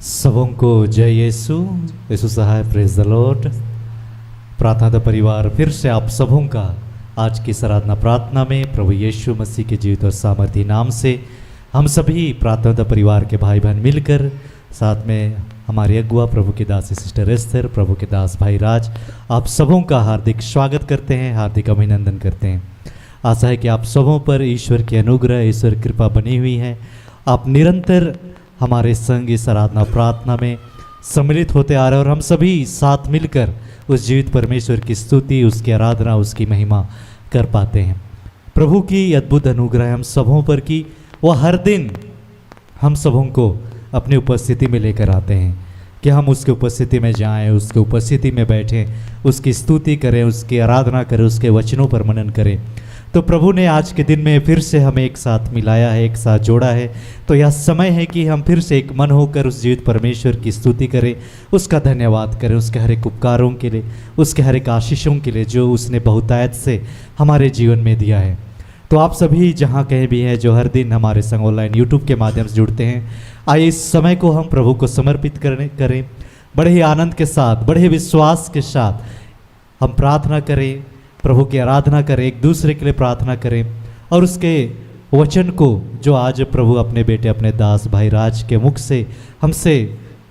सबों को जय यीशु यीशु सहाय प्रेज द लॉर्ड। प्रार्थना का परिवार फिर से आप सबों का आज की आराधना प्रार्थना में प्रभु यीशु मसीह के जीवित और सामर्थी नाम से हम सभी प्रार्थना का परिवार के भाई बहन मिलकर साथ में हमारे अगुआ प्रभु के दास सिस्टर एस्थर, प्रभु के दास भाई राज, आप सबों का हार्दिक स्वागत करते हैं, हार्दिक अभिनंदन करते हैं। आशा है कि आप सबों पर ईश्वर की अनुग्रह, ईश्वर की कृपा बनी हुई है। आप निरंतर हमारे संग इस आराधना प्रार्थना में सम्मिलित होते आ रहे हैं और हम सभी साथ मिलकर उस जीवित परमेश्वर की स्तुति, उसकी आराधना, उसकी महिमा कर पाते हैं। प्रभु की अद्भुत अनुग्रह हम सबों पर की वह हर दिन हम सबों को अपनी उपस्थिति में लेकर आते हैं कि हम उसके उपस्थिति में जाएं, उसके उपस्थिति में बैठें, उसकी स्तुति करें, उसकी आराधना करें, उसके वचनों पर मनन करें। तो प्रभु ने आज के दिन में फिर से हमें एक साथ मिलाया है, एक साथ जोड़ा है। तो यह समय है कि हम फिर से एक मन होकर उस जीवित परमेश्वर की स्तुति करें, उसका धन्यवाद करें, उसके हर एक उपकारों के लिए, उसके हर एक आशीषों के लिए जो उसने बहुतायत से हमारे जीवन में दिया है। तो आप सभी जहाँ कहीं भी हैं जो हर दिन हमारे संग ऑनलाइन यूट्यूब के माध्यम से जुड़ते हैं, आइए इस समय को हम प्रभु को समर्पित करें। बड़े ही आनंद के साथ, बड़े ही विश्वास के साथ हम प्रार्थना करें, प्रभु की आराधना करें, एक दूसरे के लिए प्रार्थना करें और उसके वचन को जो आज प्रभु अपने बेटे, अपने दास भाई राज के मुख से हमसे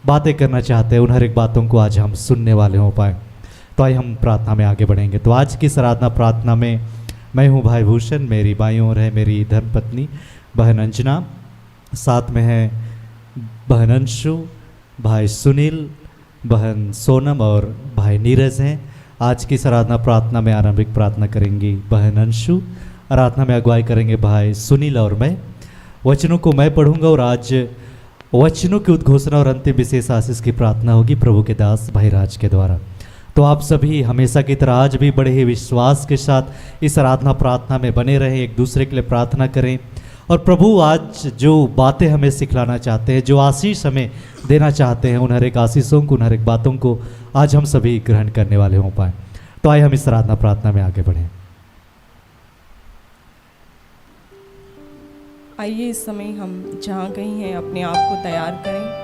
बातें करना चाहते हैं, उन हर एक बातों को आज हम सुनने वाले हो पाए। तो आइए हम प्रार्थना में आगे बढ़ेंगे। तो आज की आराधना प्रार्थना में मैं हूँ भाई भूषण, मेरी बाईं ओर है मेरी धर्मपत्नी बहन अंजना, साथ में है बहन अंशु, भाई सुनील, बहन सोनम और भाई नीरज हैं। आज की आराधना प्रार्थना में आरंभिक प्रार्थना करेंगी बहन अंशु, आराधना में अगुवाई करेंगे भाई सुनील और मैं। वचनों को मैं पढ़ूंगा और आज वचनों की उद्घोषणा और अंतिम विशेष आशीष की प्रार्थना होगी प्रभु के दास भाई राज के द्वारा। तो आप सभी हमेशा की तरह आज भी बड़े ही विश्वास के साथ इस आराधना प्रार्थना में बने रहें, एक दूसरे के लिए प्रार्थना करें और प्रभु आज जो बातें हमें सिखलाना चाहते हैं, जो आशीष हमें देना चाहते हैं, उन हर एक आशीषों को, उन हर एक बातों को आज हम सभी ग्रहण करने वाले हो पाए। तो आइए हम इस आराधना प्रार्थना में आगे बढ़ें। आइए इस समय हम जहाँ कहीं हैं अपने आप को तैयार करें,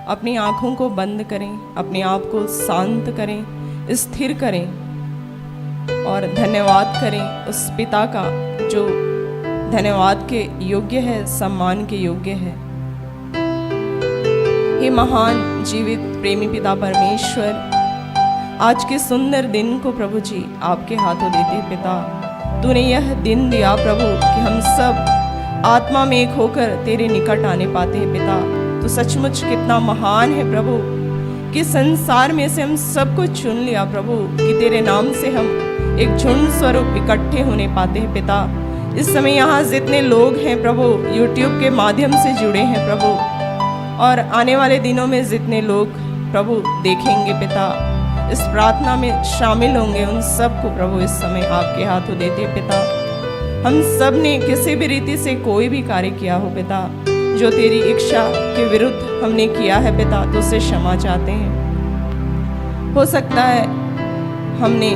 अपनी आँखों को बंद करें, अपने आप को शांत करें, स्थिर करें और धन्यवाद करें उस पिता का जो धन्यवाद के योग्य है, सम्मान के योग्य है। हे महान जीवित प्रेमी पिता परमेश्वर, आज के सुंदर दिन को प्रभु जी आपके हाथों देते पिता। तूने यह दिन दिया प्रभु कि हम सब आत्मा में एक होकर तेरे निकट आने पाते हैं पिता। तो सचमुच कितना महान है प्रभु कि संसार में से हम सबको चुन लिया प्रभु कि तेरे नाम से हम एक झुंड स्वरूप इकट्ठे होने पाते हैं पिता। इस समय यहाँ जितने लोग हैं प्रभु यूट्यूब के माध्यम से जुड़े हैं प्रभु, और आने वाले दिनों में जितने लोग प्रभु देखेंगे पिता, इस प्रार्थना में शामिल होंगे, उन सबको प्रभु इस समय आपके हाथों देते पिता। हम सब ने किसी भी रीति से कोई भी कार्य किया हो पिता जो तेरी इच्छा के विरुद्ध हमने किया है पिता, तो उससे क्षमा चाहते हैं। हो सकता है हमने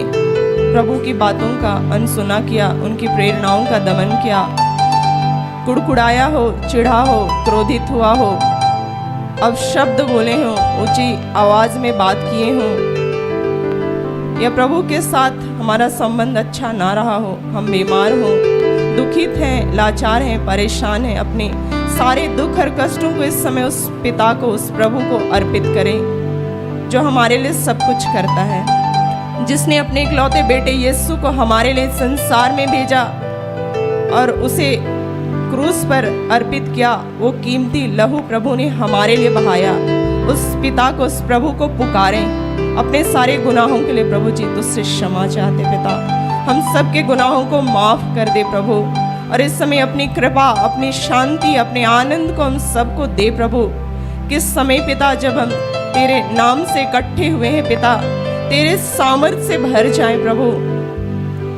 प्रभु की बातों का अनसुना किया, उनकी प्रेरणाओं का दमन किया, कुड़कुड़ाया हो, चिढ़ा हो, क्रोधित हुआ हो, अब शब्द बोले हों, ऊंची आवाज में बात किए हों, या प्रभु के साथ हमारा संबंध अच्छा ना रहा हो, हम बीमार हों, दुखित हैं, लाचार हैं, परेशान हैं, अपने सारे दुख और कष्टों को इस समय उस पिता को, उस प्रभु को अर्पित करें जो हमारे लिए सब कुछ करता है, जिसने अपने इकलौते बेटे यीशु को हमारे लिए संसार में भेजा और उसे क्रूस पर अर्पित किया। वो कीमती लहू प्रभु ने हमारे लिए बहाया। उस पिता को, उस प्रभु को पुकारें अपने सारे गुनाहों के लिए प्रभु जी, तुझसे क्षमा चाहते पिता। हम सब के गुनाहों को माफ कर दे प्रभु, और इस समय अपनी कृपा, अपनी शांति, अपने आनंद को हम सबको दे प्रभु। किस समय पिता जब हम तेरे नाम से इकट्ठे हुए हैं पिता, तेरे सामर्थ्य से भर जाए प्रभु।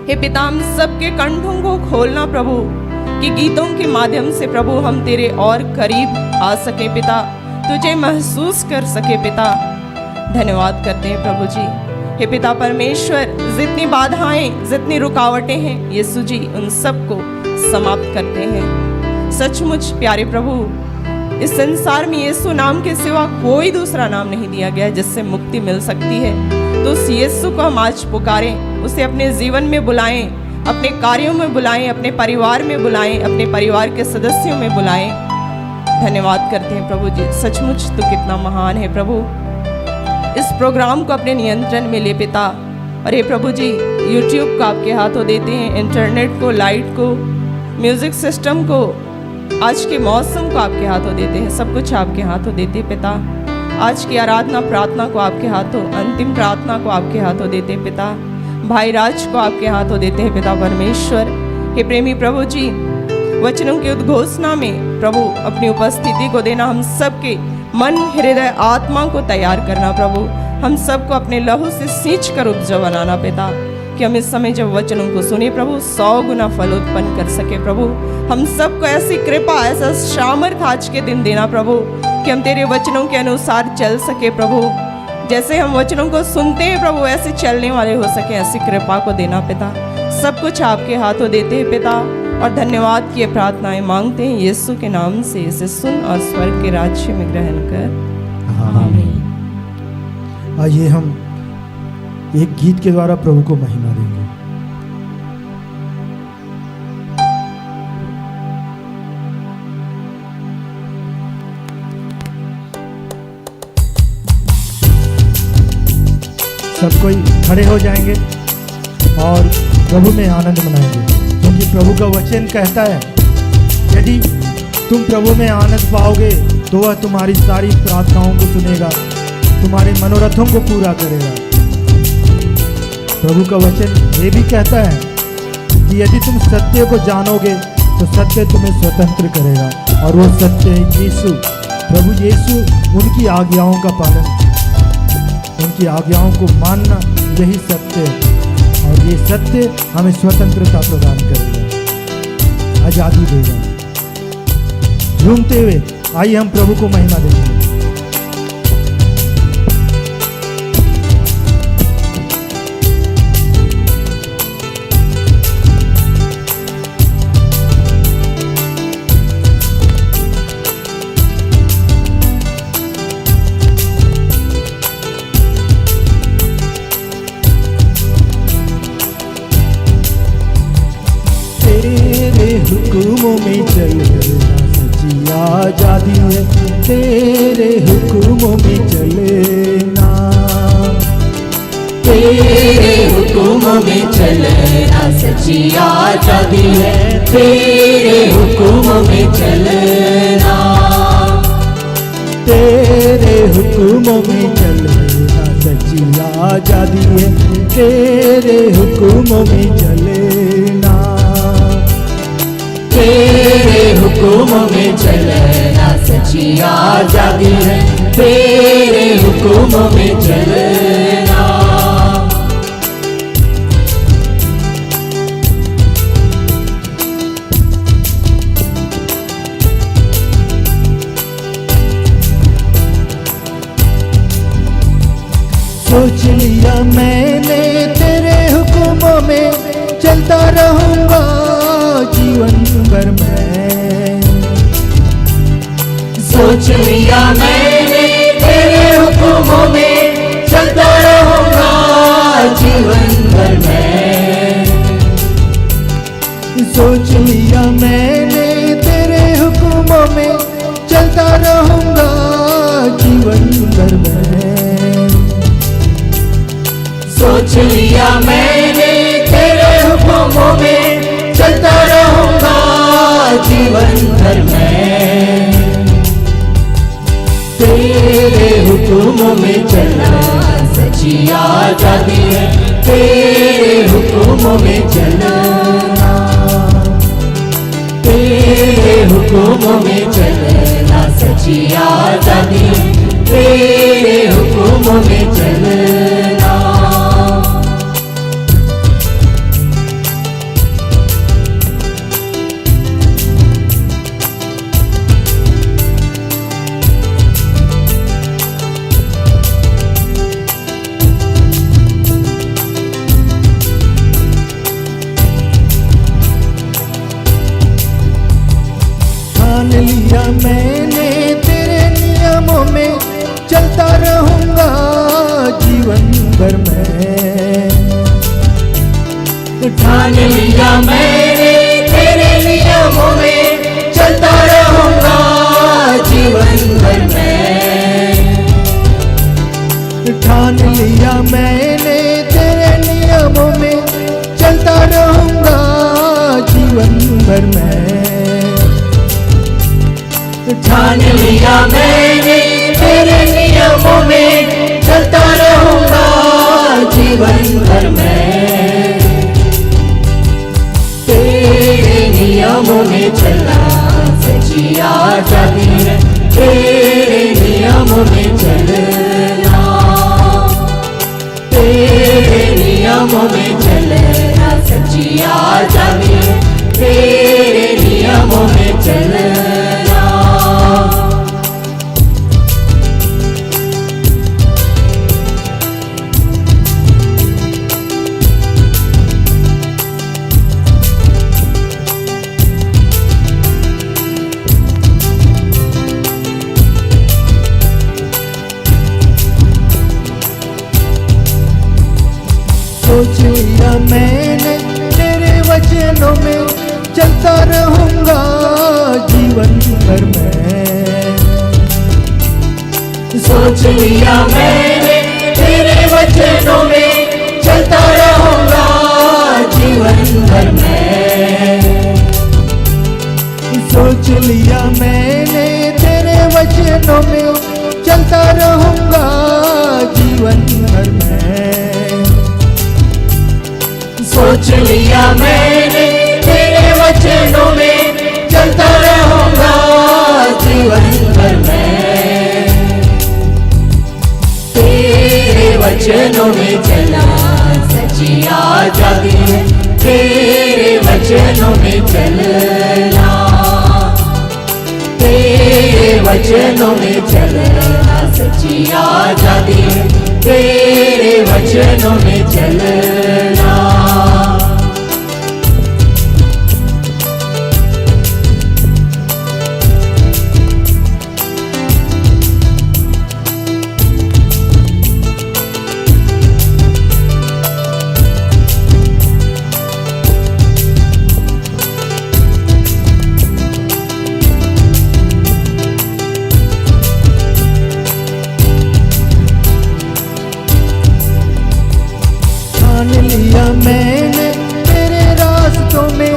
हे पिता, हम सबके कंठों को खोलना प्रभु कि गीतों के माध्यम से प्रभु हम तेरे और करीब आ सके पिता, तुझे महसूस कर सके पिता। धन्यवाद करते हैं प्रभु जी। हे पिता परमेश्वर, जितनी बाधाएं, जितनी रुकावटें हैं यीशु जी, उन सबको समाप्त करते हैं। सचमुच प्यारे प्रभु, इस संसार में यीशु नाम के सिवा कोई दूसरा नाम नहीं दिया गया है जिससे मुक्ति मिल सकती है। तो उस यीशु को हम आज पुकारें, उसे अपने जीवन में बुलाएं, अपने कार्यों में बुलाएं, अपने परिवार में बुलाएं, अपने परिवार के सदस्यों में बुलाएं। धन्यवाद करते हैं प्रभु जी, सचमुच तू कितना महान है प्रभु। इस प्रोग्राम को अपने नियंत्रण में ले पिता। और हे प्रभु जी, यूट्यूब को आपके हाथों देते हैं, इंटरनेट को, लाइट को, म्यूजिक सिस्टम को, आज के मौसम को आपके हाथों देते हैं, सब कुछ आपके हाथों देते हैं पिता। आज की आराधना प्रार्थना को आपके हाथों, अंतिम प्रार्थना को आपके हाथों देते हैं पिता। भाई राज को आपके हाथों देते हैं पिता परमेश्वर। हे प्रेमी प्रभु जी, वचनों की उद्घोषणा में प्रभु अपनी उपस्थिति को देना, हम सबके मन, हृदय, आत्मा को तैयार करना प्रभु, हम सबको अपने लहू से सींच कर उपजा बनाना पिता, कि हम इस समय जब वचनों को सुने प्रभु 100 गुना फल उत्पन्न कर सके प्रभु। हम सबको ऐसी कृपा, ऐसा सामर्थ आज के दिन देना प्रभु, कि हम तेरे वचनों के अनुसार चल सके प्रभु। जैसे हम वचनों को सुनते हैं प्रभु, ऐसे चलने वाले हो सके, ऐसी कृपा को देना पिता। सब कुछ आपके हाथों देते हैं पिता, और धन्यवाद की प्रार्थनाएं मांगते हैं यीशु के नाम से। इसे सुन और स्वर्ग के राज्य में ग्रहण कर, आमीन। आइए हम एक गीत के द्वारा प्रभु को महिमा देंगे। सब कोई खड़े हो जाएंगे और प्रभु में आनंद मनाएंगे, क्योंकि प्रभु का वचन कहता है यदि तुम प्रभु में आनंद पाओगे तो वह तुम्हारी सारी प्रार्थनाओं को सुनेगा, तुम्हारे मनोरथों को पूरा करेगा। प्रभु का वचन ये भी कहता है कि यदि तुम सत्य को जानोगे तो सत्य तुम्हें स्वतंत्र करेगा, और वो सत्य है यीशु। प्रभु यीशु, उनकी आज्ञाओं का पालन, उनकी आज्ञाओं को मानना, यही सत्य है, और ये सत्य हमें स्वतंत्रता प्रदान करेगा, आजादी देगा। झूमते हुए आइए हम प्रभु को महिमा देंगे। हुक्मों में चलना सच्ची आजादी है, तेरे हुक्मों में चलना, तेरे हुक्मों में चलना सच्ची आजादी है, तेरे हुक्मों में चलना, तेरे हुक्मों में चलना सच्ची आजादी है, तेरे हुक्मों में चलना, तेरे हुक्मों में चलना सच्ची आजादी है, तेरे हुक्मों में चलना। सोच लिया मैंने तेरे हुक्मों में चलता रहूंगा जीवन भर मैं, सोच लिया मैंने तेरे हुक्मों में चलता रहूंगा जीवन भर मैं, सोच लिया मैंने तेरे हुक्मों में चलता रहूंगा जीवन भर मैं, सोच लिया मैंने तेरे हुक्मों में चलता रहूंगा जीवन भर मैं, तेरे हुक्मों में चलना सच्ची आजादी है, तेरे हुक्मों में चलना, तेरे हुक्मों में चलना सच्ची आजादी है, तेरे हुक्मों में चलना। मान लिया मैंने में चलता रहूंगा जीवन भर मैं। ठान लिया मैंने तेरे नियमों में चलता रहूंगा जीवन भर मैं। ठान लिया मैंने तेरे नियमों में चलता रहूंगा जीवन भर मैं। ठान लिया मैंने तेरे नियमों में चलता रहूंगा जीवन भर मैं। तेरे नियमों में चलना सच्ची आजादी है, तेरे नियमों में चलना, तेरे नियमों में चलना सच्ची आजादी है, तेरे नियमों में चलना। सोच लिया मैंने तेरे वचनों में चलता रहूंगा जीवन भर मैं। सोच लिया मैंने तेरे वचनों में चलता रहूंगा जीवन भर मैं। सोच लिया मैंने तेरे वचनों में चलता रहूंगा जीवन भर मैं। सोच लिया मैंने तेरे वचनों में चलता रहूंगा जीवन भर मैं। तेरे वचनों में चला सच्ची आजादी है, तेरे वचनों में चलना, तेरे वचनों में चलना सच्ची आजादी है, तेरे वचनों में चलना। ठान लिया मैंने तेरे रास्तों में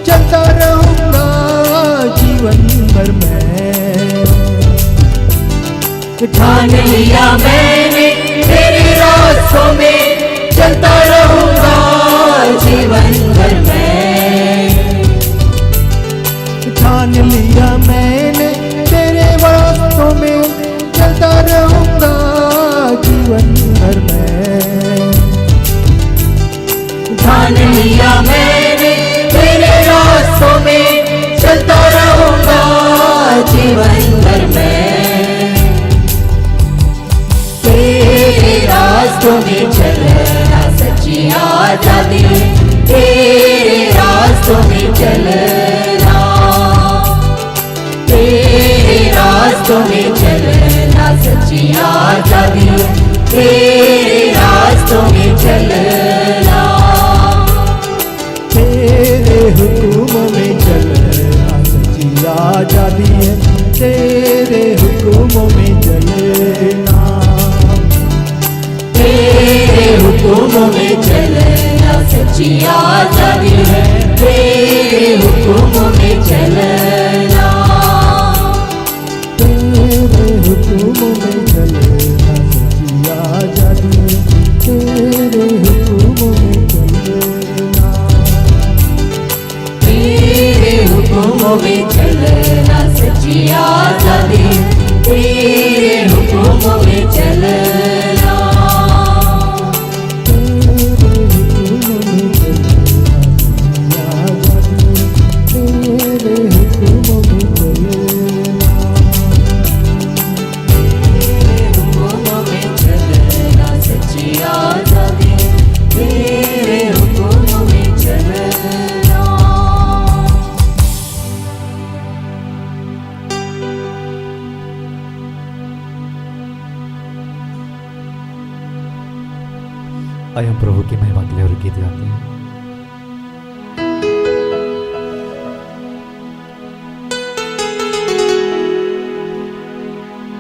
चलता रहूंगा जीवन भर मैं। ठान लिया मैंने तेरे रास्तों में चलता रहूंगा जीवन भर मैं। ठान लिया मैंने तेरे रास्तों में चलता रहूंगा जीवन भर मैं। ठान लिया मैंने तेरे रास्तों में चलता रहूंगा जीवन भर मैं। तेरे रास्तों में चलना सच्ची आजादी है, तेरे रास्तों में चलना, तेरे रास्तों में चलना सच्ची आजादी है, तेरे रास्तों में चलना। तेरे हुक्मों में चलना सच्ची आजादी है, तेरे हुक्मों में चलना, तेरे हुक्मों में चलना सच्ची आजादी है, तेरे हुक्मों में चलना। तेरे हुक्मों में चलना सच्ची आजादी है, तेरे हुक्मों में चलना। तेरे हुक्मों में चलना सच्ची आजादी है, तेरे हुक्मों में चलना। आइए हम प्रभु की महिमा के लिए और गीत गाते हैं।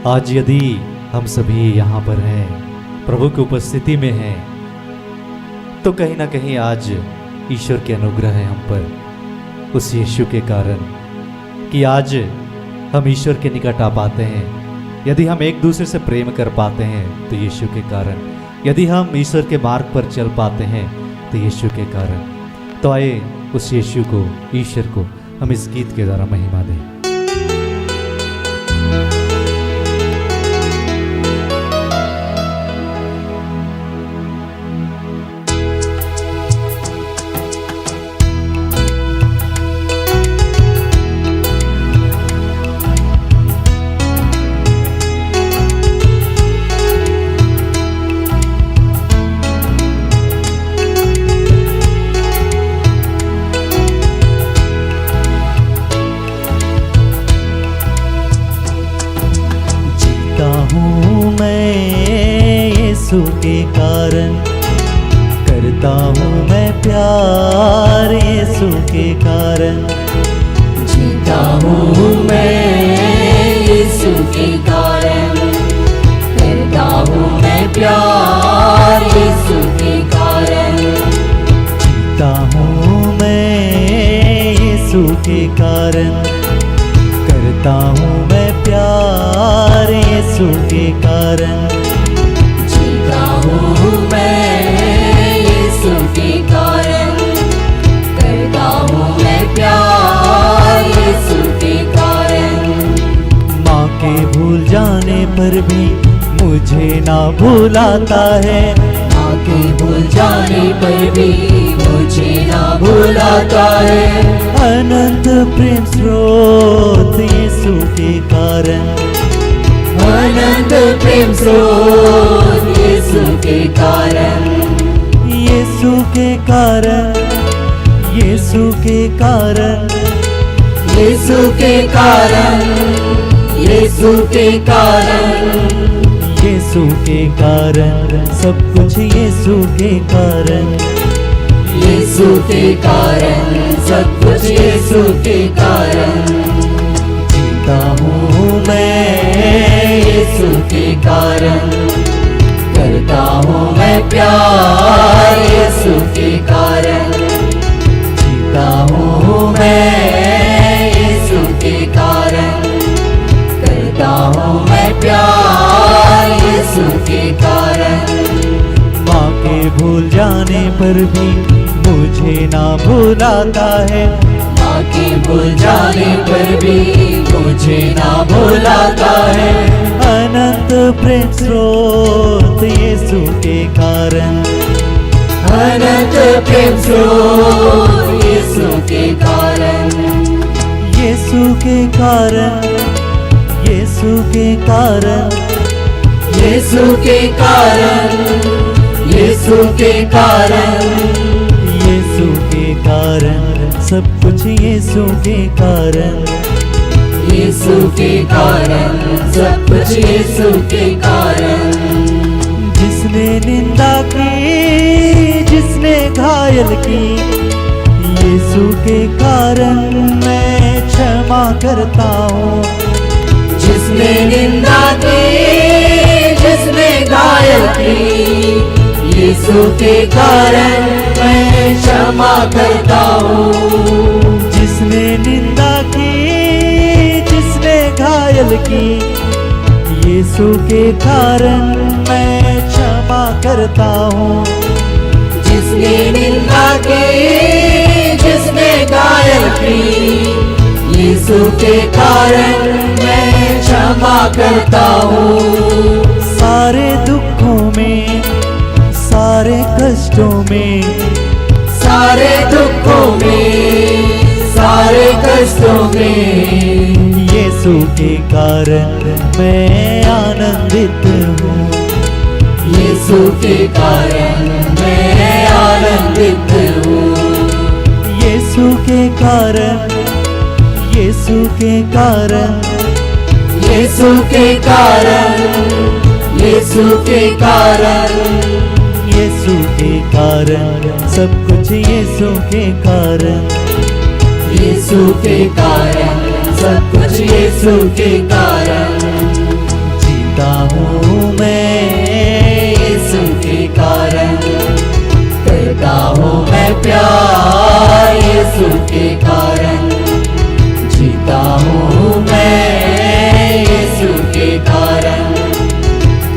आज यदि हम सभी यहाँ पर हैं, प्रभु की उपस्थिति में हैं, तो कहीं ना कहीं आज ईश्वर के अनुग्रह है हम पर, उस यीशु के कारण कि आज हम ईश्वर के निकट आ पाते हैं। यदि हम एक दूसरे से प्रेम कर पाते हैं तो यीशु के कारण, यदि हम ईश्वर के मार्ग पर चल पाते हैं तो यीशु के कारण। तो आइए उस यीशु को, ईश्वर को हम इस गीत के द्वारा महिमा दें। के कारण करता हूँ मैं प्यार, यीशु के कारण जीता हूँ मैं यीशु के कारण, करता हूँ मैं प्यार यीशु के कारण। जीता हूँ मैं यीशु के कारण, करता हूँ मैं प्यार यीशु के कारण। मैं यीशु के कारण, करता हूँ मैं प्यार यीशु के कारण। माँ के भूल जाने पर भी मुझे ना भुलाता है, माँ के भूल जाने पर भी मुझे ना भुलाता है। अनंत प्रेम स्रोत यीशु के कारण, अनंत प्रेम स्रोत यीशु के कारण। यीशु के कारण, यीशु के कारण, यीशु के कारण, यीशु के कारण, यीशु के कारण, सब कुछ यीशु के कारण। यीशु के कारण, सब कुछ यीशु के कारण। जीता हूँ मैं यीशु के कारण, करता हूँ मैं प्यार यीशु के कारण। जीता हूँ मैं यीशु के कारण, करता हूँ मैं प्यार यीशु के कारण। माँ के भूल जाने पर भी मुझे ना भुलाता है, माँ के भूल जाने पर भी मुझे ना भुलाता है। अनंत प्रेम स्रोत यीशु के कारण, अनंत प्रेम स्रोत यीशु के कारण। यीशु के कारण, यीशु के कारण, यीशु के कारण, यीशु के कारण, यीशु के कारण, सब कुछ यीशु के कारण। यीशु के कारण, सब कुछ यीशु के कारण। जिसने निंदा की, जिसने घायल की, यीशु के कारण मैं क्षमा करता हूँ। जिसने निंदा की, जिसने घायल की, यीशु के कारण मैं क्षमा करता हूँ। जिसने निंदा की, जिसने घायल की, यीशु के कारण मैं क्षमा करता हूँ। जिसने निंदा की, जिसने घायल की, यीशु के कारण मैं क्षमा करता हूँ। सारे दुखों में, सारे कष्टों में, सारे दुखों में, सारे कष्टों में, यीशु के कारण मैं आनंदित हूँ। यीशु के कारण मैं आनंदित हूँ। यीशु के कारण, यीशु के कारण, यीशु के कारण, यीशु के कारण, यीशु के कारण, सब कुछ यीशु के कारण, यीशु के कारण, सब कुछ यीशु के कारण। जीता हूँ मैं यीशु के कारण, करता हूँ मैं प्यार यीशु के कारण। जीता हूँ मैं यीशु के कारण,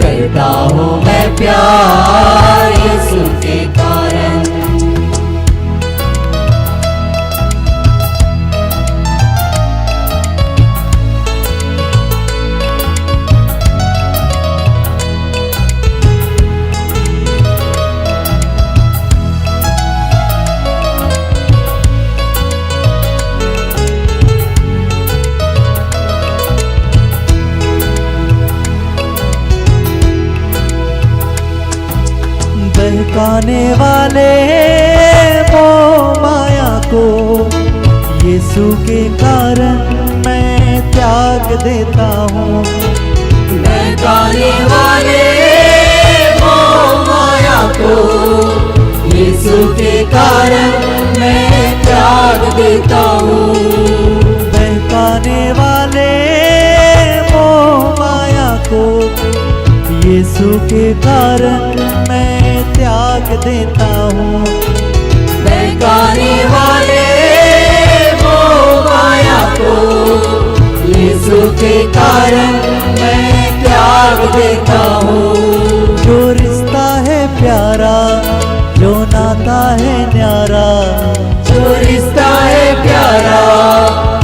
करता हूँ मैं प्यार यीशु के कारण। बहकाने वाले मोह माया को यीशु के कारण मैं त्याग देता हूँ। बहकाने वाले मोह माया को यीशु के कारण मैं त्याग देता हूँ। बहकाने वाले मोह माया को यीशु के कारण मैं त्याग देता हूँ। बहकाने वाले मोह माया को यीशु के कारण मैं त्याग देता हूँ। जो रिश्ता है प्यारा, जो नाता है न्यारा, जो रिश्ता है प्यारा,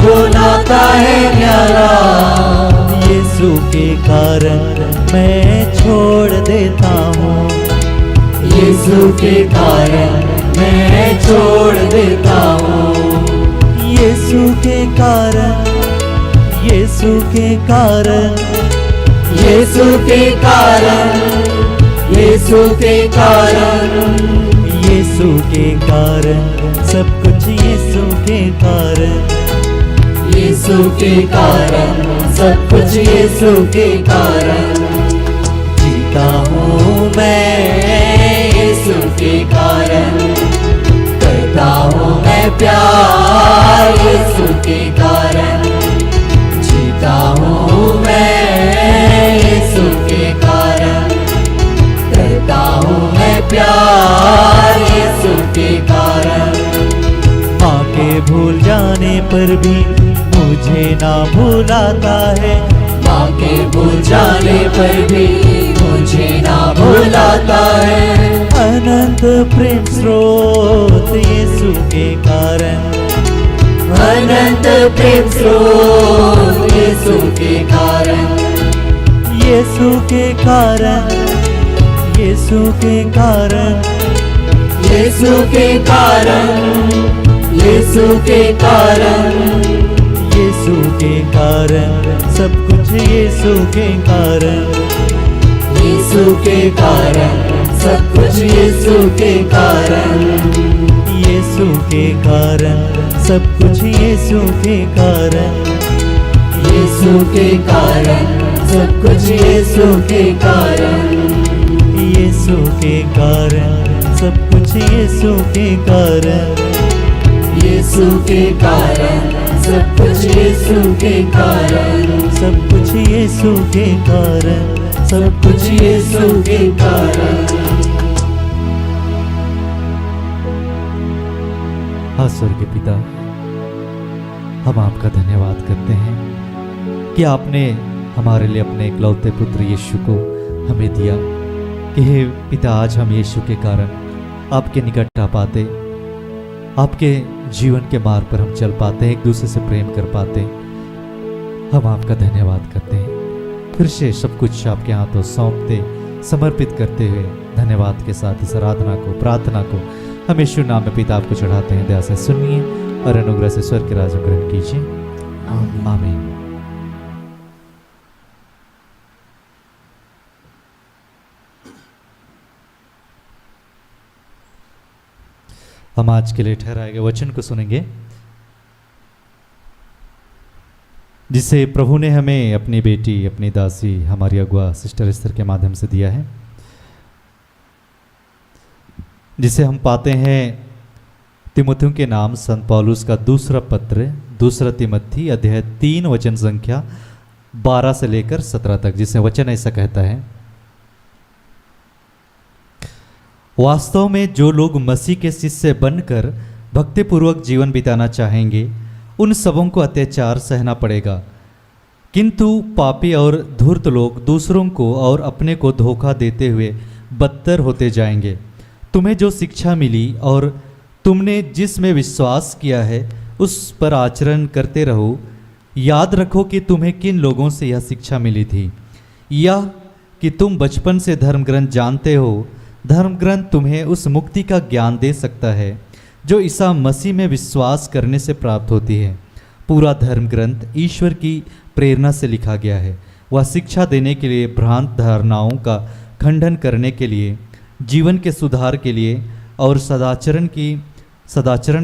जो नाता है न्यारा, यीशु के कारण मैं छोड़ देता हूँ। यीशु के कारण मैं छोड़ देता हूँ। यीशु के कारण, यीशु के कारण, यीशु के कारण, यीशु के कारण, यीशु के कारण, सब कुछ यीशु के कारण, यीशु के कारण, सब कुछ यीशु के कारण। जीता हूँ मैं यीशु के कारण, करता हूँ मैं प्यार यीशु के कारण। जीता हूँ मैं यीशु के कारण, करता हूँ मैं प्यार यीशु के कारण। माँ के भूल जाने पर भी मुझे ना भुलाता है। माँ के भूल जाने पर भी मुझे ना भुलाता है। अनंत प्रेम स्रोत यीशु के कारण, अनंत प्रेम स्रोत यीशु के कारण, यीशु के कारण, यीशु के कारण, यीशु के कारण, यीशु के कारण, यीशु के कारण, सब कुछ यीशु के कारण, यीशु के कारण, सब कुछ यीशु के कारण। यीशु के कारण, सब कुछ यीशु के कारण, यीशु के कारण, सब कुछ यीशु के कारण। यीशु के कारण, सब कुछ यीशु के कारण, यीशु के कारण, सब कुछ यीशु के कारण, सब कुछ यीशु के कारण, सब कुछ यीशु के कारण। हाँ स्वर्गीय पिता, हम आपका धन्यवाद करते हैं कि आपने हमारे लिए अपने इकलौते पुत्र यीशु को हमें दिया कि हे पिता, आज हम यीशु के कारण आपके निकट आ पाते, आपके जीवन के मार्ग पर हम चल पाते, एक दूसरे से प्रेम कर पाते। हम आपका धन्यवाद करते हैं। फिर से सब कुछ आपके हाथों सौंपते, समर्पित करते हुए धन्यवाद के साथ इस आराधना को, प्रार्थना को हम यीशु नाम में पिता आपको चढ़ाते हैं। दया से सुनिए और अनुग्रह से स्वर्ग के राज में ग्रहण कीजिए। आमीन। हम आज के लिए ठहराए गए वचन को सुनेंगे, जिसे प्रभु ने हमें अपनी बेटी, अपनी दासी, हमारी अगुआ सिस्टर एस्थर के माध्यम से दिया है। जिसे हम पाते हैं तिमुथियों के नाम संत पौलुस का दूसरा पत्र, दूसरा तिमथी अध्याय 3 वचन संख्या 12 से लेकर 17 तक, जिसमें वचन ऐसा कहता है, वास्तव में जो लोग मसीह के शिष्य बनकर भक्तिपूर्वक जीवन बिताना चाहेंगे उन सबों को अत्याचार सहना पड़ेगा, किंतु पापी और धूर्त लोग दूसरों को और अपने को धोखा देते हुए बदतर होते जाएंगे। तुम्हें जो शिक्षा मिली और तुमने जिसमें विश्वास किया है उस पर आचरण करते रहो। याद रखो कि तुम्हें किन लोगों से यह शिक्षा मिली थी, यह कि तुम बचपन से धर्मग्रंथ जानते हो। धर्मग्रंथ तुम्हें उस मुक्ति का ज्ञान दे सकता है जो ईसा मसीह में विश्वास करने से प्राप्त होती है। पूरा धर्मग्रंथ ईश्वर की प्रेरणा से लिखा गया है। वह शिक्षा देने के लिए, भ्रांत धारणाओं का खंडन करने के लिए, जीवन के सुधार के लिए और सदाचरण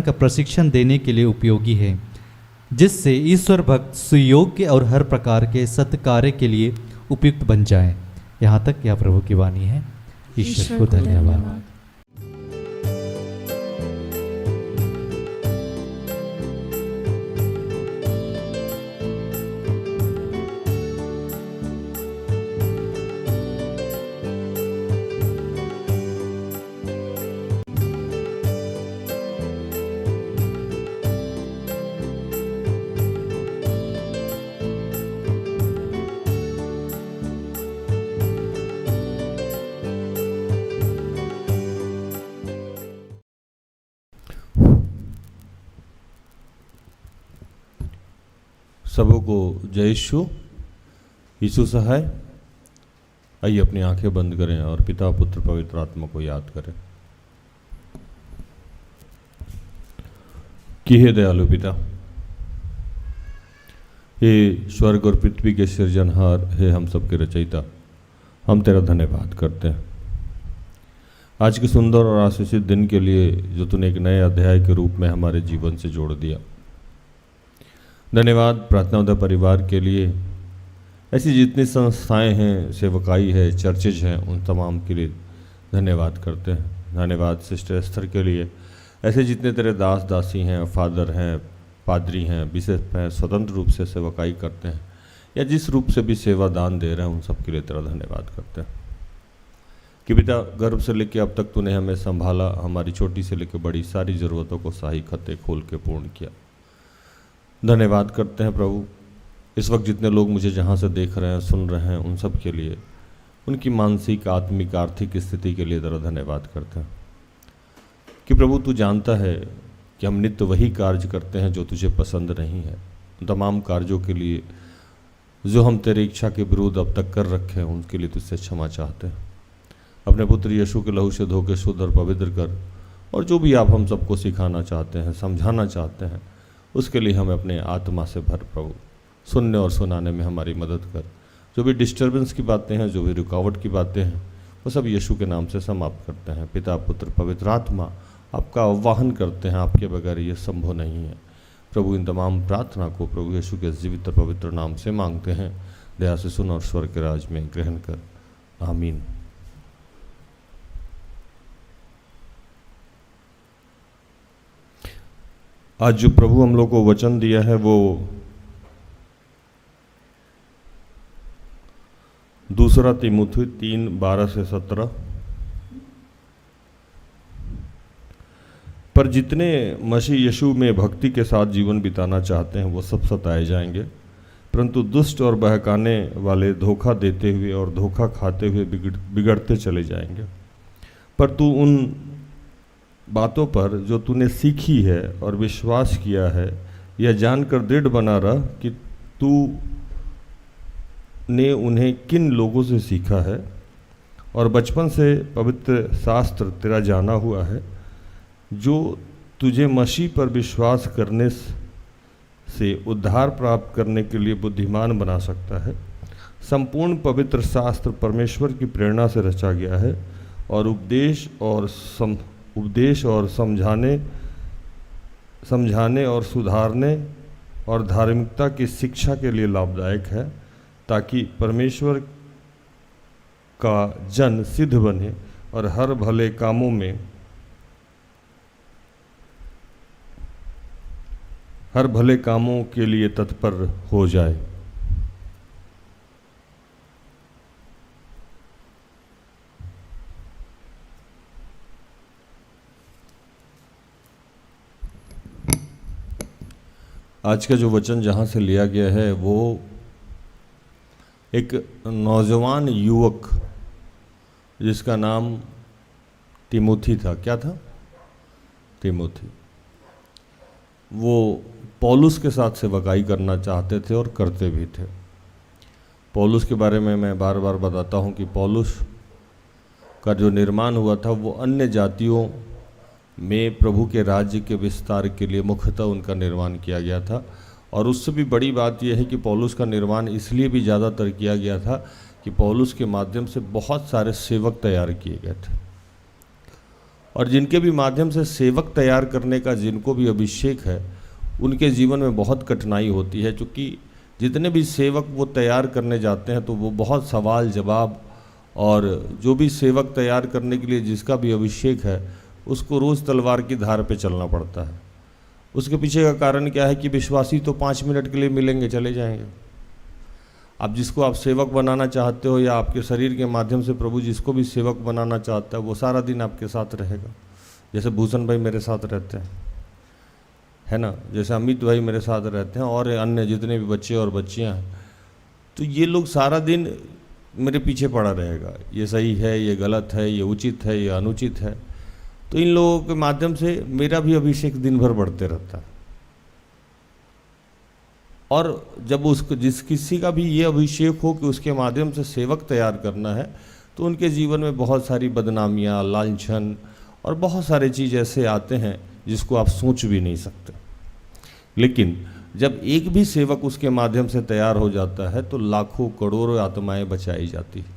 का प्रशिक्षण देने के लिए उपयोगी है, जिससे ईश्वर भक्त सुयोग्य और हर प्रकार के सत्कार्य के लिए उपयुक्त बन जाएं। यहाँ तक यह प्रभु की वाणी है। ईश्वर को धन्यवाद। सबों को जय यीशु। यीशु सहाय। आइए अपनी आंखें बंद करें और पिता पुत्र पवित्र आत्मा को याद करें। कि हे दयालु पिता, हे स्वर्ग और पृथ्वी के सृजनहार, हे हम सबके रचयिता, हम तेरा धन्यवाद करते हैं आज के सुंदर और आशीषित दिन के लिए जो तूने एक नए अध्याय के रूप में हमारे जीवन से जोड़ दिया। धन्यवाद प्रार्थना परिवार के लिए। ऐसी जितनी संस्थाएं हैं, सेवकाई है, चर्चेज हैं, उन तमाम के लिए धन्यवाद करते हैं। धन्यवाद सिस्टर एस्थर के लिए। ऐसे जितने तेरे दास दासी हैं, फादर हैं, पादरी हैं, बिशप हैं, स्वतंत्र रूप से सेवकाई करते हैं या जिस रूप से भी सेवा दान दे रहे हैं, उन सब के लिए तेरा धन्यवाद करते हैं कि पिता गर्भ से लेकर अब तक तूने हमें संभाला, हमारी छोटी से लेकर बड़ी सारी ज़रूरतों को सही खत्ते खोल के पूर्ण किया। धन्यवाद करते हैं प्रभु। इस वक्त जितने लोग मुझे जहाँ से देख रहे हैं, सुन रहे हैं, उन सब के लिए, उनकी मानसिक, आत्मिक, आर्थिक स्थिति के लिए तेरा धन्यवाद करते हैं कि प्रभु तू जानता है कि हम नित्य वही कार्य करते हैं जो तुझे पसंद नहीं है। तमाम कार्यों के लिए जो हम तेरी इच्छा के विरुद्ध अब तक कर रखे हैं, उनके लिए तुझसे क्षमा चाहते हैं। अपने पुत्र यीशु के लहू से धो के शुद्ध और पवित्र कर, और जो भी आप हम सबको सिखाना चाहते हैं, समझाना चाहते हैं, उसके लिए हमें अपने आत्मा से भर प्रभु। सुनने और सुनाने में हमारी मदद कर। जो भी डिस्टर्बेंस की बातें हैं, जो भी रुकावट की बातें हैं, वो सब यीशु के नाम से समाप्त करते हैं। पिता पुत्र पवित्र आत्मा आपका आह्वान करते हैं, आपके बगैर ये संभव नहीं है। प्रभु इन तमाम प्रार्थना को प्रभु यीशु के जीवित और पवित्र नाम से मांगते हैं। दया से सुन और स्वर्ग के राज में ग्रहण कर। आमीन। आज जो प्रभु हम लोग को वचन दिया है वो दूसरा तीमुथी 3:12 से 17। पर जितने मसीह यीशु में भक्ति के साथ जीवन बिताना चाहते हैं वो सब सताए जाएंगे, परंतु दुष्ट और बहकाने वाले धोखा देते हुए और धोखा खाते हुए बिगड़ते चले जाएंगे। पर तू उन बातों पर जो तूने सीखी है और विश्वास किया है, यह जानकर दृढ़ बना रह कि तू ने उन्हें किन लोगों से सीखा है और बचपन से पवित्र शास्त्र तेरा जाना हुआ है, जो तुझे मसीह पर विश्वास करने से उद्धार प्राप्त करने के लिए बुद्धिमान बना सकता है। संपूर्ण पवित्र शास्त्र परमेश्वर की प्रेरणा से रचा गया है और उपदेश और समझाने और सुधारने और धार्मिकता की शिक्षा के लिए लाभदायक है, ताकि परमेश्वर का जन सिद्ध बने और हर भले कामों में हर भले कामों के लिए तत्पर हो जाए। आज का जो वचन जहाँ से लिया गया है वो एक नौजवान युवक जिसका नाम तिमोथी था। क्या था? तिमोथी। वो पौलुस के साथ सेवकाई करना चाहते थे और करते भी थे। पौलुस के बारे में मैं बार बार बताता हूँ कि पौलुस का जो निर्माण हुआ था वो अन्य जातियों में प्रभु के राज्य के विस्तार के लिए मुख्यतः उनका निर्माण किया गया था। और उससे भी बड़ी बात यह है कि पौलुस का निर्माण इसलिए भी ज़्यादातर किया गया था कि पौलुस के माध्यम से बहुत सारे सेवक तैयार किए गए थे, और जिनके भी माध्यम से सेवक तैयार करने का जिनको भी अभिषेक है उनके जीवन में बहुत कठिनाई होती है, क्योंकि जितने भी सेवक वो तैयार करने जाते हैं तो वो बहुत सवाल जवाब, और जो भी सेवक तैयार करने के लिए जिसका भी अभिषेक है उसको रोज़ तलवार की धार पे चलना पड़ता है। उसके पीछे का कारण क्या है कि विश्वासी तो 5 मिनट के लिए मिलेंगे, चले जाएंगे। आप जिसको आप सेवक बनाना चाहते हो या आपके शरीर के माध्यम से प्रभु जिसको भी सेवक बनाना चाहता है वो सारा दिन आपके साथ रहेगा। जैसे भूषण भाई मेरे साथ रहते हैं, है ना, जैसे अमित भाई मेरे साथ रहते हैं, और अन्य जितने भी बच्चे और बच्चियां हैं, तो ये लोग सारा दिन मेरे पीछे पड़ा रहेगा। ये सही है, ये गलत है, ये उचित है, ये अनुचित है। तो इन लोगों के माध्यम से मेरा भी अभिषेक दिन भर बढ़ते रहता है। और जब उसको जिस किसी का भी ये अभिषेक हो कि उसके माध्यम से सेवक तैयार करना है तो उनके जीवन में बहुत सारी बदनामियाँ, लांछन और बहुत सारे चीज़ ऐसे आते हैं जिसको आप सोच भी नहीं सकते। लेकिन जब एक भी सेवक उसके माध्यम से तैयार हो जाता है तो लाखों करोड़ों आत्माएं बचाई जाती है।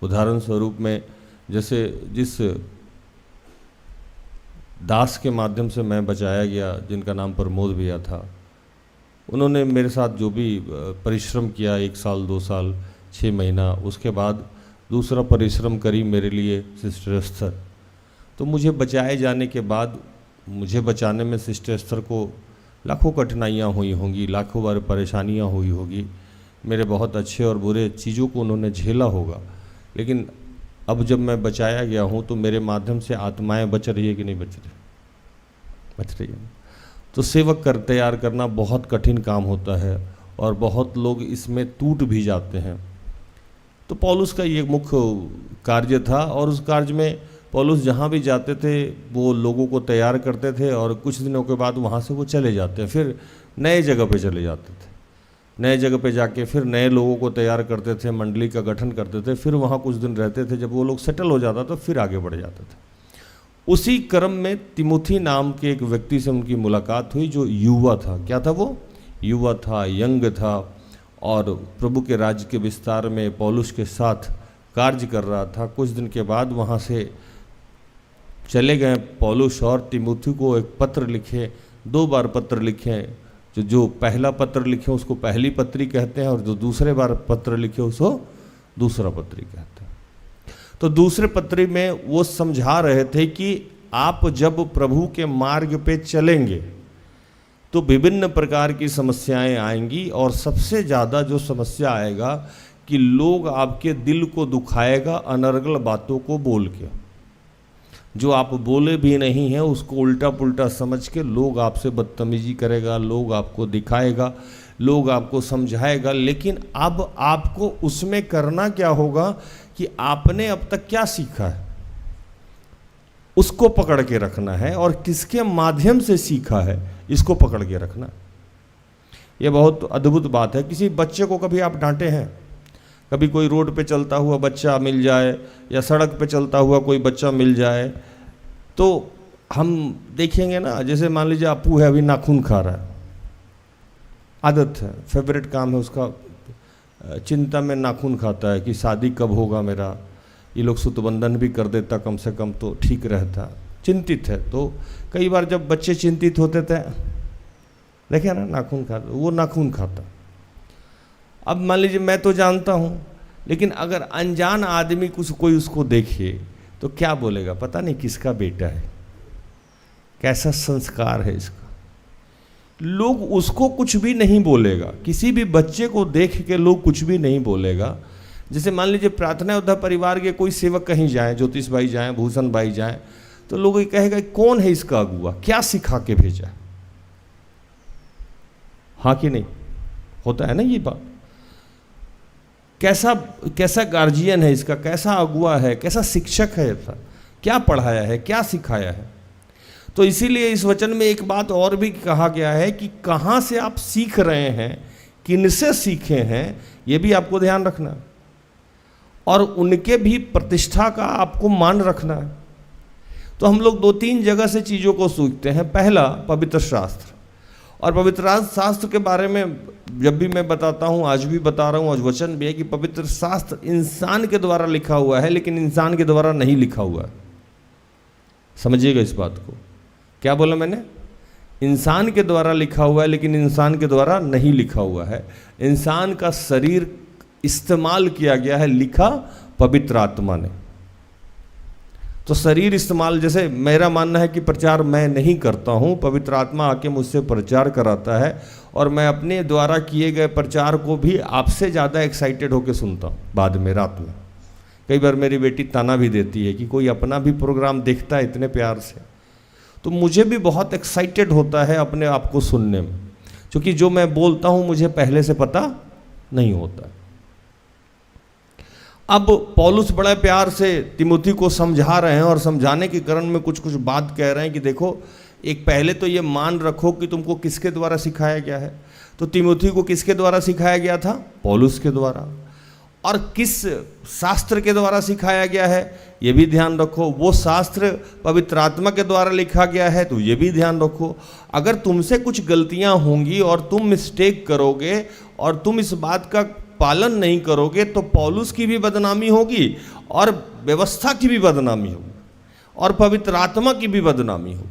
उदाहरण स्वरूप में जैसे जिस दास के माध्यम से मैं बचाया गया, जिनका नाम प्रमोद भैया था, उन्होंने मेरे साथ जो भी परिश्रम किया 1 साल 2 साल 6 महीना, उसके बाद दूसरा परिश्रम करी मेरे लिए सिस्टर एस्थर। तो मुझे बचाए जाने के बाद मुझे बचाने में सिस्टर एस्थर को लाखों कठिनाइयाँ हुई होंगी, लाखों बार परेशानियाँ हुई होगी, मेरे बहुत अच्छे और बुरे चीज़ों को उन्होंने झेला होगा। लेकिन अब जब मैं बचाया गया हूँ तो मेरे माध्यम से आत्माएं बच रही है कि नहीं बच रही? बच रही है। तो सेवक तैयार करना बहुत कठिन काम होता है और बहुत लोग इसमें टूट भी जाते हैं। तो पौलुस का ये मुख्य कार्य था, और उस कार्य में पौलुस जहाँ भी जाते थे वो लोगों को तैयार करते थे, और कुछ दिनों के बाद वहाँ से वो चले जाते हैं, फिर नए जगह पे चले जाते थे। नए जगह पे जाके फिर नए लोगों को तैयार करते थे, मंडली का गठन करते थे, फिर वहाँ कुछ दिन रहते थे। जब वो लोग सेटल हो जाता तो फिर आगे बढ़ जाते थे। उसी क्रम में तिमोथी नाम के एक व्यक्ति से उनकी मुलाकात हुई जो युवा था। क्या था वो? युवा था, यंग था, और प्रभु के राज्य के विस्तार में पौलुस के साथ कार्य कर रहा था। कुछ दिन के बाद वहाँ से चले गए पौलुस और तिमोथी को एक पत्र लिखे, 2 बार पत्र लिखे। जो पहला पत्र लिखे उसको पहली पत्री कहते हैं, और जो दूसरे बार पत्र लिखे उसको दूसरा पत्री कहते हैं। तो दूसरे पत्री में वो समझा रहे थे कि आप जब प्रभु के मार्ग पे चलेंगे तो विभिन्न प्रकार की समस्याएं आएंगी, और सबसे ज़्यादा जो समस्या आएगा कि लोग आपके दिल को दुखाएगा अनर्गल बातों को बोल के। जो आप बोले भी नहीं हैं उसको उल्टा पुल्टा समझ के लोग आपसे बदतमीजी करेगा, लोग आपको दिखाएगा, लोग आपको समझाएगा। लेकिन अब आपको उसमें करना क्या होगा कि आपने अब तक क्या सीखा है उसको पकड़ के रखना है, और किसके माध्यम से सीखा है इसको पकड़ के रखना। यह बहुत अद्भुत बात है। किसी बच्चे को कभी आप डांटे हैं? कभी कोई रोड पे चलता हुआ बच्चा मिल जाए या सड़क पे चलता हुआ कोई बच्चा मिल जाए तो हम देखेंगे ना, जैसे मान लीजिए अपू है, अभी नाखून खा रहा है, आदत है, फेवरेट काम है उसका, चिंता में नाखून खाता है कि शादी कब होगा मेरा, ये लोग सुतबंधन भी कर देता कम से कम तो ठीक रहता, चिंतित है। तो कई बार जब बच्चे चिंतित होते थे, देखे ना, नाखून खाता, वो नाखून खाता। अब मान लीजिए मैं तो जानता हूँ, लेकिन अगर अनजान आदमी कोई उसको देखे तो क्या बोलेगा? पता नहीं किसका बेटा है, कैसा संस्कार है इसका, लोग उसको कुछ भी नहीं बोलेगा, किसी भी बच्चे को देख के लोग कुछ भी नहीं बोलेगा। जैसे मान लीजिए प्रार्थना योद्धा परिवार के कोई सेवक कहीं जाए, ज्योतिष भाई जाए, भूषण भाई जाए, तो लोग ये कहेगा कौन है इसका अगुआ, क्या सिखा के भेजा। हाँ कि नहीं, होता है ना ये बात। कैसा गार्जियन है इसका, कैसा अगुआ है, कैसा शिक्षक है, ऐसा क्या पढ़ाया है, क्या सिखाया है। तो इसीलिए इस वचन में एक बात और भी कहा गया है कि कहाँ से आप सीख रहे हैं, किनसे सीखे हैं, ये भी आपको ध्यान रखना है, और उनके भी प्रतिष्ठा का आपको मान रखना है। तो हम लोग 2-3 जगह से चीज़ों को सीखते हैं। पहला पवित्र शास्त्र, और पवित्र शास्त्र के बारे में जब भी मैं बताता हूँ, आज भी बता रहा हूँ, आज वचन भी है कि पवित्र शास्त्र इंसान के द्वारा लिखा हुआ है, लेकिन इंसान के द्वारा नहीं लिखा हुआ है। समझिएगा इस बात को। क्या बोला मैंने? इंसान के द्वारा लिखा हुआ है, लेकिन इंसान के द्वारा नहीं लिखा हुआ है। इंसान का शरीर इस्तेमाल किया गया है, लिखा पवित्र आत्मा ने। तो शरीर इस्तेमाल, जैसे मेरा मानना है कि प्रचार मैं नहीं करता हूँ, पवित्र आत्मा आके मुझसे प्रचार कराता है, और मैं अपने द्वारा किए गए प्रचार को भी आपसे ज़्यादा एक्साइटेड होकर सुनता हूँ। बाद में रात में कई बार मेरी बेटी ताना भी देती है कि कोई अपना भी प्रोग्राम देखता है इतने प्यार से, तो मुझे भी बहुत एक्साइटेड होता है अपने आप को सुनने में, क्योंकि जो मैं बोलता हूँ मुझे पहले से पता नहीं होता। अब पौलुस बड़े प्यार से तिमुथी को समझा रहे हैं, और समझाने के कारण में कुछ कुछ बात कह रहे हैं कि देखो, एक पहले तो ये मान रखो कि तुमको किसके द्वारा सिखाया गया है। तो तिमुथी को किसके द्वारा सिखाया गया था? पौलुस के द्वारा। और किस शास्त्र के द्वारा सिखाया गया है, ये भी ध्यान रखो। वो शास्त्र पवित्र आत्मा के द्वारा लिखा गया है, तो ये भी ध्यान रखो। अगर तुमसे कुछ गलतियां होंगी और तुम मिस्टेक करोगे और तुम इस बात का पालन नहीं करोगे, तो पौलुस की भी बदनामी होगी, और व्यवस्था की भी बदनामी होगी, और पवित्र आत्मा की भी बदनामी होगी।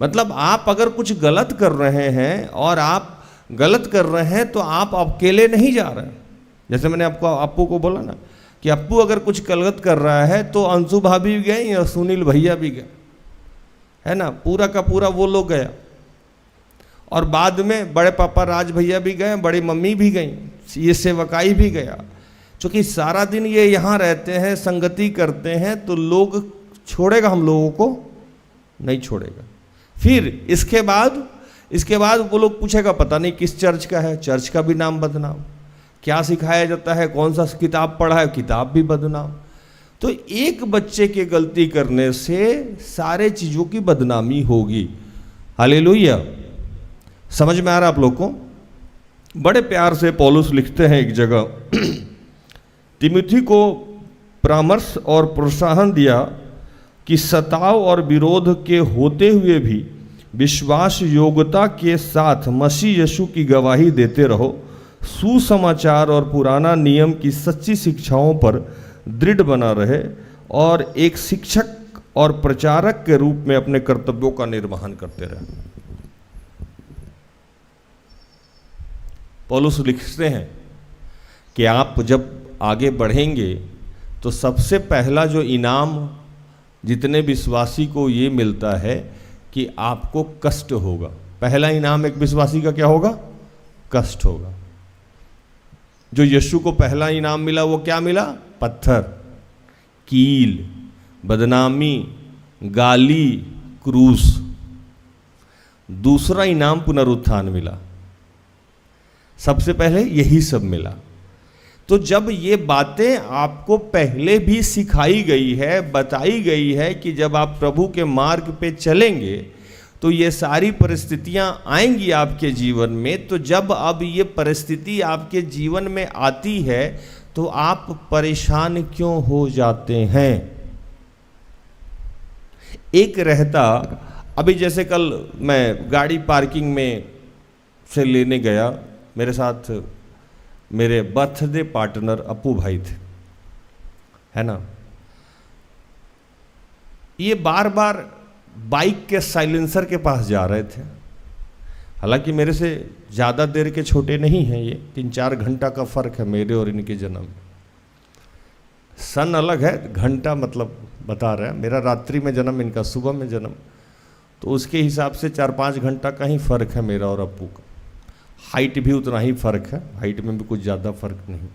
मतलब आप अगर कुछ गलत कर रहे हैं, और आप गलत कर रहे हैं, तो आप अकेले नहीं जा रहे हैं। जैसे मैंने अप्पू को बोला ना कि अप्पू अगर कुछ गलत कर रहा है तो अंशु भाभी भी गई और सुनील भैया भी गए, है ना, पूरा का पूरा वो लोग गया, और बाद में बड़े पापा राज भैया भी गए, बड़ी मम्मी भी गई, ये सेवकाई भी गया। क्योंकि सारा दिन ये यहाँ रहते हैं, संगति करते हैं, तो लोग छोड़ेगा हम लोगों को? नहीं छोड़ेगा। फिर इसके बाद वो लोग पूछेगा पता नहीं किस चर्च का है, चर्च का भी नाम बदनाम, क्या सिखाया जाता है, कौन सा किताब पढ़ा है, किताब भी बदनाम। तो एक बच्चे के गलती करने से सारे चीज़ों की बदनामी होगी। हालेलुया। समझ में आ रहा आप लोग को? बड़े प्यार से पौलुस लिखते हैं एक जगह, तिमुथी को परामर्श और प्रोत्साहन दिया कि सताव और विरोध के होते हुए भी विश्वास योग्यता के साथ मसीह यीशु की गवाही देते रहो, सुसमाचार और पुराना नियम की सच्ची शिक्षाओं पर दृढ़ बना रहे, और एक शिक्षक और प्रचारक के रूप में अपने कर्तव्यों का निर्वहन करते रहे। पौलुस लिखते हैं कि आप जब आगे बढ़ेंगे तो सबसे पहला जो इनाम जितने विश्वासी को ये मिलता है कि आपको कष्ट होगा। पहला इनाम एक विश्वासी का क्या होगा? कष्ट होगा। जो यीशु को पहला इनाम मिला वो क्या मिला? पत्थर, कील, बदनामी, गाली, क्रूस। दूसरा इनाम पुनरुत्थान मिला। सबसे पहले यही सब मिला। तो जब ये बातें आपको पहले भी सिखाई गई है, बताई गई है कि जब आप प्रभु के मार्ग पे चलेंगे तो ये सारी परिस्थितियां आएंगी आपके जीवन में, तो जब अब ये परिस्थिति आपके जीवन में आती है तो आप परेशान क्यों हो जाते हैं? एक रहता, अभी जैसे कल मैं गाड़ी पार्किंग में से लेने गया, मेरे साथ मेरे बर्थडे पार्टनर अप्पू भाई थे, है ना। ये बार बार बाइक के साइलेंसर के पास जा रहे थे। हालांकि मेरे से ज़्यादा देर के छोटे नहीं हैं, ये 3-4 घंटा का फ़र्क है मेरे और इनके जन्म। सन अलग है, घंटा मतलब बता रहे हैं। मेरा रात्रि में जन्म, इनका सुबह में जन्म। तो उसके हिसाब से 4-5 घंटा का ही फ़र्क है मेरा और अप्पू का। हाइट भी उतना ही फ़र्क है, हाइट में भी कुछ ज़्यादा फ़र्क नहीं।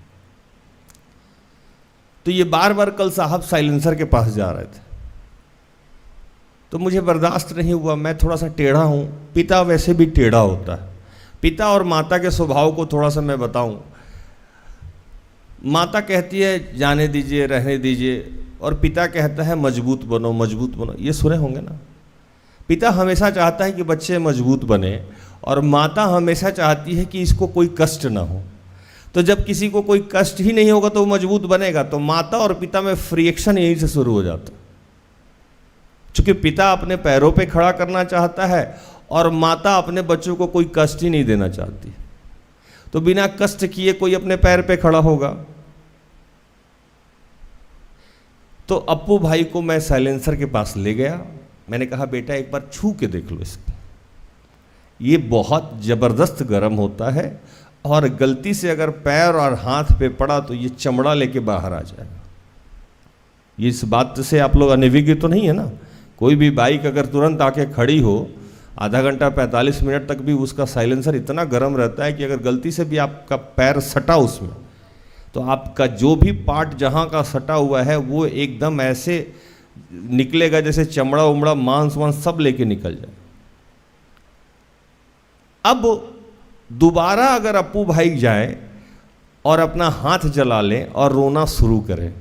तो ये बार बार कल साहब साइलेंसर के पास जा रहे थे, तो मुझे बर्दाश्त नहीं हुआ। मैं थोड़ा सा टेढ़ा हूँ, पिता वैसे भी टेढ़ा होता है। पिता और माता के स्वभाव को थोड़ा सा मैं बताऊँ। माता कहती है जाने दीजिए, रहने दीजिए, और पिता कहता है मजबूत बनो, मजबूत बनो। ये सुने होंगे ना। पिता हमेशा चाहता है कि बच्चे मजबूत बने, और माता हमेशा चाहती है कि इसको कोई कष्ट ना हो। तो जब किसी को कोई कष्ट ही नहीं होगा तो वो मजबूत बनेगा। तो माता और पिता में फ्रिक्शन यहीं से शुरू हो जाता है। चूंकि पिता अपने पैरों पे खड़ा करना चाहता है और माता अपने बच्चों को कोई कष्ट ही नहीं देना चाहती, तो बिना कष्ट किए कोई अपने पैर पे खड़ा होगा। तो अप्पू भाई को मैं साइलेंसर के पास ले गया। मैंने कहा बेटा एक बार छू के देख लो इसको, ये बहुत ज़बरदस्त गर्म होता है, और गलती से अगर पैर और हाथ पे पड़ा तो ये चमड़ा लेके बाहर आ जाएगा। ये इस बात से आप लोग अनभिज्ञ तो नहीं है ना। कोई भी बाइक अगर तुरंत आके खड़ी हो, आधा घंटा 45 मिनट तक भी उसका साइलेंसर इतना गर्म रहता है कि अगर गलती से भी आपका पैर सटा उसमें, तो आपका जो भी पार्ट जहाँ का सटा हुआ है वो एकदम ऐसे निकलेगा जैसे चमड़ा उमड़ा मांस वांस सब लेके निकल जाए। अब दोबारा अगर अप्पू भाई जाए और अपना हाथ जला लें और रोना शुरू करें,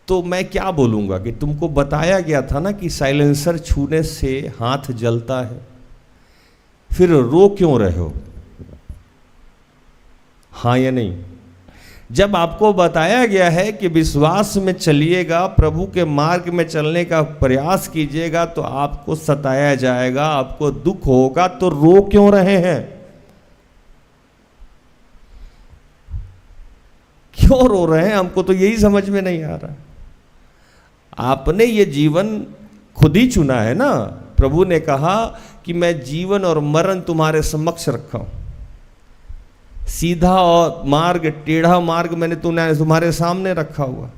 तो मैं क्या बोलूँगा कि तुमको बताया गया था ना कि साइलेंसर छूने से हाथ जलता है, फिर रो क्यों रहे हो? हाँ या नहीं? जब आपको बताया गया है कि विश्वास में चलिएगा, प्रभु के मार्ग में चलने का प्रयास कीजिएगा, तो आपको सताया जाएगा, आपको दुख होगा, तो रो क्यों रहे हैं? क्यों रो रहे हैं? हमको तो यही समझ में नहीं आ रहा। आपने ये जीवन खुद ही चुना है ना। प्रभु ने कहा कि मैं जीवन और मरण तुम्हारे समक्ष रखा हूं। सीधा और मार्ग, टेढ़ा मार्ग मैंने तुम्हारे सामने रखा हुआ।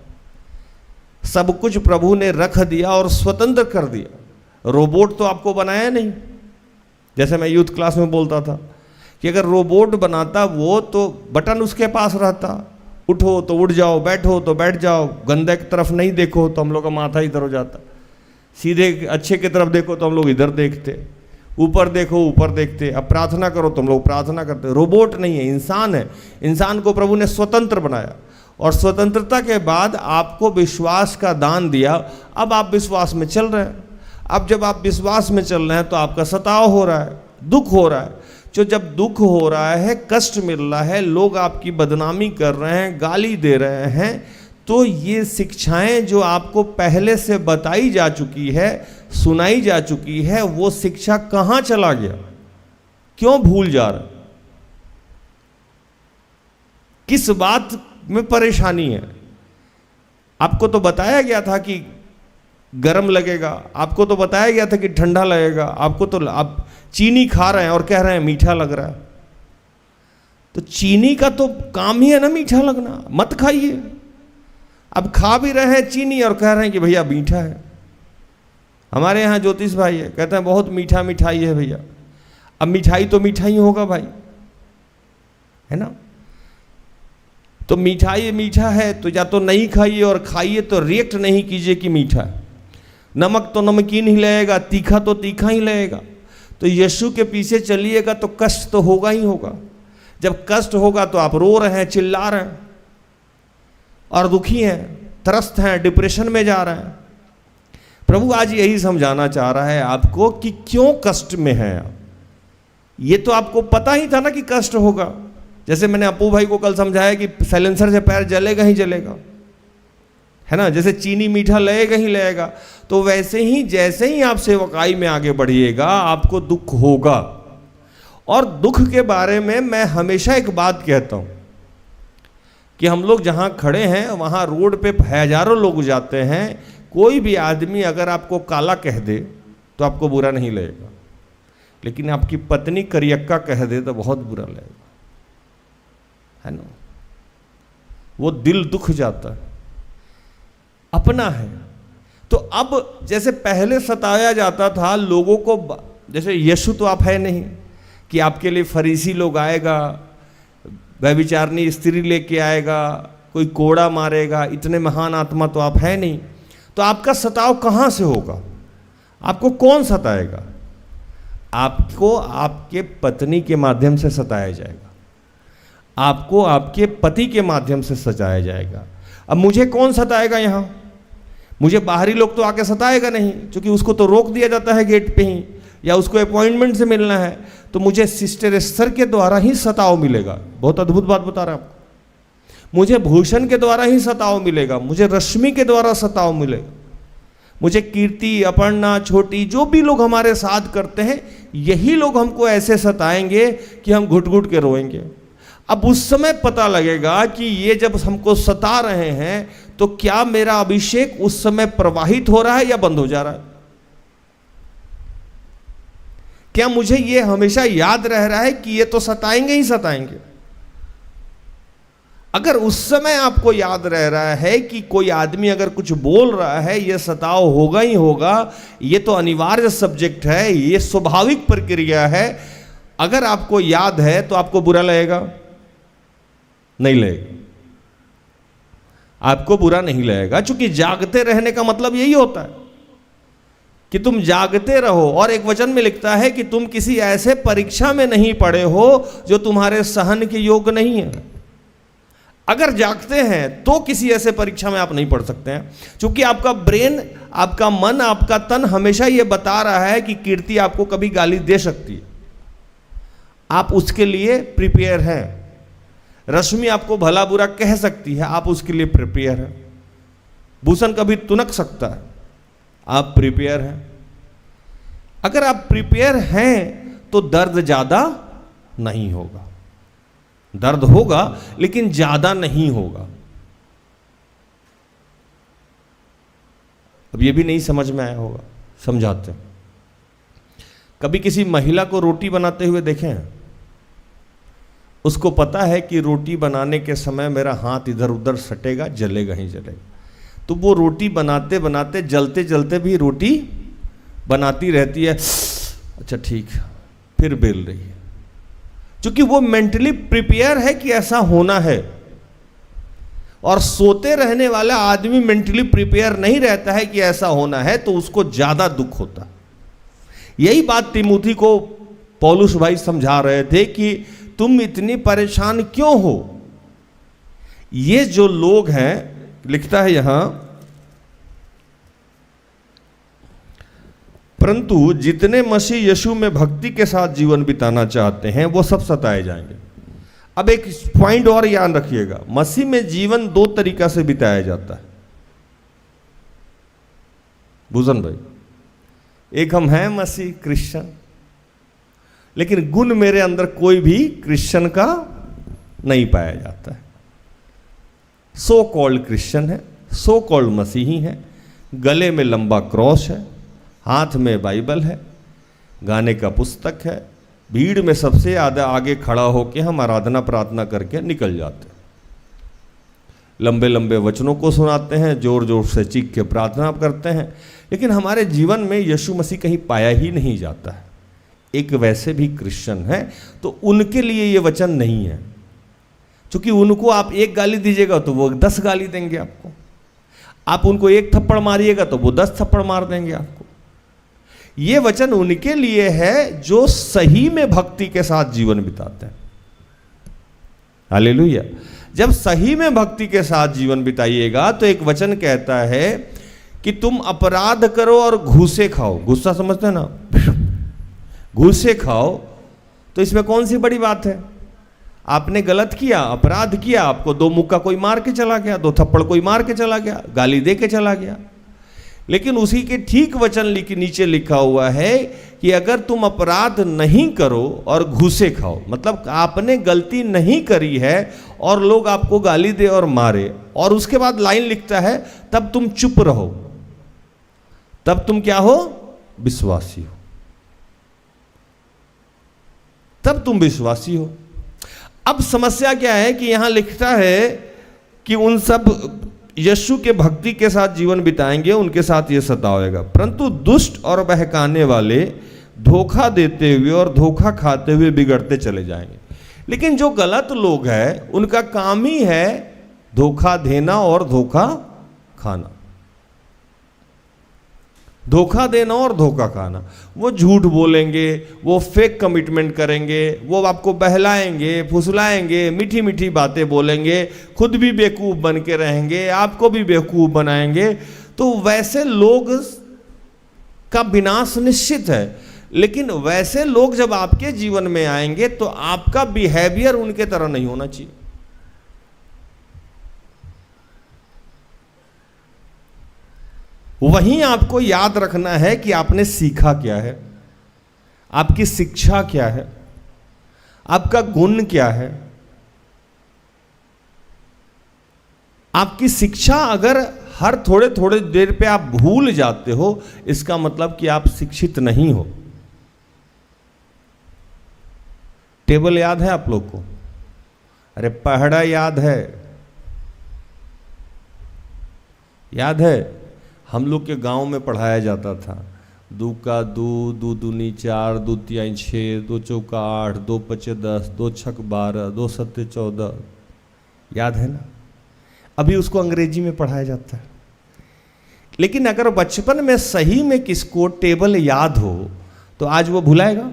सब कुछ प्रभु ने रख दिया और स्वतंत्र कर दिया। रोबोट तो आपको बनाया नहीं। जैसे मैं यूथ क्लास में बोलता था कि अगर रोबोट बनाता वो, तो बटन उसके पास रहता, उठो तो उठ जाओ, बैठो तो बैठ जाओ, गंदे की तरफ नहीं देखो तो हम लोग का माथा इधर हो जाता, सीधे अच्छे की तरफ देखो तो हम लोग इधर देखते, ऊपर देखो ऊपर देखते, अब प्रार्थना करो तो हम लोग प्रार्थना करते। रोबोट नहीं है, इंसान है। इंसान को प्रभु ने स्वतंत्र बनाया, और स्वतंत्रता के बाद आपको विश्वास का दान दिया। अब आप विश्वास में चल रहे हैं। अब जब आप विश्वास में चल रहे हैं तो आपका सताव हो रहा है, दुख हो रहा है। जो जब दुख हो रहा है, कष्ट मिल रहा है, लोग आपकी बदनामी कर रहे हैं, गाली दे रहे हैं, तो ये शिक्षाएं जो आपको पहले से बताई जा चुकी है, सुनाई जा चुकी है, वो शिक्षा कहाँ चला गया? क्यों भूल जा रहा? किस बात में परेशानी है? आपको तो बताया गया था कि गर्म लगेगा, आपको तो बताया गया था कि ठंडा लगेगा, आपको तो आप चीनी खा रहे हैं और कह रहे हैं मीठा लग रहा है। तो चीनी का तो काम ही है ना मीठा लगना, मत खाइए। अब खा भी रहे हैं चीनी और कह रहे हैं कि भैया मीठा है। हमारे यहाँ ज्योतिष भाई है, कहते हैं बहुत मीठा मिठाई है भैया। अब मिठाई तो मिठाई होगा भाई, है ना। तो मिठाई मीठा है तो या तो नहीं खाइए, और खाइए तो रिएक्ट नहीं कीजिए कि मीठा है। नमक तो नमकीन ही लगेगा, तीखा तो तीखा ही लगेगा। तो यीशु के पीछे चलिएगा तो कष्ट तो होगा ही होगा। जब कष्ट होगा तो आप रो रहे हैं, चिल्ला रहे हैं और दुखी हैं, त्रस्त हैं, डिप्रेशन में जा रहे हैं। प्रभु आज यही समझाना चाह रहा है आपको कि क्यों कष्ट में हैं आप। ये तो आपको पता ही था ना कि कष्ट होगा। जैसे मैंने अप्पू भाई को कल समझाया कि साइलेंसर से पैर जलेगा ही जलेगा, है ना। जैसे चीनी मीठा लगेगा ही लगेगा, तो वैसे ही जैसे ही आप सेवकाई में आगे बढ़िएगा आपको दुख होगा। और दुख के बारे में मैं हमेशा एक बात कहता हूँ कि हम लोग जहाँ खड़े हैं वहाँ रोड पे हजारों लोग जाते हैं। कोई भी आदमी अगर आपको काला कह दे तो आपको बुरा नहीं लगेगा, लेकिन आपकी पत्नी करियक्का कह दे तो बहुत बुरा लगेगा, है ना। वो दिल दुख जाता है। अपना है। तो अब जैसे पहले सताया जाता था लोगों को, जैसे यीशु तो आप है नहीं कि आपके लिए फरीसी लोग आएगा, व्यभिचारिणी स्त्री लेके आएगा, कोई कोड़ा मारेगा, इतने महान आत्मा तो आप है नहीं। तो आपका सताव कहाँ से होगा? आपको कौन सताएगा? आपको आपके पत्नी के माध्यम से सताया जाएगा, आपको आपके पति के माध्यम से सताया जाएगा। अब मुझे कौन सताएगा? यहाँ मुझे बाहरी लोग तो आके सताएगा नहीं, क्योंकि उसको तो रोक दिया जाता है गेट पे ही, या उसको अपॉइंटमेंट से मिलना है। तो मुझे सिस्टर एस्थर के द्वारा ही सताव मिलेगा। बहुत अद्भुत बात बता रहा हूं आपको। मुझे भूषण के द्वारा ही सताव मिलेगा, मुझे रश्मि के द्वारा सताव मिलेगा, मुझे कीर्ति, अपर्णा, छोटी, जो भी लोग हमारे साथ करते हैं, यही लोग हमको ऐसे सताएंगे कि हम घुट घुट के रोएंगे। अब उस समय पता लगेगा कि ये जब हमको सता रहे हैं तो क्या मेरा अभिषेक उस समय प्रवाहित हो रहा है या बंद हो जा रहा है? क्या मुझे ये हमेशा याद रह रहा है कि ये तो सताएंगे ही सताएंगे? अगर उस समय आपको याद रह रहा है कि कोई आदमी अगर कुछ बोल रहा है ये सताव होगा ही होगा, ये तो अनिवार्य सब्जेक्ट है, ये स्वाभाविक प्रक्रिया है, अगर आपको याद है तो आपको बुरा लगेगा? नहीं लगेगा, आपको बुरा नहीं लगेगा, क्योंकि जागते रहने का मतलब यही होता है कि तुम जागते रहो। और एक वचन में लिखता है कि तुम किसी ऐसे परीक्षा में नहीं पड़े हो जो तुम्हारे सहन के योग्य नहीं है। अगर जागते हैं तो किसी ऐसे परीक्षा में आप नहीं पढ़ सकते हैं, क्योंकि आपका ब्रेन, आपका मन, आपका तन हमेशा यह बता रहा है कि कीर्ति आपको कभी गाली दे सकती है, आप उसके लिए प्रिपेयर हैं। रश्मि आपको भला बुरा कह सकती है, आप उसके लिए प्रिपेयर हैं। भूषण कभी तुनक सकता है, आप प्रिपेयर हैं। अगर आप प्रिपेयर हैं तो दर्द ज्यादा नहीं होगा, दर्द होगा लेकिन ज्यादा नहीं होगा। अब ये भी नहीं समझ में आया होगा, समझाते हैं। कभी किसी महिला को रोटी बनाते हुए देखे हैं? उसको पता है कि रोटी बनाने के समय मेरा हाथ इधर उधर सटेगा, जलेगा ही जलेगा, तो वो रोटी बनाते बनाते, जलते जलते भी रोटी बनाती रहती है। अच्छा ठीक, फिर बेल रही है, क्योंकि वो मेंटली प्रिपेयर है कि ऐसा होना है। और सोते रहने वाला आदमी मेंटली प्रिपेयर नहीं रहता है कि ऐसा होना है, तो उसको ज्यादा दुख होता। यही बात तिमुथी को पौलुस भाई समझा रहे थे कि तुम इतनी परेशान क्यों हो। ये जो लोग हैं, लिखता है यहां, परंतु जितने मसीह यीशु में भक्ति के साथ जीवन बिताना चाहते हैं वो सब सताए जाएंगे। अब एक पॉइंट और याद रखिएगा, मसीह में जीवन दो तरीका से बिताया जाता है। भूषण भाई, एक हम हैं मसीह क्रिश्चियन, लेकिन गुण मेरे अंदर कोई भी क्रिश्चियन का नहीं पाया जाता है। सो कॉल्ड क्रिश्चियन है, सो कॉल्ड मसीही है, गले में लंबा क्रॉस है, हाथ में बाइबल है, गाने का पुस्तक है, भीड़ में सबसे ज़्यादा आगे खड़ा होकर हम आराधना प्रार्थना करके निकल जाते हैं, लंबे लंबे वचनों को सुनाते हैं, जोर जोर से चीख के प्रार्थना करते हैं, लेकिन हमारे जीवन में यीशु मसीह कहीं पाया ही नहीं जाता है। एक वैसे भी क्रिश्चियन है तो उनके लिए ये वचन नहीं है, क्योंकि उनको आप एक गाली दीजिएगा तो वो 10 गाली देंगे आपको, आप उनको एक थप्पड़ मारिएगा तो वो 10 थप्पड़ मार देंगे आपको। ये वचन उनके लिए है जो सही में भक्ति के साथ जीवन बिताते हैं। हालेलुया। जब सही में भक्ति के साथ जीवन बिताइएगा तो एक वचन कहता है कि तुम अपराध करो और घूसे खाओ। गुस्सा समझते हैं ना, घूसे खाओ, तो इसमें कौन सी बड़ी बात है? आपने गलत किया, अपराध किया, आपको 2 मुक्का कोई मार के चला गया, 2 थप्पड़ कोई मार के चला गया, गाली दे के चला गया, लेकिन उसी के ठीक वचन नीचे लिखा हुआ है कि अगर तुम अपराध नहीं करो और घूसे खाओ, मतलब आपने गलती नहीं करी है और लोग आपको गाली दे और मारे, और उसके बाद लाइन लिखता है तब तुम चुप रहो, तब तुम क्या हो? विश्वासी हो, तब तुम विश्वासी हो। अब समस्या क्या है कि यहां लिखता है कि उन सब यीशु के भक्ति के साथ जीवन बिताएंगे उनके साथ ये सताएगा, परंतु दुष्ट और बहकाने वाले धोखा देते हुए और धोखा खाते हुए बिगड़ते चले जाएंगे। लेकिन जो गलत लोग हैं उनका काम ही है धोखा देना और धोखा खाना, धोखा देना और धोखा खाना। वो झूठ बोलेंगे, वो फेक कमिटमेंट करेंगे, वो आपको बहलाएंगे, फुसलाएंगे, मीठी मीठी बातें बोलेंगे, खुद भी बेवकूफ़ बन के रहेंगे, आपको भी बेवकूफ़ बनाएंगे। तो वैसे लोग का विनाश निश्चित है। लेकिन वैसे लोग जब आपके जीवन में आएंगे तो आपका बिहेवियर उनके तरह नहीं होना चाहिए। वहीं आपको याद रखना है कि आपने सीखा क्या है, आपकी शिक्षा क्या है, आपका गुण क्या है। आपकी शिक्षा अगर हर थोड़े थोड़े देर पे आप भूल जाते हो, इसका मतलब कि आप शिक्षित नहीं हो। टेबल याद है आप लोग को? अरे पहाड़ा याद है? याद है? हम लोग के गांव में पढ़ाया जाता था, 2 का 2, 2 दूनी 4, 2 तिहाई 6, 2 चौका 8, 2 पचे 10, 2 छक 12, 2 सत्ते 14। याद है ना? अभी उसको अंग्रेजी में पढ़ाया जाता है। लेकिन अगर बचपन में सही में किसको टेबल याद हो तो आज वो भुलाएगा?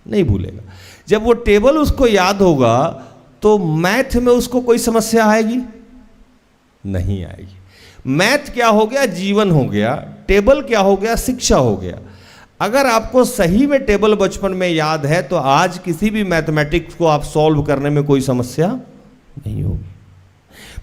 नहीं भूलेगा। जब वो टेबल उसको याद होगा तो मैथ में उसको कोई समस्या आएगी? नहीं आएगी। मैथ क्या हो गया? जीवन हो गया। टेबल क्या हो गया? शिक्षा हो गया। अगर आपको सही में टेबल बचपन में याद है तो आज किसी भी मैथमेटिक्स को आप सॉल्व करने में कोई समस्या नहीं होगी।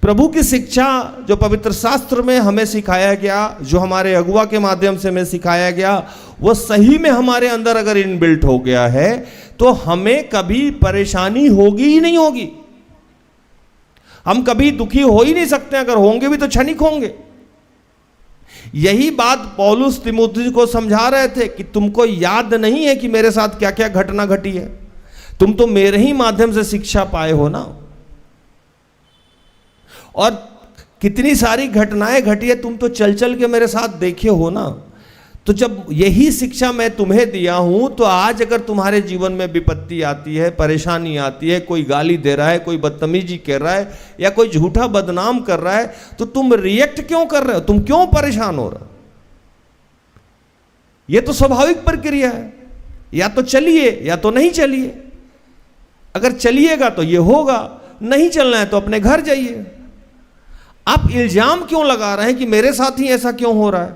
प्रभु की शिक्षा जो पवित्र शास्त्र में हमें सिखाया गया, जो हमारे अगुआ के माध्यम से हमें सिखाया गया, वो सही में हमारे अंदर अगर इनबिल्ट हो गया है तो हमें कभी परेशानी होगी ही नहीं होगी। हम कभी दुखी हो ही नहीं सकते, अगर होंगे भी तो क्षणिक होंगे। यही बात पौलुस तिमोथी को समझा रहे थे कि तुमको याद नहीं है कि मेरे साथ क्या क्या घटना घटी है, तुम तो मेरे ही माध्यम से शिक्षा पाए हो ना। और कितनी सारी घटनाएं घटी है, तुम तो चल चल के मेरे साथ देखे हो ना। तो जब यही शिक्षा मैं तुम्हें दिया हूं तो आज अगर तुम्हारे जीवन में विपत्ति आती है, परेशानी आती है, कोई गाली दे रहा है, कोई बदतमीजी कर रहा है या कोई झूठा बदनाम कर रहा है, तो तुम रिएक्ट क्यों कर रहे हो? तुम क्यों परेशान हो रहे हो? यह तो स्वाभाविक प्रक्रिया है। या तो चलिए या तो नहीं चलिए। अगर चलिएगा तो यह होगा, नहीं चलना है तो अपने घर जाइए। आप इल्जाम क्यों लगा रहे हैं कि मेरे साथ ही ऐसा क्यों हो रहा है,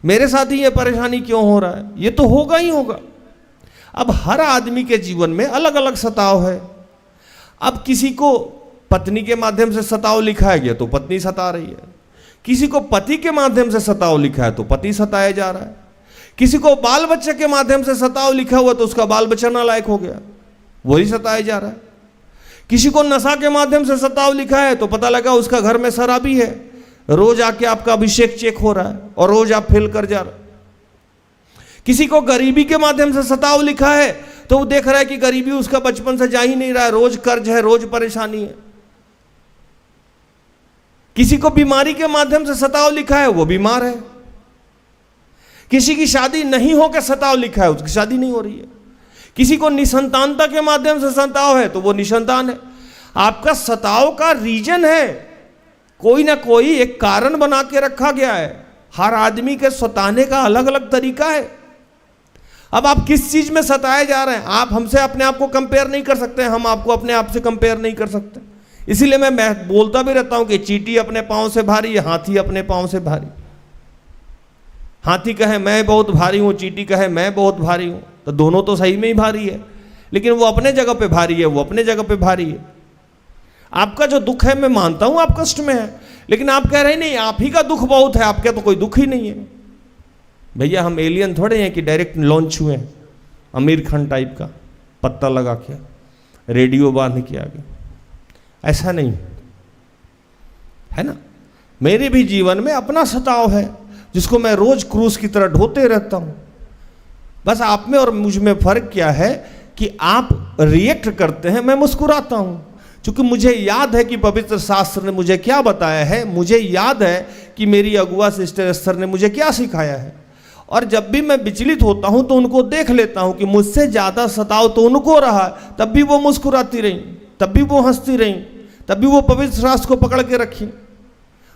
मेरे साथ ही ये परेशानी क्यों हो रहा है? ये तो होगा ही होगा। अब हर आदमी के जीवन में अलग अलग सताव है। अब किसी को पत्नी के माध्यम से सताव लिखाया गया तो पत्नी सता रही है, किसी को पति के माध्यम से सताव लिखा है तो पति सताया जा रहा है, किसी को बाल बच्चे के माध्यम से सताव लिखा हुआ तो उसका बाल बच्चा नालायक हो गया, वही सताया जा रहा है। किसी को नशा के माध्यम से सताव लिखा है तो पता लगा उसका घर में शराबी है, रोज आके आपका अभिषेक चेक हो रहा है और रोज आप फेल कर जा रहे। किसी को गरीबी के माध्यम से सताव लिखा है तो वो देख रहा है कि गरीबी उसका बचपन से जा ही नहीं रहा है, रोज कर्ज है, रोज परेशानी है। किसी को बीमारी के माध्यम से सताव लिखा है, वो बीमार है। किसी की शादी नहीं होकर सताव लिखा है, उसकी शादी नहीं हो रही है। किसी को निसंतानता के माध्यम से सताव है तो वो निसंतान है। आपका सताव का रीजन है, कोई ना कोई एक कारण बना के रखा गया है। हर आदमी के सताने का अलग अलग तरीका है। अब आप किस चीज में सताए जा रहे हैं? आप हमसे अपने आप को कंपेयर नहीं कर सकते, हम आपको अपने आप से कंपेयर नहीं कर सकते। इसीलिए मैं बोलता भी रहता हूं कि चींटी अपने पांव से भारी है, हाथी अपने पांव से भारी। हाथी कहे मैं बहुत भारी हूं, चींटी कहे मैं बहुत भारी हूं, तो दोनों तो सही में ही भारी है, लेकिन वो अपने जगह पे भारी है, वो अपने जगह पे भारी है। आपका जो दुख है मैं मानता हूं आप कष्ट में है, लेकिन आप कह रहे नहीं आप ही का दुख बहुत है, आपका तो कोई दुख ही नहीं है। भैया हम एलियन थोड़े हैं कि डायरेक्ट लॉन्च हुए हैं आमिर खान टाइप का, पत्ता लगा के रेडियो बांध के आगे, ऐसा नहीं है ना। मेरे भी जीवन में अपना सताव है जिसको मैं रोज क्रूस की तरह ढोते रहता हूं। बस आप में और मुझ में फर्क क्या है कि आप रिएक्ट करते हैं, मैं मुस्कुराता हूं। क्योंकि मुझे याद है कि पवित्र शास्त्र ने मुझे क्या बताया है, मुझे याद है कि मेरी अगुआ सिस्टर एस्थर ने मुझे क्या सिखाया है। और जब भी मैं विचलित होता हूं तो उनको देख लेता हूं कि मुझसे ज़्यादा सताव तो उनको रहा, तब भी वो मुस्कुराती रहीं, तब भी वो हंसती रहीं, तब भी वो पवित्र शास्त्र को पकड़ के रखी।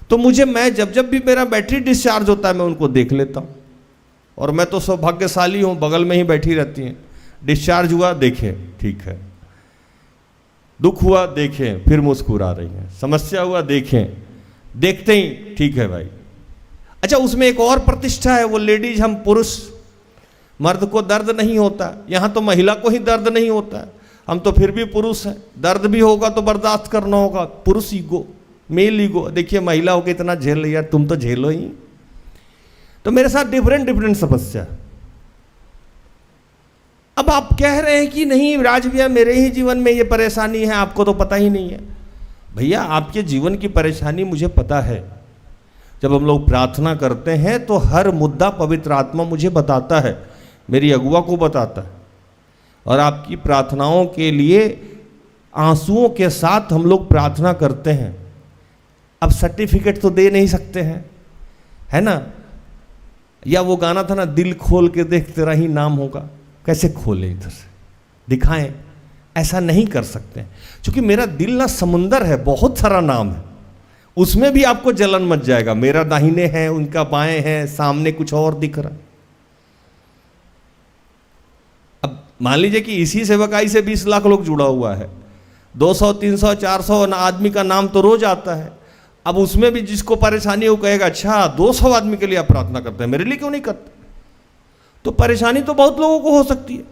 तो मैं जब भी मेरा बैटरी डिस्चार्ज होता है मैं उनको देख लेता हूँ। और मैं तो सौभाग्यशाली हूँ, बगल में ही बैठी रहती हैं। डिस्चार्ज हुआ देखें ठीक है, दुख हुआ देखें फिर मुस्कुरा रही हैं, समस्या हुआ देखें, देखते ही ठीक है भाई। अच्छा, उसमें एक और प्रतिष्ठा है, वो लेडीज, हम पुरुष, मर्द को दर्द नहीं होता, यहाँ तो महिला को ही दर्द नहीं होता है, हम तो फिर भी पुरुष हैं। दर्द भी होगा तो बर्दाश्त करना होगा, पुरुष ईगो, मेल ईगो। देखिए महिला होकर इतना झेल रही है, तुम तो झेलो ही। तो मेरे साथ डिफरेंट समस्या। अब आप कह रहे हैं कि नहीं राज भैया मेरे ही जीवन में ये परेशानी है, आपको तो पता ही नहीं है। भैया आपके जीवन की परेशानी मुझे पता है। जब हम लोग प्रार्थना करते हैं तो हर मुद्दा पवित्र आत्मा मुझे बताता है, मेरी अगुआ को बताता है। और आपकी प्रार्थनाओं के लिए आंसुओं के साथ हम लोग प्रार्थना करते हैं। अब सर्टिफिकेट तो दे नहीं सकते हैं, है ना। या वो गाना था ना, दिल खोल के देख तेरा ही नाम होगा, कैसे खोले इधर से दिखाएं, ऐसा नहीं कर सकते। क्योंकि मेरा दिल ना समुंदर है, बहुत सारा नाम है, उसमें भी आपको जलन मच जाएगा। मेरा दाहिने है, उनका बाएं है, सामने कुछ और दिख रहा। अब मान लीजिए कि इसी सेवकाई से 20 लाख लोग जुड़ा हुआ है, 200 300 400 आदमी का नाम तो रोज आता है। अब उसमें भी जिसको परेशानी है वो कहेगा अच्छा 200 आदमी के लिए आप प्रार्थना करते हैं, मेरे लिए क्यों नहीं करते। तो परेशानी तो बहुत लोगों को हो सकती है।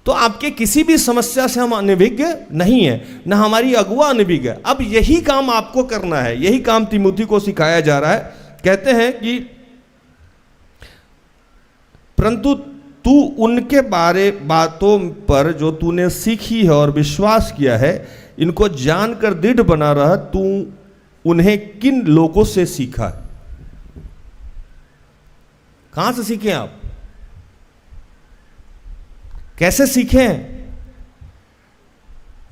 तो आपके किसी भी समस्या से हम अनभिज्ञ नहीं है, ना हमारी अगुआ अनभिज्ञ है। अब यही काम आपको करना है, यही काम तिमुथी को सिखाया जा रहा है। कहते हैं कि परंतु तू उनके बातों पर जो तूने सीखी है और विश्वास किया है, इनको जानकर दृढ़ बना रहा। तू उन्हें किन लोगों से सीखा है? कहां से सीखे आप? कैसे सीखें?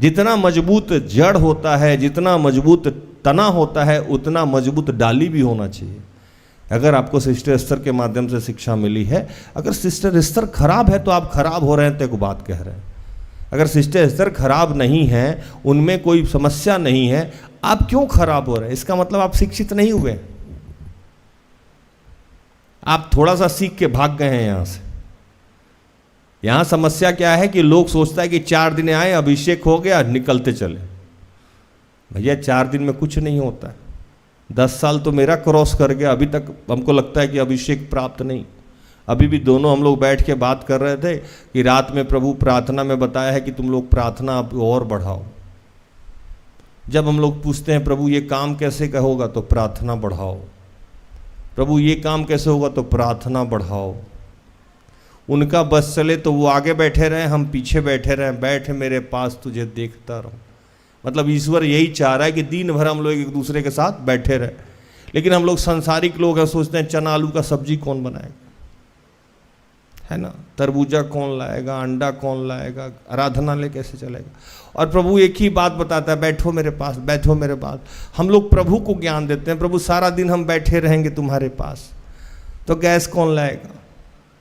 जितना मजबूत जड़ होता है, जितना मजबूत तना होता है, उतना मजबूत डाली भी होना चाहिए। अगर आपको सिस्टर एस्थर के माध्यम से शिक्षा मिली है, अगर सिस्टर एस्थर खराब है तो आप खराब हो रहे हैं, तो एक बात कह रहे हैं। अगर सिस्टर एस्थर खराब नहीं है, उनमें कोई समस्या नहीं है, आप क्यों खराब हो रहे हैं? इसका मतलब आप शिक्षित नहीं हुए, आप थोड़ा सा सीख के भाग गए हैं यहां से। यहां समस्या क्या है कि लोग सोचता है कि 4 दिन आए, अभिषेक हो गया, निकलते चले। भैया 4 दिन में कुछ नहीं होता है। 10 साल तो मेरा क्रॉस कर गया, अभी तक हमको लगता है कि अभिषेक प्राप्त नहीं। अभी भी दोनों हम लोग बैठ के बात कर रहे थे कि रात में प्रभु प्रार्थना में बताया है कि तुम लोग प्रार्थना और बढ़ाओ। जब हम लोग पूछते हैं प्रभु ये काम कैसे होगा, तो प्रार्थना बढ़ाओ। प्रभु ये काम कैसे होगा, तो प्रार्थना बढ़ाओ। उनका बस चले तो वो आगे बैठे रहे, हम पीछे बैठे रहे। बैठ मेरे पास तुझे देखता रहूं। मतलब ईश्वर यही चाह रहा है कि दिन भर हम लोग एक दूसरे के साथ बैठे रहे। लेकिन हम लोग संसारिक लोग हैं, सोचते हैं चना आलू का सब्जी कौन बनाएगा, है ना, तरबूजा कौन लाएगा, अंडा कौन लाएगा, आराधनालय कैसे चलेगा। और प्रभु एक ही बात बताता है, बैठो मेरे पास, बैठो मेरे पास। हम लोग प्रभु को ज्ञान देते हैं, प्रभु सारा दिन हम बैठे रहेंगे तुम्हारे पास, तो गैस कौन लाएगा,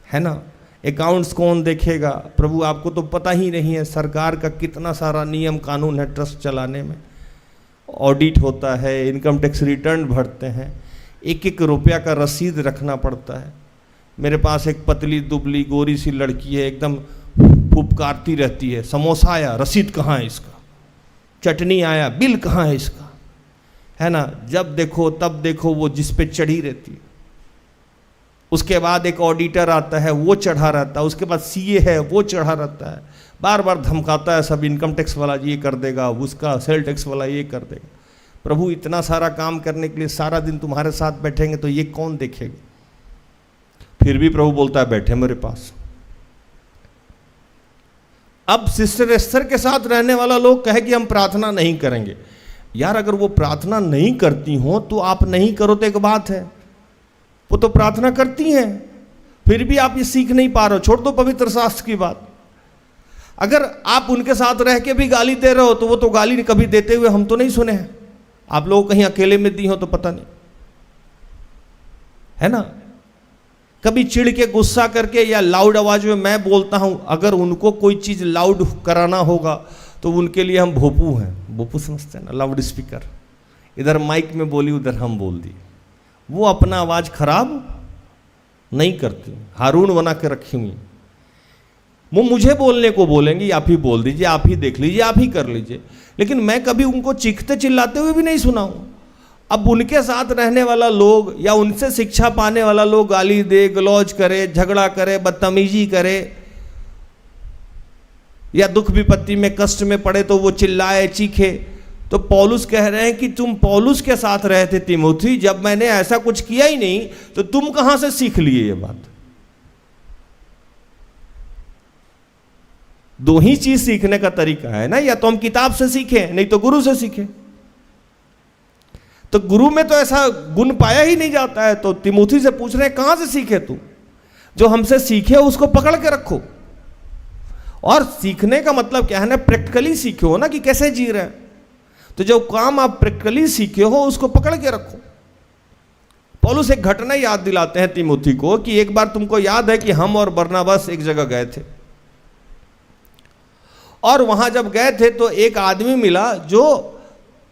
है ना, अकाउंट्स कौन देखेगा। प्रभु आपको तो पता ही नहीं है सरकार का कितना सारा नियम कानून है ट्रस्ट चलाने में। ऑडिट होता है, इनकम टैक्स रिटर्न भरते हैं, 1-1 रुपया का रसीद रखना पड़ता है। मेरे पास एक पतली दुबली गोरी सी लड़की है, एकदम फुपकारती रहती है, समोसा आया, रसीद कहाँ है इसका, चटनी आया, बिल कहाँ है इसका, है ना। जब देखो तब देखो वो जिस पे चढ़ी रहती है। उसके बाद एक ऑडिटर आता है, वो चढ़ा रहता है। उसके बाद सीए है, वो चढ़ा रहता है, बार बार धमकाता है, सब इनकम टैक्स वाला ये कर देगा, उसका सेल टैक्स वाला ये कर देगा। प्रभु इतना सारा काम करने के लिए सारा दिन तुम्हारे साथ बैठेंगे तो ये कौन देखेगा। फिर भी प्रभु बोलता है बैठे मेरे पास। अब सिस्टर एस्थर के साथ रहने वाला लोग कहे कि हम प्रार्थना नहीं करेंगे। यार अगर वो प्रार्थना नहीं करती हो तो आप नहीं करो तो एक बात है, वो तो प्रार्थना करती हैं, फिर भी आप ये सीख नहीं पा रहे हो। छोड़ दो पवित्र शास्त्र की बात। अगर आप उनके साथ रह के भी गाली दे रहे हो तो वो तो गाली कभी देते हुए हम तो नहीं सुने हैं। आप लोग कहीं अकेले में दी हो तो पता नहीं, है ना। कभी चिढ़ के गुस्सा करके या लाउड आवाज में मैं बोलता हूं, अगर उनको कोई चीज लाउड कराना होगा तो उनके लिए हम भोपू हैं। भोपू समझते हैं ना, लाउड स्पीकर। इधर माइक में बोली, उधर हम बोल दिए। वो अपना आवाज खराब नहीं करती, हारून बना के रखी हुई। वो मुझे बोलने को बोलेंगी, आप ही बोल दीजिए, आप ही देख लीजिए, आप ही कर लीजिए, लेकिन मैं कभी उनको चीखते चिल्लाते हुए भी नहीं सुना हूं। अब उनके साथ रहने वाला लोग या उनसे शिक्षा पाने वाला लोग गाली दे, गलौज करे, झगड़ा करे, बदतमीजी करे, या दुख विपत्ति में कष्ट में पड़े तो वो चिल्लाए चीखे, तो पौलुस कह रहे हैं कि तुम पौलुस के साथ रहे थे तीमुथी, जब मैंने ऐसा कुछ किया ही नहीं तो तुम कहां से सीख लिए ये बात। दो ही चीज सीखने का तरीका है ना, या तो हम किताब से सीखें, नहीं तो गुरु से सीखें। तो गुरु में तो ऐसा गुण पाया ही नहीं जाता है, तो तीमुथी से पूछ रहे हैं कहां से सीखे तू। जो हमसे सीखे उसको पकड़ के रखो। और सीखने का मतलब क्या है ना, प्रैक्टिकली सीखो ना कि कैसे जी रहे हैं। तो जो काम आप प्रैक्टिकली सीखे हो उसको पकड़ के रखो। पौलुस एक घटना याद दिलाते हैं तीमुथी को कि एक बार तुमको याद है कि हम और बरनबास एक जगह गए थे, और वहां जब गए थे तो एक आदमी मिला जो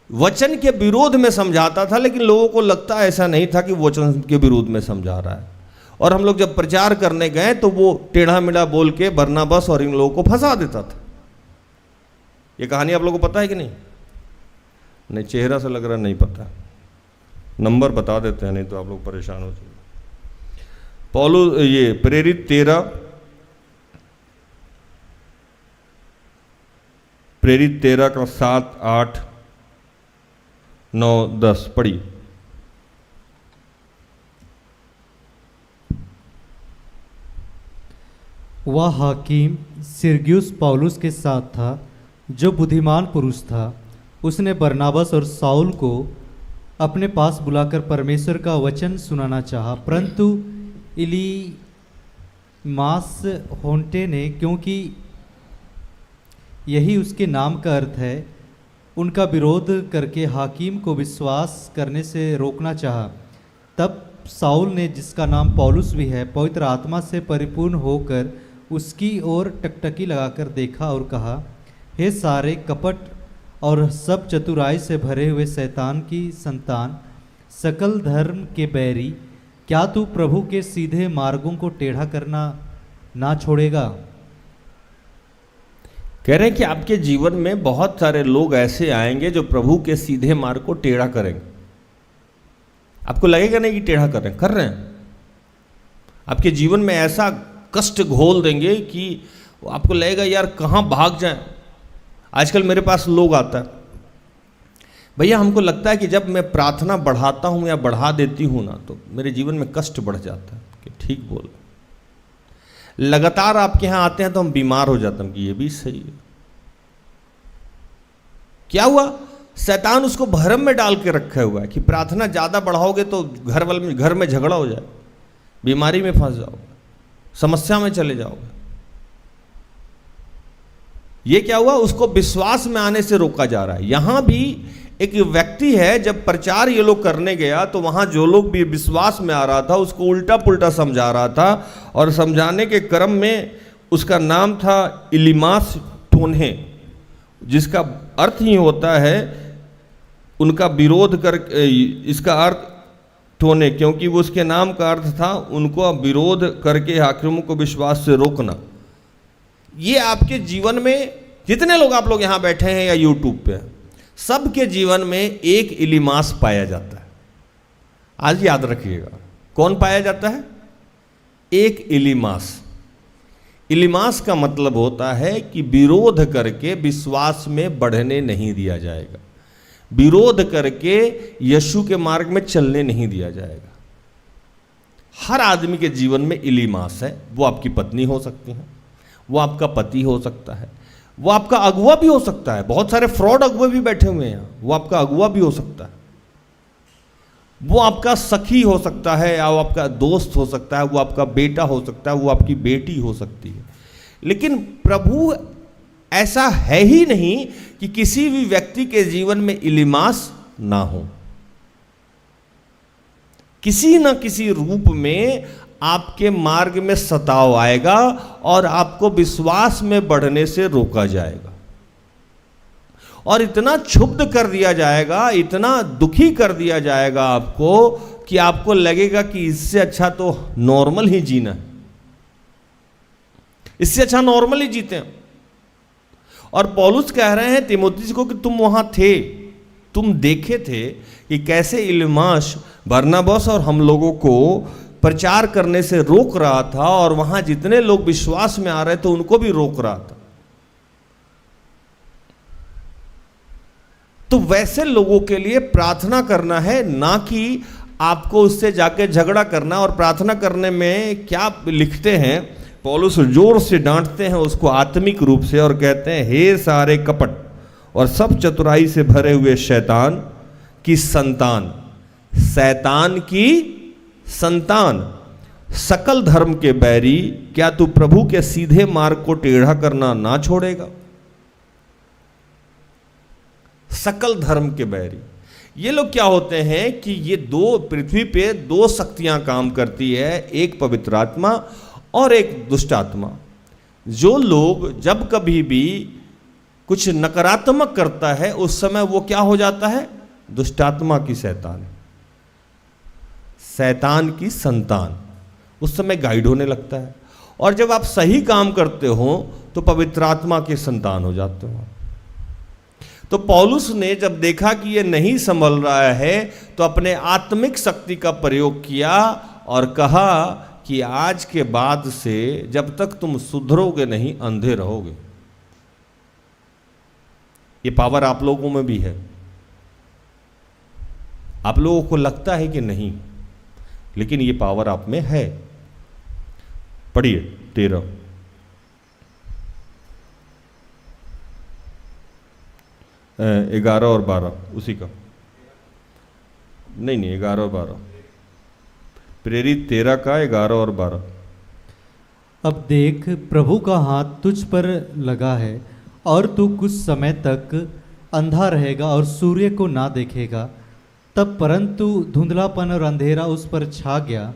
वचन के विरोध में समझाता था, लेकिन लोगों को लगता ऐसा नहीं था कि वचन के विरोध में समझा रहा है। और हम लोग जब प्रचार करने गए तो वो टेढ़ा मेढ़ा बोल के बरनबास और इन लोगों को फंसा देता था। ये कहानी आप लोगों को पता है कि नहीं? नहीं, चेहरा से लग रहा नहीं पता। नंबर बता देते हैं, नहीं तो आप लोग परेशान हो जाएंगे। पौलुस ये प्रेरित 13 का 7, 8, 9, 10 पढ़िए। वह हाकिम सिरगियुस पौलुस के साथ था, जो बुद्धिमान पुरुष था। उसने बरनबास और शाऊल को अपने पास बुलाकर परमेश्वर का वचन सुनाना चाहा, परंतु इलीमास होंटे ने, क्योंकि यही उसके नाम का अर्थ है, उनका विरोध करके हाकिम को विश्वास करने से रोकना चाहा। तब शाऊल ने, जिसका नाम पौलुस भी है, पवित्र आत्मा से परिपूर्ण होकर उसकी ओर टकटकी लगाकर देखा और कहा, हे सारे कपट और सब चतुराई से भरे हुए शैतान की संतान, सकल धर्म के बैरी, क्या तू प्रभु के सीधे मार्गों को टेढ़ा करना ना छोड़ेगा? कह रहे हैं कि आपके जीवन में बहुत सारे लोग ऐसे आएंगे जो प्रभु के सीधे मार्ग को टेढ़ा करेंगे। आपको लगेगा नहीं कि टेढ़ा कर रहे हैं। आपके जीवन में ऐसा कष्ट घोल देंगे कि आपको लगेगा यार कहाँ भाग जाएं। आजकल मेरे पास लोग आता है, भैया हमको लगता है कि जब मैं प्रार्थना बढ़ाता हूँ या बढ़ा देती हूँ ना, तो मेरे जीवन में कष्ट बढ़ जाता है। कि ठीक बोल, लगातार आपके यहाँ आते हैं तो हम बीमार हो जाते हैं कि ये भी सही है। क्या हुआ? शैतान उसको भरम में डाल के रखा हुआ है कि प्रार्थना ज़्यादा बढ़ाओगे तो घर में झगड़ा हो जाए, बीमारी में फंस जाओगे, समस्या में चले जाओगे। ये क्या हुआ? उसको विश्वास में आने से रोका जा रहा है। यहां भी एक व्यक्ति है, जब प्रचार ये लोग करने गया तो वहां जो लोग भी विश्वास में आ रहा था उसको उल्टा पुल्टा समझा रहा था, और समझाने के क्रम में उसका नाम था इलीमास टोन्हे, जिसका अर्थ ही होता है उनका विरोध कर। इसका अर्थ टोने, क्योंकि वो उसके नाम का अर्थ था उनको विरोध करके हाकिमों को विश्वास से रोकना। ये आपके जीवन में जितने लोग आप लोग यहाँ बैठे हैं या यूट्यूब पे, सबके जीवन में एक इलीमास पाया जाता है। आज याद रखिएगा, कौन पाया जाता है? एक इलीमास। इलीमास का मतलब होता है कि विरोध करके विश्वास में बढ़ने नहीं दिया जाएगा, विरोध करके यीशु के मार्ग में चलने नहीं दिया जाएगा। हर आदमी के जीवन में इलीमास है। वो आपकी पत्नी हो सकती है, वो आपका पति हो सकता है, वो आपका अगुआ भी हो सकता है। बहुत सारे फ्रॉड अगुए भी बैठे हुए हैं, वो आपका अगुआ भी हो सकता है, वो आपका सखी हो सकता है, या वो आपका दोस्त हो सकता है, वो आपका बेटा हो सकता है, वो आपकी बेटी हो सकती है। लेकिन प्रभु ऐसा है ही नहीं कि किसी भी व्यक्ति के जीवन में इलीमास ना हो। किसी न किसी रूप में आपके मार्ग में सताव आएगा और आपको विश्वास में बढ़ने से रोका जाएगा और इतना क्षुब्ध कर दिया जाएगा, इतना दुखी कर दिया जाएगा आपको कि आपको लगेगा कि इससे अच्छा तो नॉर्मल ही जीना है, इससे अच्छा नॉर्मल ही जीते हैं। और पौलुस कह रहे हैं तीमुथियुस को कि तुम वहां थे, तुम देखे थे कि कैसे इलीमास बरनबास और हम लोगों को प्रचार करने से रोक रहा था और वहां जितने लोग विश्वास में आ रहे थे उनको भी रोक रहा था। तो वैसे लोगों के लिए प्रार्थना करना है, ना कि आपको उससे जाके झगड़ा करना। और प्रार्थना करने में क्या लिखते हैं पौलुस, जोर से डांटते हैं उसको आत्मिक रूप से और कहते हैं, हे सारे कपट और सब चतुराई से भरे हुए शैतान की संतान, शैतान की संतान, सकल धर्म के बैरी, क्या तू प्रभु के सीधे मार्ग को टेढ़ा करना ना छोड़ेगा। सकल धर्म के बैरी, ये लोग क्या होते हैं कि ये दो, पृथ्वी पे दो शक्तियां काम करती है, एक पवित्र आत्मा और एक दुष्ट आत्मा। जो लोग जब कभी भी कुछ नकारात्मक करता है उस समय वो क्या हो जाता है, दुष्ट आत्मा की शैतान, शैतान की संतान, उस समय गाइड होने लगता है। और जब आप सही काम करते हो तो पवित्र आत्मा के संतान हो जाते हो। तो पौलुस ने जब देखा कि ये नहीं संभल रहा है तो अपने आत्मिक शक्ति का प्रयोग किया और कहा कि आज के बाद से जब तक तुम सुधरोगे नहीं, अंधे रहोगे। ये पावर आप लोगों में भी है। आप लोगों को लगता है कि नहीं, लेकिन ये पावर आप में है। पढ़िए 13, ग्यारह और 12 उसी का, नहीं 11 और 12, प्रेरित 13 का 11 और 12। अब देख, प्रभु का हाथ तुझ पर लगा है और तू कुछ समय तक अंधा रहेगा और सूर्य को ना देखेगा। तब परंतु धुंधलापन और अंधेरा उस पर छा गया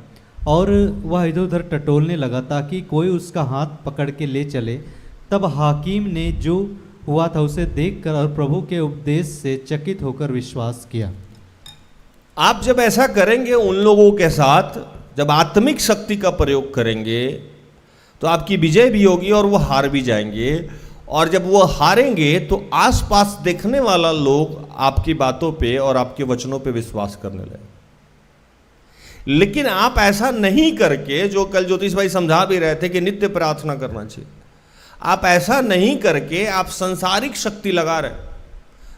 और वह इधर उधर टटोलने लगा ताकि कोई उसका हाथ पकड़ के ले चले। तब हाकिम ने जो हुआ था उसे देखकर और प्रभु के उपदेश से चकित होकर विश्वास किया। आप जब ऐसा करेंगे उन लोगों के साथ, जब आत्मिक शक्ति का प्रयोग करेंगे तो आपकी विजय भी होगी और वो हार भी जाएंगे। और जब वो हारेंगे तो आसपास देखने वाला लोग आपकी बातों पे और आपके वचनों पे विश्वास करने लगे। लेकिन आप ऐसा नहीं करके, जो कल ज्योतिष भाई समझा भी रहे थे कि नित्य प्रार्थना करना चाहिए, आप ऐसा नहीं करके आप संसारिक शक्ति लगा रहे।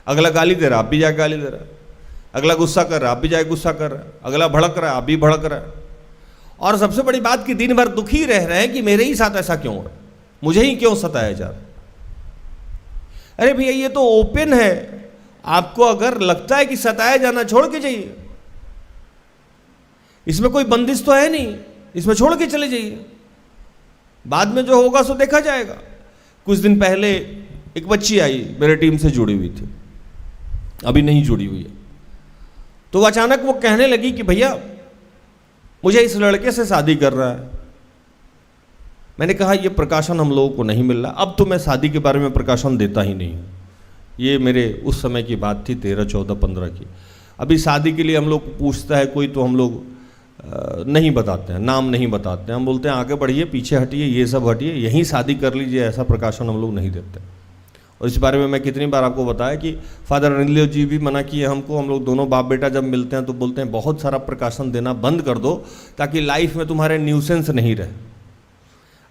अगला गाली दे रहा आप भी जाए गाली दे रहा, अगला गुस्सा कर रहा आप भी जाए गुस्सा कर रहा, अगला भड़क रहा आप भी भड़क रहा। और सबसे बड़ी बात कि दिन भर दुखी रह रहे हैं कि मेरे ही साथ ऐसा क्यों हो रहा, मुझे ही क्यों सताया जा रहा। अरे भैया ये तो ओपन है, आपको अगर लगता है कि सताया जाना, छोड़ के जाइए। इसमें कोई बंदिश तो है नहीं, इसमें छोड़ के चले जाइए, बाद में जो होगा सो देखा जाएगा। कुछ दिन पहले एक बच्ची आई, मेरे टीम से जुड़ी हुई थी, अभी नहीं जुड़ी हुई है। तो अचानक वो कहने लगी कि भैया मुझे इस लड़के से शादी कर रहा है। मैंने कहा ये प्रकाशन हम लोगों को नहीं मिल रहा, अब तो मैं शादी के बारे में प्रकाशन देता ही नहीं हूँ। ये मेरे उस समय की बात थी, 13, 14, 15 की। अभी शादी के लिए हम लोग पूछता है कोई तो हम लोग नहीं बताते हैं, नाम नहीं बताते हैं। हम बोलते हैं आगे बढ़िए, पीछे हटिए, ये सब हटिए, यहीं शादी कर लीजिए, ऐसा प्रकाशन हम लोग नहीं देते। और इस बारे में मैं कितनी बार आपको बताया कि फादर अनिल जी भी मना किए हमको। हम लोग दोनों बाप बेटा जब मिलते हैं तो बोलते हैं बहुत सारा प्रकाशन देना बंद कर दो ताकि लाइफ में तुम्हारे न्यूसेंस नहीं रहे।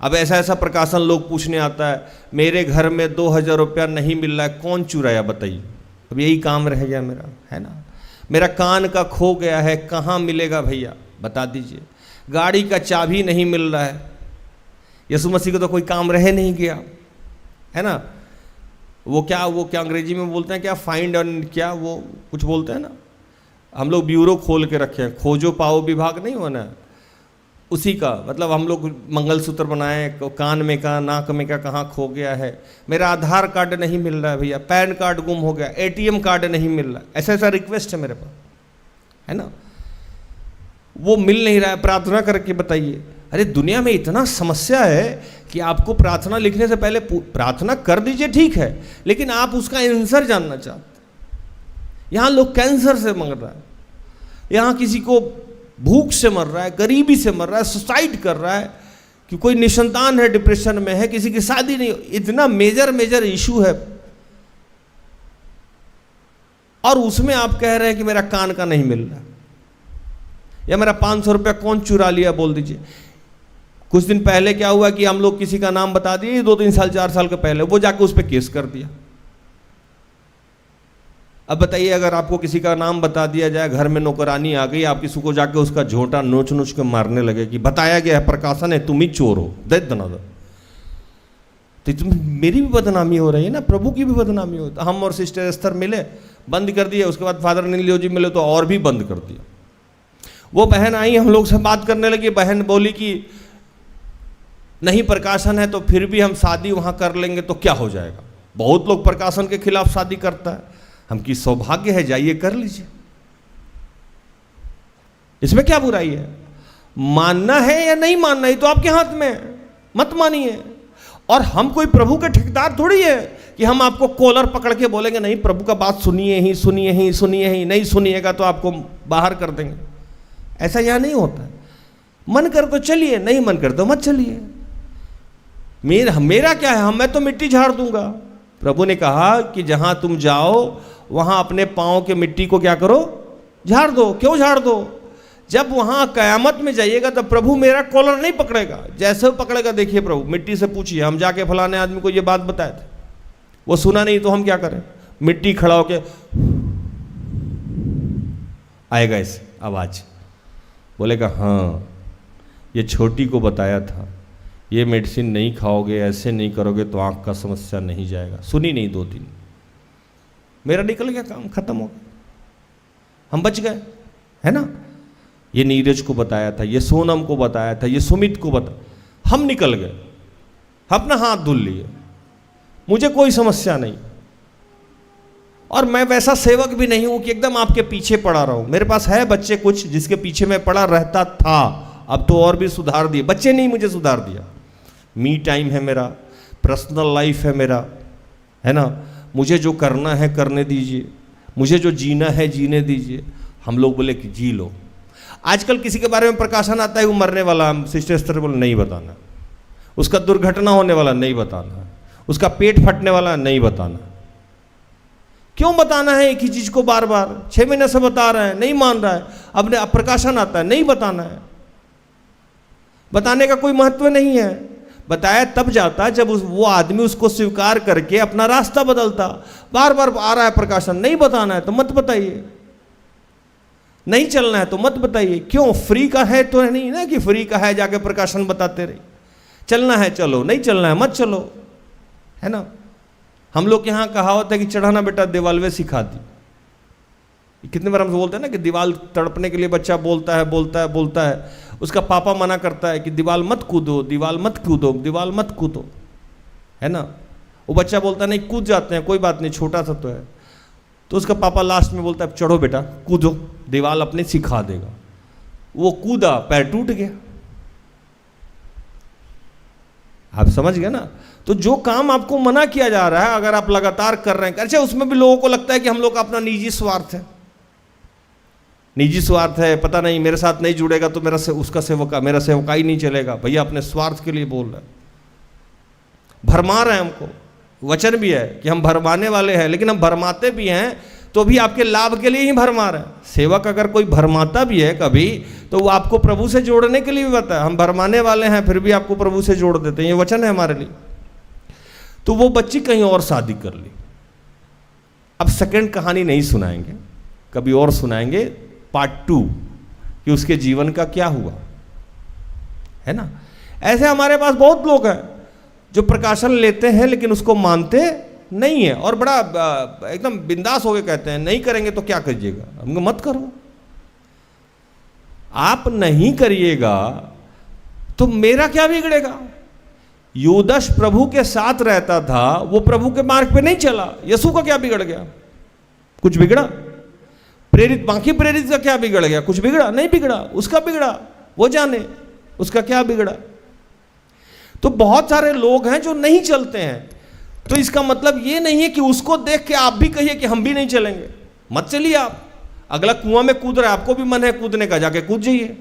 अब ऐसा ऐसा प्रकाशन लोग पूछने आता है, मेरे घर में 2000 रुपया नहीं मिल रहा है, कौन चुराया बताइए। अब यही काम रह गया मेरा, है ना। मेरा कान का खो गया है, कहाँ मिलेगा भैया बता दीजिए। गाड़ी का चाबी नहीं मिल रहा है। यीशु मसीह को तो कोई काम रह नहीं गया, है ना। वो क्या अंग्रेजी में बोलते हैं, क्या फाइंड एंड क्या वो कुछ बोलते हैं ना। हम लोग ब्यूरो खोल के रखे हैं, खोजो पाओ विभाग नहीं होना। उसी का मतलब हम लोग मंगलसूत्र बनाए, कान में का, नाक में का कहाँ खो गया है, मेरा आधार कार्ड नहीं मिल रहा है भैया, पैन कार्ड गुम हो गया, एटीएम कार्ड नहीं मिल रहा, ऐसा ऐसा रिक्वेस्ट है मेरे पास, है ना, वो मिल नहीं रहा है, प्रार्थना करके बताइए। अरे दुनिया में इतना समस्या है कि आपको प्रार्थना लिखने से पहले प्रार्थना कर दीजिए, ठीक है, लेकिन आप उसका आंसर जानना चाहते। यहाँ लोग कैंसर से मर रहा है, यहाँ किसी को भूख से मर रहा है, गरीबी से मर रहा है, सुसाइड कर रहा है, कि कोई निसंतान है, डिप्रेशन में है, किसी की शादी नहीं, इतना मेजर इशू है, और उसमें आप कह रहे हैं कि मेरा कान का नहीं मिल रहा, या मेरा 500 रुपया कौन चुरा लिया, बोल दीजिए। कुछ दिन पहले क्या हुआ कि हम लोग किसी का नाम बता दिए, 2-3 साल 4 साल के पहले, वो जाके उस पर केस कर दिया। अब बताइए, अगर आपको किसी का नाम बता दिया जाए, घर में नौकरानी आ गई, आप किसी को जाके उसका झोंटा नोच नोच के मारने लगे कि बताया गया है प्रकाशन है, तुम ही चोर हो, तो तुम मेरी भी बदनामी हो रही है ना, प्रभु की भी बदनामी हो। तो हम और सिस्टर एस्थर मिले, बंद कर दिया। उसके बाद फादर नीलियो जी मिले तो और भी बंद कर दिया। वो बहन आई, हम लोग से बात करने लगी। बहन बोली कि नहीं प्रकाशन है तो फिर भी हम शादी वहाँ कर लेंगे तो क्या हो जाएगा, बहुत लोग प्रकाशन के खिलाफ शादी करता है, हम की सौभाग्य है, जाइए कर लीजिए, इसमें क्या बुराई है। मानना है या नहीं मानना ही तो आपके हाथ में है, मत मानिए। और हम कोई प्रभु के ठेकेदार थोड़ी है कि हम आपको कॉलर पकड़ के बोलेंगे नहीं प्रभु का बात सुनिए ही सुनिए ही सुनिए ही, नहीं सुनिएगा तो आपको बाहर कर देंगे, ऐसा यहां नहीं होता है। मन कर तो चलिए, नहीं मन कर तो मत चलिए। मेरा क्या है, मैं तो मिट्टी झाड़ दूंगा। प्रभु ने कहा कि जहां तुम जाओ वहां अपने पांव के मिट्टी को क्या करो, झाड़ दो। क्यों झाड़ दो? जब वहां कयामत में जाइएगा तब प्रभु मेरा कॉलर नहीं पकड़ेगा, जैसे वो पकड़ेगा देखिए प्रभु, मिट्टी से पूछिए हम जाके फलाने आदमी को ये बात बताए थे, वो सुना नहीं तो हम क्या करें, मिट्टी खड़ा होके आएगा ऐसे आवाज, बोलेगा हाँ ये छोटी को बताया था, ये मेडिसिन नहीं खाओगे, ऐसे नहीं करोगे तो आंख का समस्या नहीं जाएगा। सुनी नहीं 2 दिन, मेरा निकल गया काम, खत्म हो गया, हम बच गए, है ना। ये नीरज को बताया था, ये सोनम को बताया था, ये सुमित को हम निकल गए, अपना हाथ धुल लिए, मुझे कोई समस्या नहीं। और मैं वैसा सेवक भी नहीं हूं कि एकदम आपके पीछे पड़ा रहूं। मेरे पास है बच्चे कुछ जिसके पीछे मैं पड़ा रहता था, अब तो और भी सुधार दिए। बच्चे नहीं मुझे सुधार दिया। मी टाइम है मेरा, पर्सनल लाइफ है मेरा, है ना। मुझे जो करना है करने दीजिए, मुझे जो जीना है जीने दीजिए। हम लोग बोले कि जी लो। आजकल किसी के बारे में प्रकाशन आता है वो मरने वाला, हम सिस्टर एस्थर बोले नहीं बताना, उसका दुर्घटना होने वाला नहीं बताना, उसका पेट फटने वाला नहीं बताना। क्यों बताना है एक ही चीज को बार बार? 6 महीने से बता रहे हैं, नहीं मान रहा है। अब प्रकाशन आता है, नहीं बताना है। बताने का कोई महत्व नहीं है। बताया तब जाता जब वो आदमी उसको स्वीकार करके अपना रास्ता बदलता। बार बार आ रहा है प्रकाशन, नहीं बताना है तो मत बताइए, नहीं चलना है तो मत बताइए। क्यों? फ्री का है तो नहीं ना कि फ्री का है जाके प्रकाशन बताते रहे। चलना है चलो, नहीं चलना है मत चलो, है ना। हम लोग यहाँ कहावत है कि चढ़ाना बेटा दीवाल सिखा दी। कितने बार हम बोलते हैं ना कि दीवाल तड़पने के लिए बच्चा बोलता है बोलता है बोलता है, उसका पापा मना करता है कि दीवाल मत कूदो, दीवाल मत कूदो, दीवाल मत कूदो, है ना। वो बच्चा बोलता है नहीं कूद जाते हैं, कोई बात नहीं छोटा सा तो है। तो उसका पापा लास्ट में बोलता है चढ़ो बेटा कूदो, दीवाल अपने सिखा देगा। वो कूदा, पैर टूट गया। आप समझ गए ना। तो जो काम आपको मना किया जा रहा है अगर आप लगातार कर रहे हैं, अच्छा उसमें भी लोगों को लगता है कि हम लोग का अपना निजी स्वार्थ है, निजी स्वार्थ है, पता नहीं मेरे साथ नहीं जुड़ेगा तो उसका सेवका, मेरा सेवकाई नहीं चलेगा। भैया अपने स्वार्थ के लिए बोल रहे हैं, भरमा रहे हैं हमको। वचन भी है कि हम भरमाने वाले हैं, लेकिन हम भरमाते भी हैं तो भी आपके लाभ के लिए ही भरमा रहे हैं। सेवक अगर कोई भरमाता भी है कभी तो वो आपको प्रभु से जोड़ने के लिए भी बताया। हम भरमाने वाले हैं फिर भी आपको प्रभु से जोड़ देते हैं, ये वचन है हमारे लिए। तो वो बच्ची कहीं और शादी कर ली। अब सेकंड कहानी नहीं सुनाएंगे, कभी और सुनाएंगे पार्ट 2 कि उसके जीवन का क्या हुआ, है ना। ऐसे हमारे पास बहुत लोग हैं जो प्रकाशन लेते हैं लेकिन उसको मानते नहीं है और बड़ा एकदम बिंदास होके कहते हैं नहीं करेंगे तो क्या करिएगा। हमको मत करो, आप नहीं करिएगा तो मेरा क्या बिगड़ेगा? यूदस प्रभु के साथ रहता था, वो प्रभु के मार्ग पे नहीं चला, यीशु का क्या बिगड़ गया? कुछ बिगड़ा? प्रेरित, बाकी प्रेरित का क्या बिगड़ गया? कुछ बिगड़ा? नहीं बिगड़ा, उसका बिगड़ा, वो जाने उसका क्या बिगड़ा। तो बहुत सारे लोग हैं जो नहीं चलते हैं, तो इसका मतलब ये नहीं है कि उसको देख के आप भी कहिए कि हम भी नहीं चलेंगे। मत चलिए आप, अगला कुआं में कूद रहा है, आपको भी मन है कूदने का, जाके कूद जाइए।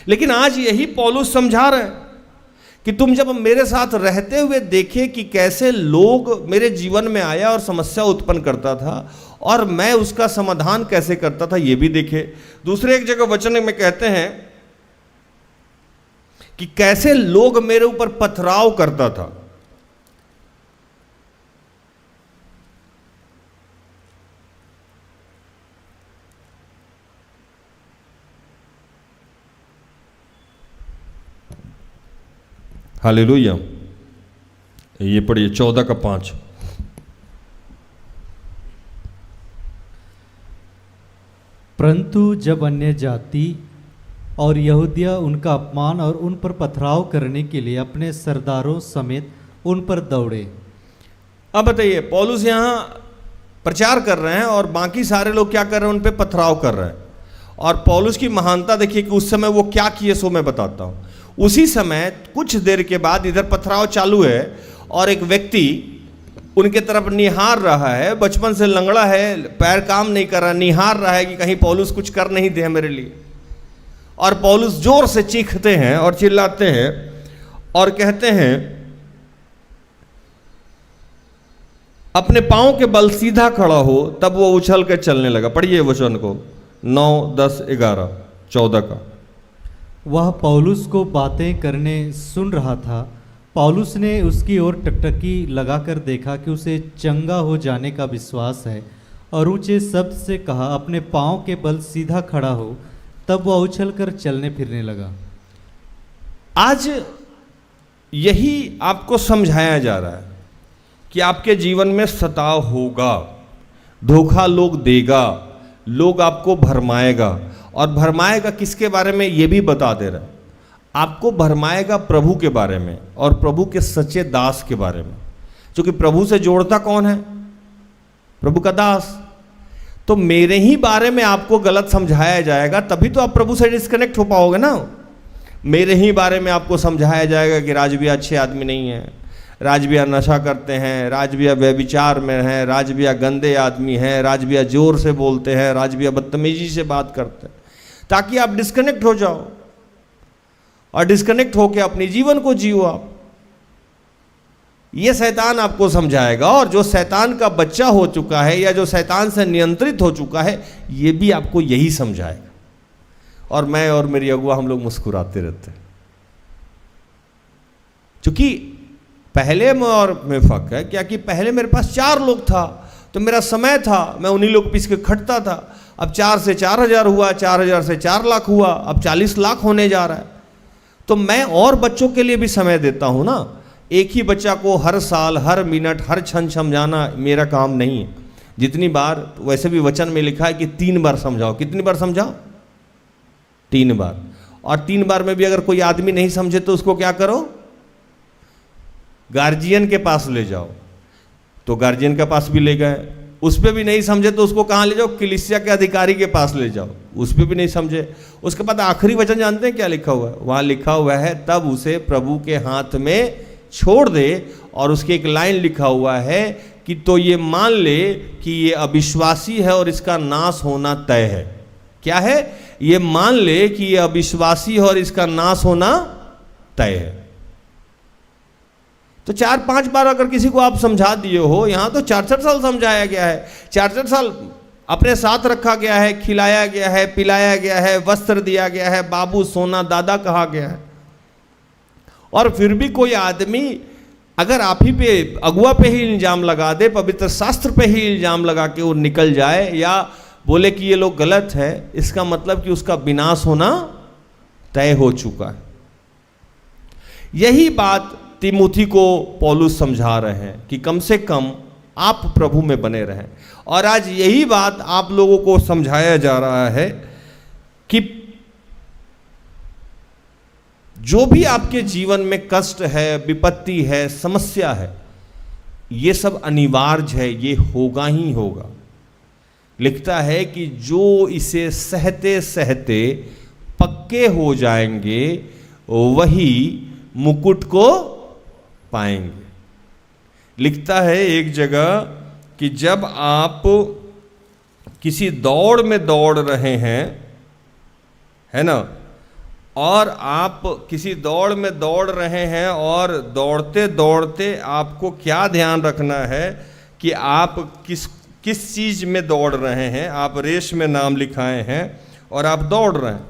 लेकिन आज यही पौलुस समझा रहे हैं कि तुम जब मेरे साथ रहते हुए देखे कि कैसे लोग मेरे जीवन में आया और समस्या उत्पन्न करता था और मैं उसका समाधान कैसे करता था, ये भी देखे। दूसरे एक जगह वचन में कहते हैं कि कैसे लोग मेरे ऊपर पथराव करता था। हालेलुया। ये पढ़िए 14:5। परंतु जब अन्य जाति और यहूदिया उनका अपमान और उन पर पथराव करने के लिए अपने सरदारों समेत उन पर दौड़े। अब बताइए, पौलुस यहाँ प्रचार कर रहे हैं और बाकी सारे लोग क्या कर रहे हैं? उन पे पथराव कर रहे हैं। और पौलुस की महानता देखिए कि उस समय वो क्या किए, सो मैं बताता हूँ। उसी समय कुछ देर के बाद इधर पथराव चालू है और एक व्यक्ति उनके तरफ निहार रहा है, बचपन से लंगड़ा है, पैर काम नहीं कर रहा, निहार रहा है कि कहीं पौलुस कुछ कर नहीं दे मेरे लिए। और पौलुस जोर से चीखते हैं और चिल्लाते हैं और कहते हैं, अपने पांव के बल सीधा खड़ा हो। तब वो उछल कर चलने लगा। पढ़िए वचन को 9, 10, 11, 14 का। वह पौलुस को बातें करने सुन रहा था। पौलुस ने उसकी ओर टकटकी लगाकर देखा कि उसे चंगा हो जाने का विश्वास है और ऊंचे शब्द से कहा, अपने पांव के बल सीधा खड़ा हो। तब वह उछलकर चलने फिरने लगा। आज यही आपको समझाया जा रहा है कि आपके जीवन में सताव होगा, धोखा लोग देगा, लोग आपको भरमाएगा। और भरमाएगा किसके बारे में? ये भी बता दे रहा है, आपको भरमाएगा प्रभु के बारे में और प्रभु के सच्चे दास के बारे में। क्योंकि प्रभु से जोड़ता कौन है? प्रभु का दास। तो मेरे ही बारे में आपको गलत समझाया जाएगा, तभी तो आप प्रभु से डिस्कनेक्ट हो पाओगे ना। मेरे ही बारे में आपको समझाया जाएगा कि राज भैया अच्छे आदमी नहीं है, राज भैया नशा करते हैं, राज भैया व्यभिचार में हैं, राज भैया गंदे आदमी हैं, राज भैया जोर से बोलते हैं, राज भैया बदतमीजी से बात करते हैं, ताकि आप डिस्कनेक्ट हो जाओ और डिस्कनेक्ट होकर अपने जीवन को जियो आप। ये शैतान आपको समझाएगा। और जो शैतान का बच्चा हो चुका है या जो शैतान से नियंत्रित हो चुका है, ये भी आपको यही समझाएगा। और मैं और मेरी अगुआ हम लोग मुस्कुराते रहते हैं, क्योंकि पहले में और में फर्क है क्या कि पहले मेरे पास 4 लोग था, तो मेरा समय था, मैं उन्हीं लोग पीछे खटता था। अब 4 से 4,000 हुआ, 4,000 से 4 लाख हुआ, अब 40 लाख होने जा रहा है। तो मैं और बच्चों के लिए भी समय देता हूँ ना। एक ही बच्चा को हर साल, हर मिनट, हर क्षण समझाना मेरा काम नहीं है। जितनी बार, वैसे भी वचन में लिखा है कि 3 बार समझाओ। कितनी बार समझाओ? 3 बार। और 3 बार में भी अगर कोई आदमी नहीं समझे तो उसको क्या करो? गार्जियन के पास ले जाओ। तो गार्जियन के पास भी ले गए, उस पर भी नहीं समझे तो उसको कहाँ ले जाओ? कलीसिया के अधिकारी के पास ले जाओ, उस पर भी नहीं समझे। उसके बाद आखिरी वचन जानते हैं क्या लिखा हुआ है? वहाँ लिखा हुआ है, तब उसे प्रभु के हाथ में छोड़ दे। और उसकी एक लाइन लिखा हुआ है कि तो ये मान ले कि ये अविश्वासी है और इसका नाश होना तय है। क्या है? ये मान ले कि ये अविश्वासी है और इसका नाश होना तय है। तो 4-5 बार अगर किसी को आप समझा दिए हो, यहाँ तो 4-4 साल समझाया गया है, 4-4 साल अपने साथ रखा गया है, खिलाया गया है, पिलाया गया है, वस्त्र दिया गया है, बाबू, सोना, दादा कहा गया है। और फिर भी कोई आदमी अगर आप ही पे, अगुआ पे ही इल्जाम लगा दे, पवित्र शास्त्र पे ही इल्जाम लगा के वो निकल जाए या बोले कि ये लोग गलत है, इसका मतलब कि उसका विनाश होना तय हो चुका है। यही बात तिमुथी को पौलुस समझा रहे हैं कि कम से कम आप प्रभु में बने रहें। और आज यही बात आप लोगों को समझाया जा रहा है कि जो भी आपके जीवन में कष्ट है, विपत्ति है, समस्या है, ये सब अनिवार्य है, ये होगा ही होगा। लिखता है कि जो इसे सहते सहते पक्के हो जाएंगे वही मुकुट को पाएंगे। लिखता है एक जगह कि जब आप किसी दौड़ में दौड़ रहे हैं, है ना, और आप किसी दौड़ में दौड़ रहे हैं और दौड़ते दौड़ते आपको क्या ध्यान रखना है कि आप किस चीज़ में दौड़ रहे हैं। आप रेस में नाम लिखाए हैं और आप दौड़ रहे हैं,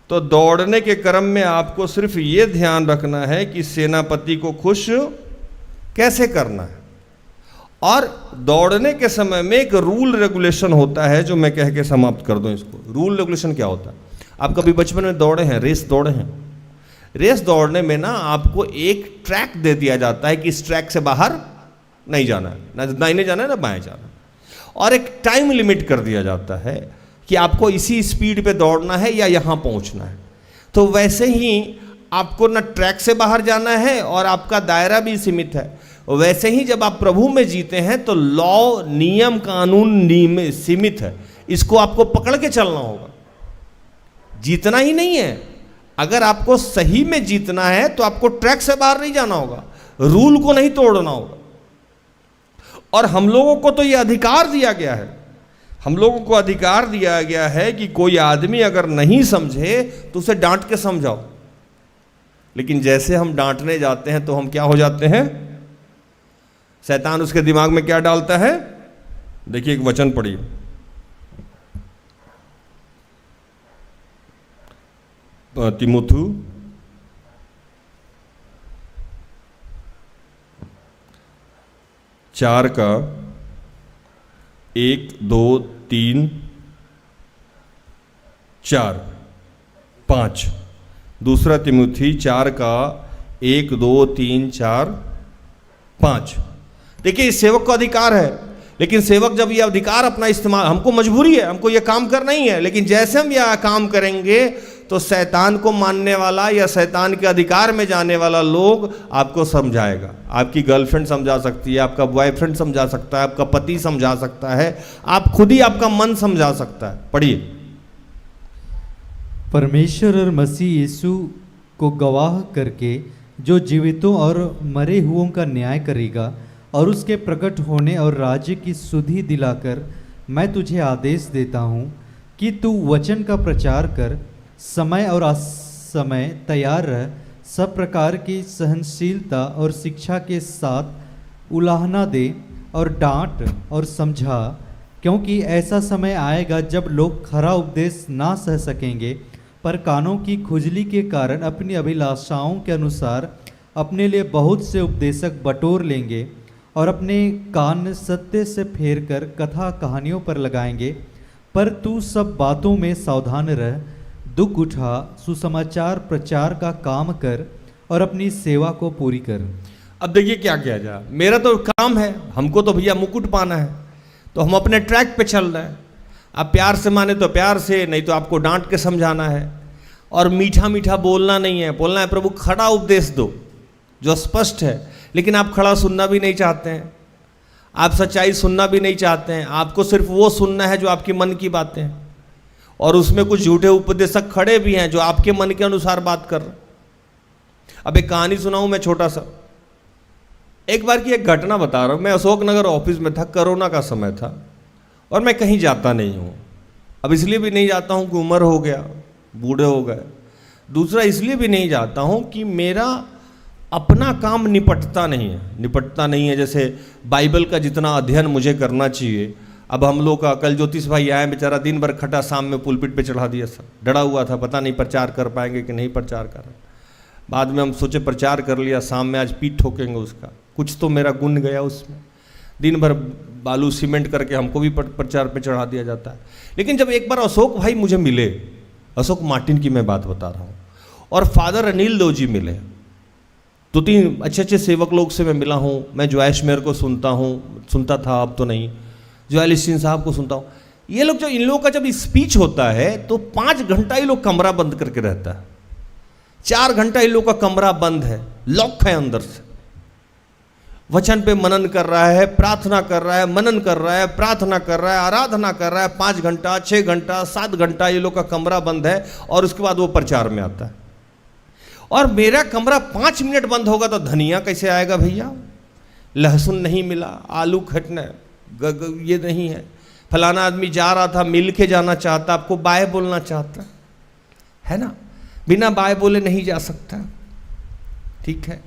तो दौड़ने के क्रम में आपको सिर्फ ये ध्यान रखना है कि सेनापति को खुश कैसे करना है। और दौड़ने के समय में एक रूल रेगुलेशन होता है जो मैं कह के समाप्त कर दूं इसको। रूल रेगुलेशन क्या होता है? आप कभी बचपन में दौड़े हैं, रेस दौड़े हैं? रेस दौड़ने में ना आपको एक ट्रैक दे दिया जाता है कि इस ट्रैक से बाहर नहीं जाना है, ना दाहिने जाना है ना बाएं जाना है, और एक टाइम लिमिट कर दिया जाता है कि आपको इसी स्पीड पे दौड़ना है या यहाँ पहुँचना है। तो वैसे ही आपको ना ट्रैक से बाहर जाना है और आपका दायरा भी सीमित है। वैसे ही जब आप प्रभु में जीते हैं तो लॉ, नियम, कानून सीमित है, इसको आपको पकड़ के चलना होगा। जीतना ही नहीं है, अगर आपको सही में जीतना है तो आपको ट्रैक से बाहर नहीं जाना होगा, रूल को नहीं तोड़ना होगा। और हम लोगों को तो यह अधिकार दिया गया है, हम लोगों को अधिकार दिया गया है कि कोई आदमी अगर नहीं समझे तो उसे डांट के समझाओ। लेकिन जैसे हम डांटने जाते हैं तो हम क्या हो जाते हैं? शैतान उसके दिमाग में क्या डालता है? देखिए एक वचन पढ़िए, तीमुथी 4 का 1, 2, 3, 4, 5। दूसरा तीमुथी 4 का 1, 2, 3, 4, 5। देखिए इस सेवक को अधिकार है, लेकिन सेवक जब ये अधिकार अपना इस्तेमाल, हमको मजबूरी है, हमको ये काम करना ही है, लेकिन जैसे हम यह काम करेंगे तो शैतान को मानने वाला या शैतान के अधिकार में जाने वाला लोग आपको समझाएगा। आपकी गर्लफ्रेंड समझा सकती है, आपका बॉयफ्रेंड समझा सकता है, आपका पति समझा सकता है, आप खुद ही आपका मन समझा सकता है। पढ़िए, परमेश्वर और मसीह यीशु को गवाह करके जो जीवितों और मरे हुओं का न्याय करेगा और उसके प्रकट होने और राज्य की सुधि दिलाकर मैं तुझे आदेश देता हूँ कि तू वचन का प्रचार कर, समय और असमय तैयार रह, सब प्रकार की सहनशीलता और शिक्षा के साथ उलाहना दे और डांट और समझा, क्योंकि ऐसा समय आएगा जब लोग खरा उपदेश ना सह सकेंगे, पर कानों की खुजली के कारण अपनी अभिलाषाओं के अनुसार अपने लिए बहुत से उपदेशक बटोर लेंगे और अपने कान सत्य से फेर कर कथा कहानियों पर लगाएंगे। पर तू सब बातों में सावधान रह, दुख उठा, सुसमाचार प्रचार का काम कर और अपनी सेवा को पूरी कर। अब देखिए क्या किया जाए, मेरा तो काम है, हमको तो भैया मुकुट पाना है, तो हम अपने ट्रैक पे चल रहे हैं। आप प्यार से माने तो प्यार से, नहीं तो आपको डांट के समझाना है। और मीठा मीठा बोलना नहीं है, बोलना है प्रभु खड़ा उपदेश दो जो स्पष्ट है। लेकिन आप खड़ा सुनना भी नहीं चाहते हैं, आप सच्चाई सुनना भी नहीं चाहते हैं, आपको सिर्फ वो सुनना है जो आपके मन की बातें हैं। और उसमें कुछ झूठे उपदेशक खड़े भी हैं जो आपके मन के अनुसार बात कर रहे हैं। अब एक कहानी सुनाऊं मैं छोटा सा। एक बार की एक घटना बता रहा हूं। मैं अशोकनगर ऑफिस में था, कोरोना का समय था, और मैं कहीं जाता नहीं हूं। अब इसलिए भी नहीं जाता हूं कि उम्र हो गया, बूढ़े हो गए। दूसरा इसलिए भी नहीं जाता हूं कि मेरा अपना काम निपटता नहीं है जैसे बाइबल का जितना अध्ययन मुझे करना चाहिए। अब हम लोग का कल ज्योतिष भाई आए, बेचारा दिन भर खटा, शाम में पुलपिट पे चढ़ा दिया। सब डरा हुआ था, पता नहीं प्रचार कर पाएंगे कि नहीं प्रचार कर। बाद में हम सोचे प्रचार कर लिया, शाम में आज पीठ ठोकेंगे उसका। कुछ तो मेरा गुण गया उसमें। दिन भर बालू सीमेंट करके हमको भी प्रचार पे चढ़ा दिया जाता है। लेकिन जब एक बार अशोक भाई मुझे मिले, अशोक मार्टिन की मैं बात बता रहा हूँ, और फादर अनिल देव जी मिले, 2-3 अच्छे सेवक लोग से मैं मिला हूँ। मैं जॉयश मेयर को सुनता था, अब तो नहीं, जोएल स्टीन साहब को सुनता हूँ। ये लोग इन लोगों का जब स्पीच होता है तो 5 घंटा ही लोग कमरा बंद करके रहता है। 4 घंटा इन लोग का कमरा बंद है, लॉक है अंदर से, वचन पे मनन कर रहा है, प्रार्थना कर रहा है, मनन कर रहा है, प्रार्थना कर रहा है, आराधना कर रहा है, 5 घंटा 6 घंटा 7 घंटा ये लोग का कमरा बंद है, और उसके बाद वो प्रचार में आता है। और मेरा कमरा 5 मिनट बंद होगा तो धनिया कैसे आएगा भैया, लहसुन नहीं मिला, आलू खटना ये नहीं है, फलाना आदमी जा रहा था, मिल के जाना चाहता, आपको बाय बोलना चाहता है ना, बिना बाय बोले नहीं जा सकता, ठीक है,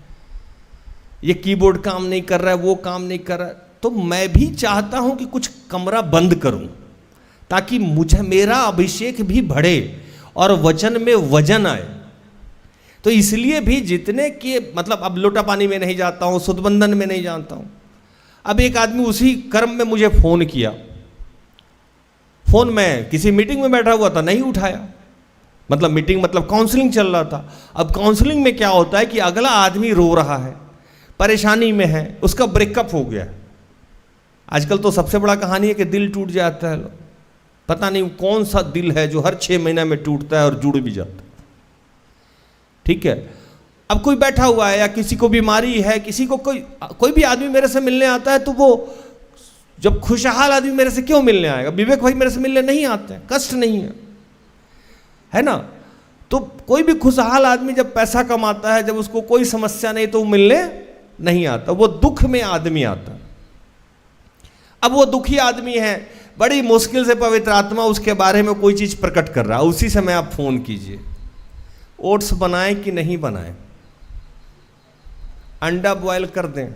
ये कीबोर्ड काम नहीं कर रहा है, वो काम नहीं कर रहा है, तो मैं भी चाहता हूं कि कुछ कमरा बंद करूं ताकि मुझे मेरा अभिषेक भी बढ़े और वचन में वजन आए। तो इसलिए भी जितने के मतलब अब लोटा पानी में नहीं जाता हूं, सुदबंधन में नहीं जानता हूं। अब एक आदमी उसी क्रम में मुझे फोन किया, फोन में किसी मीटिंग में बैठा हुआ था, नहीं उठाया, मतलब मीटिंग मतलब काउंसलिंग चल रहा था। अब काउंसलिंग में क्या होता है कि अगला आदमी रो रहा है, परेशानी में है, उसका ब्रेकअप हो गया। आजकल तो सबसे बड़ा कहानी है कि दिल टूट जाता है, पता नहीं कौन सा दिल है जो हर 6 महीना में टूटता है और जुड़ भी जाता है, ठीक है। अब कोई बैठा हुआ है या किसी को बीमारी है, किसी को कोई भी आदमी मेरे से मिलने आता है, तो वो जब खुशहाल आदमी मेरे से क्यों मिलने आएगा, विवेक भाई मेरे से मिलने नहीं आते हैं, कष्ट नहीं है ना। तो कोई भी खुशहाल आदमी जब पैसा कमाता है, जब उसको कोई समस्या नहीं, तो वो मिलने नहीं आता, वो दुख में आदमी आता। अब वो दुखी आदमी है, बड़ी मुश्किल से पवित्र आत्मा उसके बारे में कोई चीज प्रकट कर रहा है, उसी समय आप फोन कीजिए, ओट्स बनाएं कि नहीं बनाएं, अंडा बॉयल कर दें।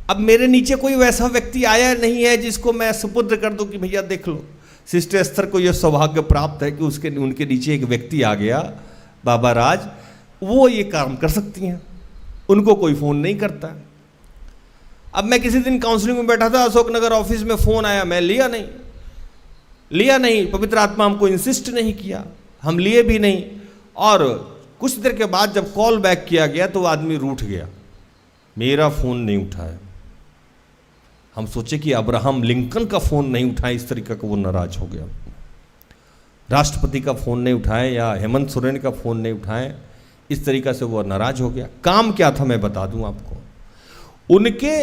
अब मेरे नीचे कोई वैसा व्यक्ति आया नहीं है जिसको मैं सुपुत्र कर दूं कि भैया देख लो। सिस्टर एस्थर को यह सौभाग्य प्राप्त है कि उनके नीचे एक व्यक्ति आ गया, बाबा राज, वो ये काम कर सकती हैं, उनको कोई फ़ोन नहीं करता। अब मैं किसी दिन काउंसलिंग में बैठा था, अशोकनगर ऑफिस में फ़ोन आया, मैं लिया नहीं, पवित्र आत्मा हमको इंसिस्ट नहीं किया, हम लिए भी नहीं। और कुछ देर के बाद जब कॉल बैक किया गया तो वो आदमी रूठ गया, मेरा फ़ोन नहीं उठाया। हम सोचे कि अब्राहम लिंकन का फ़ोन नहीं उठाया, इस तरीके का वो नाराज हो गया। राष्ट्रपति का फ़ोन नहीं उठाए या हेमंत सोरेन का फ़ोन नहीं उठाए, इस तरीका से वो नाराज हो गया। काम क्या था मैं बता दूं आपको, उनके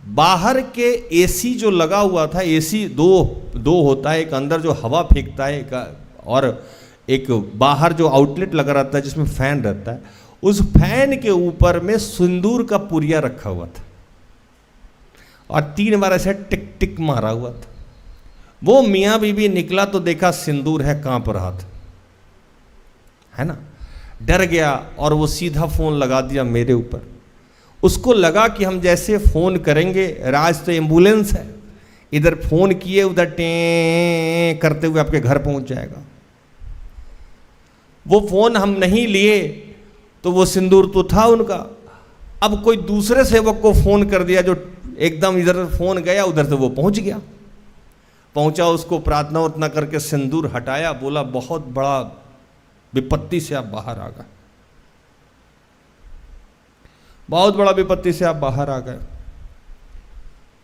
बाहर के एसी जो लगा हुआ था, एसी दो होता है, एक अंदर जो हवा फेंकता है और एक बाहर जो आउटलेट लगा रहता है जिसमें फैन रहता है, उस फैन के ऊपर में सिंदूर का पुरिया रखा हुआ था और 3 बार ऐसे टिक टिक मारा हुआ था। वो मियाँ बीबी निकला तो देखा सिंदूर है, कांप रहा था, है ना, डर गया और वो सीधा फ़ोन लगा दिया मेरे ऊपर। उसको लगा कि हम जैसे फ़ोन करेंगे, राज तो एम्बुलेंस है, इधर फ़ोन किए उधर टें करते हुए आपके घर पहुंच जाएगा। वो फ़ोन हम नहीं लिए तो वो सिंदूर तो था उनका। अब कोई दूसरे सेवक को फ़ोन कर दिया जो एकदम इधर फ़ोन गया, उधर से वो पहुंच गया, पहुंचा, उसको प्रार्थना उतना करके सिंदूर हटाया, बोला बहुत बड़ा विपत्ति से आप बाहर आ गए, बहुत बड़ा विपत्ति से आप बाहर आ गए।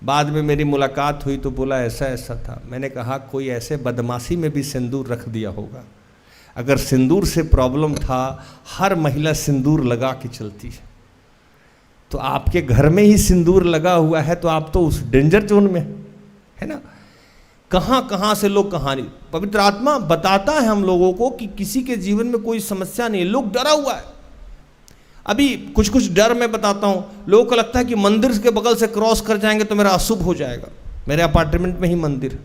बाद में मेरी मुलाकात हुई तो बोला ऐसा ऐसा था। मैंने कहा कोई ऐसे बदमाशी में भी सिंदूर रख दिया होगा। अगर सिंदूर से प्रॉब्लम था, हर महिला सिंदूर लगा के चलती है, तो आपके घर में ही सिंदूर लगा हुआ है तो आप तो उस डेंजर जोन में है ना। कहाँ कहाँ से लोग कहानी, पवित्र आत्मा बताता है हम लोगों को कि किसी के जीवन में कोई समस्या नहीं है, लोग डरा हुआ है। अभी कुछ डर मैं बताता हूँ, लोगों को लगता है कि मंदिर के बगल से क्रॉस कर जाएंगे तो मेरा अशुभ हो जाएगा। मेरे अपार्टमेंट में ही मंदिर है।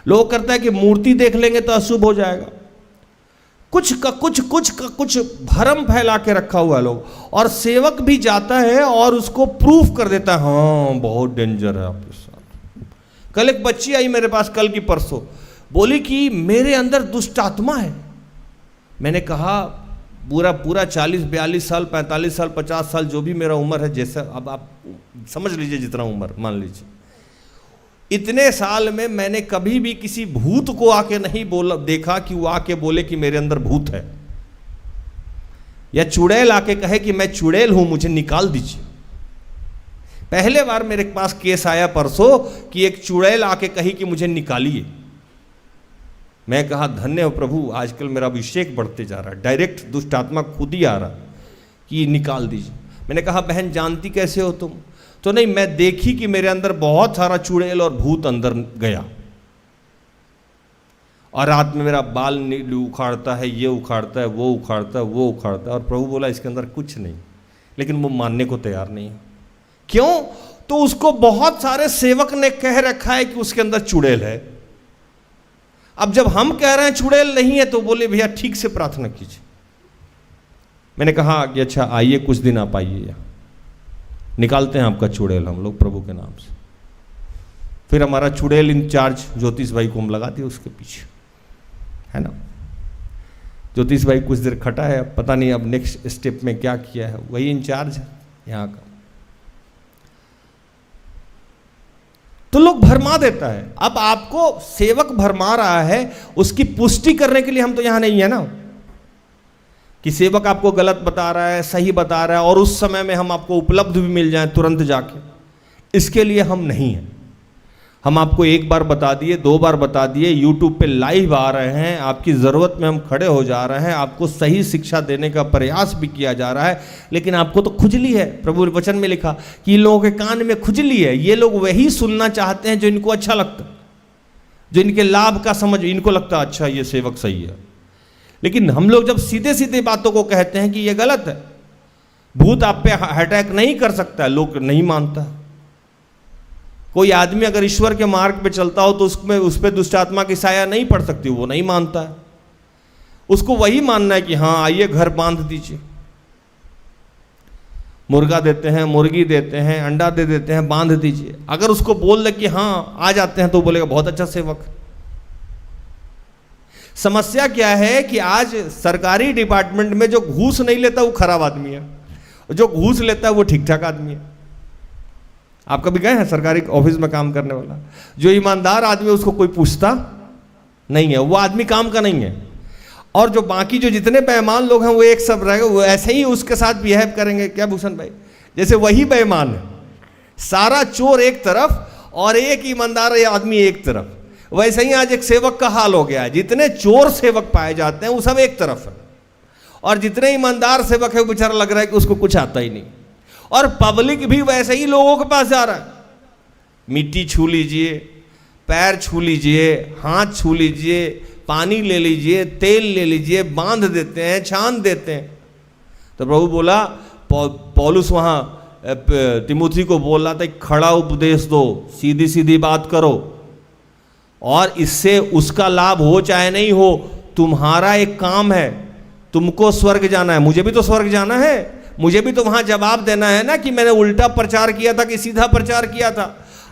लोग करता है कि मूर्ति देख लेंगे तो अशुभ हो जाएगा। कुछ भरम फैला के रखा हुआ है लोग, और सेवक भी जाता है और उसको प्रूफ कर देता है, हाँ बहुत डेंजर है आपके साथ। कल एक बच्ची आई मेरे पास, कल की परसों, बोली कि मेरे अंदर दुष्ट आत्मा है। मैंने कहा पूरा 40-42 साल, 45 साल, 50 साल, जो भी मेरा उम्र है, जैसा अब आप समझ लीजिए जितना उम्र मान लीजिए, इतने साल में मैंने कभी भी किसी भूत को आके नहीं बोला देखा कि वो आके बोले कि मेरे अंदर भूत है, या चुड़ैल आके कहे कि मैं चुड़ैल हूं, मुझे निकाल दीजिए। पहले बार मेरे पास केस आया परसों कि एक चुड़ैल आके कही कि मुझे निकालिए। मैं कहा धन्य हो प्रभु, आजकल मेरा अभिषेक बढ़ते जा रहा है, डायरेक्ट दुष्ट आत्मा खुद ही आ रहा कि निकाल दीजिए। मैंने कहा बहन जानती कैसे हो तुम? तो नहीं, मैं देखी कि मेरे अंदर बहुत सारा चुड़ैल और भूत अंदर गया, और रात में मेरा बाल उखाड़ता है, ये उखाड़ता है, वो उखाड़ता है, वो उखाड़ता है। और प्रभु बोला इसके अंदर कुछ नहीं, लेकिन वो मानने को तैयार नहीं है। क्यों? तो उसको बहुत सारे सेवक ने कह रखा है कि उसके अंदर चुड़ैल है। अब जब हम कह रहे हैं चुड़ैल नहीं है, तो बोले भैया ठीक से प्रार्थना कीजिए। मैंने कहा कि अच्छा आइए, कुछ दिन आप आइए, निकालते हैं आपका चुड़ैल हम लोग प्रभु के नाम से। फिर हमारा चुड़ैल इंचार्ज ज्योतिष भाई को हम लगा दिए उसके पीछे, है ना। ज्योतिष भाई कुछ देर खटा है, अब पता नहीं अब नेक्स्ट स्टेप में क्या किया है, वही इंचार्ज है यहाँ का। तो लोग भरमा देता है। अब आपको सेवक भरमा रहा है, उसकी पुष्टि करने के लिए हम तो यहां नहीं है ना, कि सेवक आपको गलत बता रहा है, सही बता रहा है, और उस समय में हम आपको उपलब्ध भी मिल जाए तुरंत जाके, इसके लिए हम नहीं हैं। हम आपको एक बार बता दिए, 2 बार बता दिए, यूट्यूब पे लाइव आ रहे हैं, आपकी ज़रूरत में हम खड़े हो जा रहे हैं, आपको सही शिक्षा देने का प्रयास भी किया जा रहा है, लेकिन आपको तो खुजली है। प्रभु वचन में लिखा कि इन लोगों के कान में खुजली है, ये लोग वही सुनना चाहते हैं जो इनको अच्छा लगता, जो इनके लाभ का समझ इनको लगता है, अच्छा ये सेवक सही है। लेकिन हम लोग जब सीधे सीधे बातों को कहते हैं कि ये गलत है, भूत आप पे अटैक नहीं कर सकता है, लोग नहीं मानता। कोई आदमी अगर ईश्वर के मार्ग पे चलता हो तो उसमें उस पर दुष्ट आत्मा की साया नहीं पड़ सकती, वो नहीं मानता है। उसको वही मानना है कि हाँ आइए घर बांध दीजिए, मुर्गा देते हैं, मुर्गी देते हैं, अंडा दे देते हैं, बांध दीजिए। अगर उसको बोल दे कि हाँ आ जाते हैं, तो बोलेगा बहुत अच्छा सेवक। समस्या क्या है कि आज सरकारी डिपार्टमेंट में जो घूस नहीं लेता वो खराब आदमी है, जो घूस लेता है वो ठीक ठाक आदमी है। आप कभी गए हैं सरकारी ऑफिस में काम करने वाला? जो ईमानदार आदमी है उसको कोई पूछता नहीं है, वो आदमी काम का नहीं है। और जो बाकी जो जितने बेईमान लोग हैं वो एक सब रहेंगे, वो ऐसे ही उसके साथ बिहेव करेंगे। क्या भूषण भाई, जैसे वही बेईमान है, सारा चोर एक तरफ और एक ईमानदार आदमी एक तरफ, वैसे ही आज एक सेवक का हाल हो गया है। जितने चोर सेवक पाए जाते हैं वो सब एक तरफ है, और जितने ईमानदार सेवक है वो बेचारा लग रहा है कि उसको कुछ आता ही नहीं। और पब्लिक भी वैसे ही लोगों के पास जा रहा है, मिट्टी छू लीजिए, पैर छू लीजिए, हाथ छू लीजिए, पानी ले लीजिए, तेल ले लीजिए, बांध देते हैं, छान देते हैं। तो प्रभु बोला, पौलुस वहाँ तिमुथी को बोल रहा था खड़ा उपदेश दो, सीधी सीधी बात करो, और इससे उसका लाभ हो चाहे नहीं हो, तुम्हारा एक काम है, तुमको स्वर्ग जाना है, मुझे भी तो स्वर्ग जाना है, मुझे भी तो वहां जवाब देना है ना कि मैंने उल्टा प्रचार किया था कि सीधा प्रचार किया था।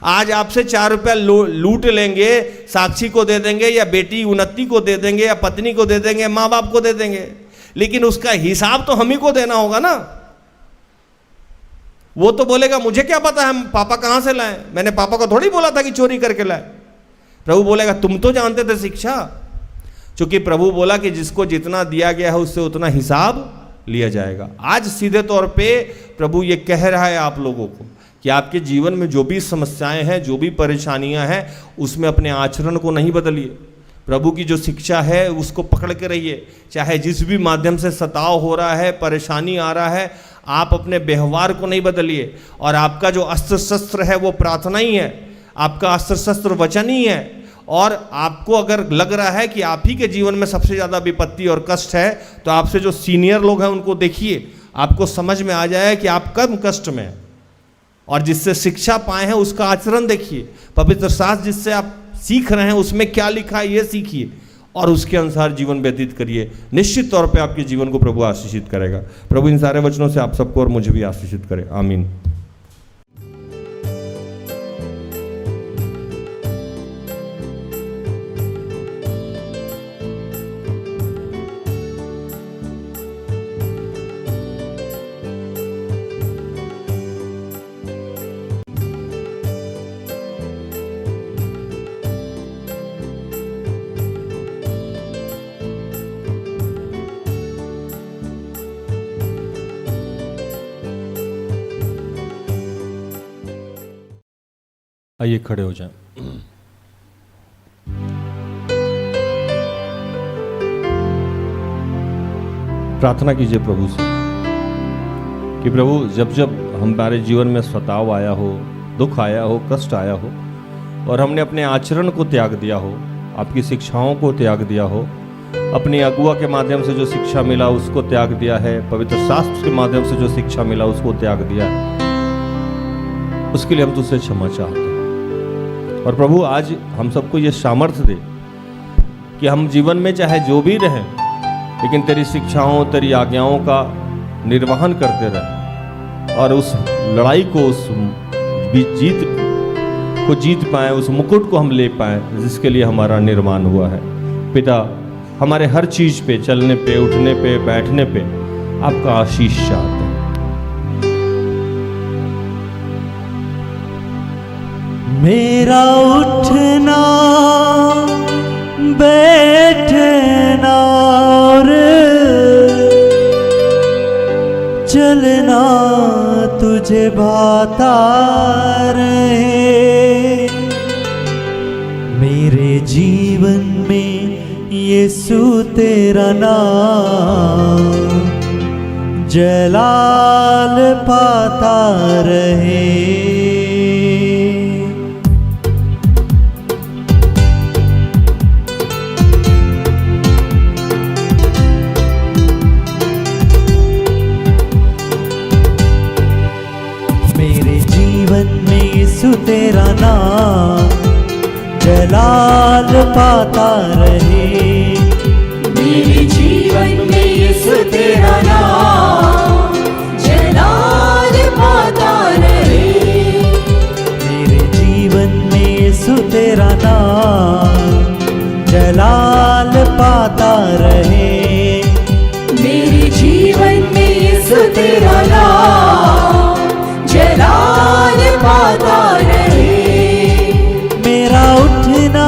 आज आपसे 4 रुपया लूट लेंगे, साक्षी को दे देंगे, या बेटी उन्नति को दे देंगे, या पत्नी को दे देंगे, माँ बाप को दे देंगे, लेकिन उसका हिसाब तो हम ही को देना होगा ना। वो तो बोलेगा मुझे क्या पता है पापा कहां से लाए, मैंने पापा को थोड़ी बोला था कि चोरी करके लाए। प्रभु बोलेगा तुम तो जानते थे शिक्षा, क्योंकि प्रभु बोला कि जिसको जितना दिया गया है उससे उतना हिसाब लिया जाएगा। आज सीधे तौर पे प्रभु ये कह रहा है आप लोगों को कि आपके जीवन में जो भी समस्याएं हैं, जो भी परेशानियां हैं, उसमें अपने आचरण को नहीं बदलिए। प्रभु की जो शिक्षा है उसको पकड़ के रहिए। चाहे जिस भी माध्यम से सताव हो रहा है, परेशानी आ रहा है, आप अपने व्यवहार को नहीं बदलिए। और आपका जो अस्त्र शस्त्र है वो प्रार्थना ही है, आपका अस्त्र शस्त्र वचन ही है। और आपको अगर लग रहा है कि आप ही के जीवन में सबसे ज़्यादा विपत्ति और कष्ट है, तो आपसे जो सीनियर लोग हैं उनको देखिए, आपको समझ में आ जाए कि आप कम कष्ट में हैं। और जिससे शिक्षा पाए हैं उसका आचरण देखिए, पवित्र शास्त्र जिससे आप सीख रहे हैं उसमें क्या लिखा है ये सीखिए, और उसके अनुसार जीवन व्यतीत करिए। निश्चित तौर पे आपके जीवन को प्रभु आशीषित करेगा। प्रभु इन सारे वचनों से आप सबको और मुझे भी आशीषित करे, आमीन। आइए खड़े हो जाएं। प्रार्थना कीजिए प्रभु से कि प्रभु जब जब हमारे जीवन में सताव आया हो, दुख आया हो, कष्ट आया हो और हमने अपने आचरण को त्याग दिया हो, आपकी शिक्षाओं को त्याग दिया हो, अपनी अगुआ के माध्यम से जो शिक्षा मिला उसको त्याग दिया है, पवित्र शास्त्र के माध्यम से जो शिक्षा मिला उसको त्याग दिया है, उसके लिए हम तुझसे क्षमा चाहते हैं। और प्रभु आज हम सबको ये सामर्थ्य दे कि हम जीवन में चाहे जो भी रहें लेकिन तेरी शिक्षाओं, तेरी आज्ञाओं का निर्वहन करते रहें और उस लड़ाई को, उस जीत पाएं, उस मुकुट को हम ले पाएं जिसके लिए हमारा निर्माण हुआ है। पिता, हमारे हर चीज पे, चलने पे, उठने पे, बैठने पे आपका आशीष चाहते हैं। मेरा उठना बैठना और चलना तुझे भाता रहे। मेरे जीवन में यीशु तेरा नाम जलाल पाता रहे। यीशु तेरा नाम जलाल पाता रहे। मेरे जीवन में यीशु तेरा नाम जलाल पाता रहे। मेरे जीवन में यीशु तेरा नाम जलाल पाता रहे। मेरे जीवन में यीशु तेरा नाम जलाल पाता रहे। मेरा उठना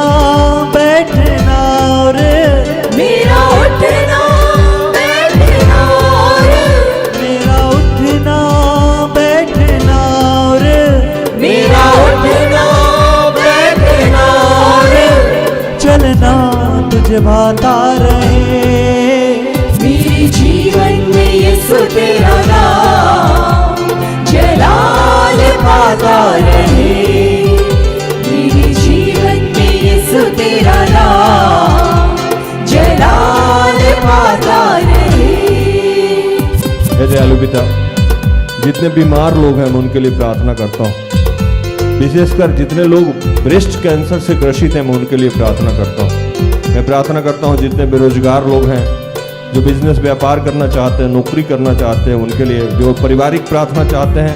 बैठना और मेरा उठना बैठना और मेरा उठना बैठना और मेरा उठना बैठना और चलना तुझे भाता रहे। मेरे जीवन में यीशु तेरा नाम जलाल पाता रहे। मेरे जीवन में यीशु तेरा नाम जलाल पाता रहे। हे दयालु पिता, जितने बीमार लोग हैं मैं उनके लिए प्रार्थना करता हूँ। विशेषकर जितने लोग ब्रेस्ट कैंसर से ग्रसित हैं मैं उनके लिए प्रार्थना करता हूँ। मैं प्रार्थना करता हूँ जितने बेरोजगार लोग हैं, जो बिजनेस व्यापार करना चाहते हैं, नौकरी करना चाहते हैं उनके लिए, जो पारिवारिक प्रार्थना चाहते हैं,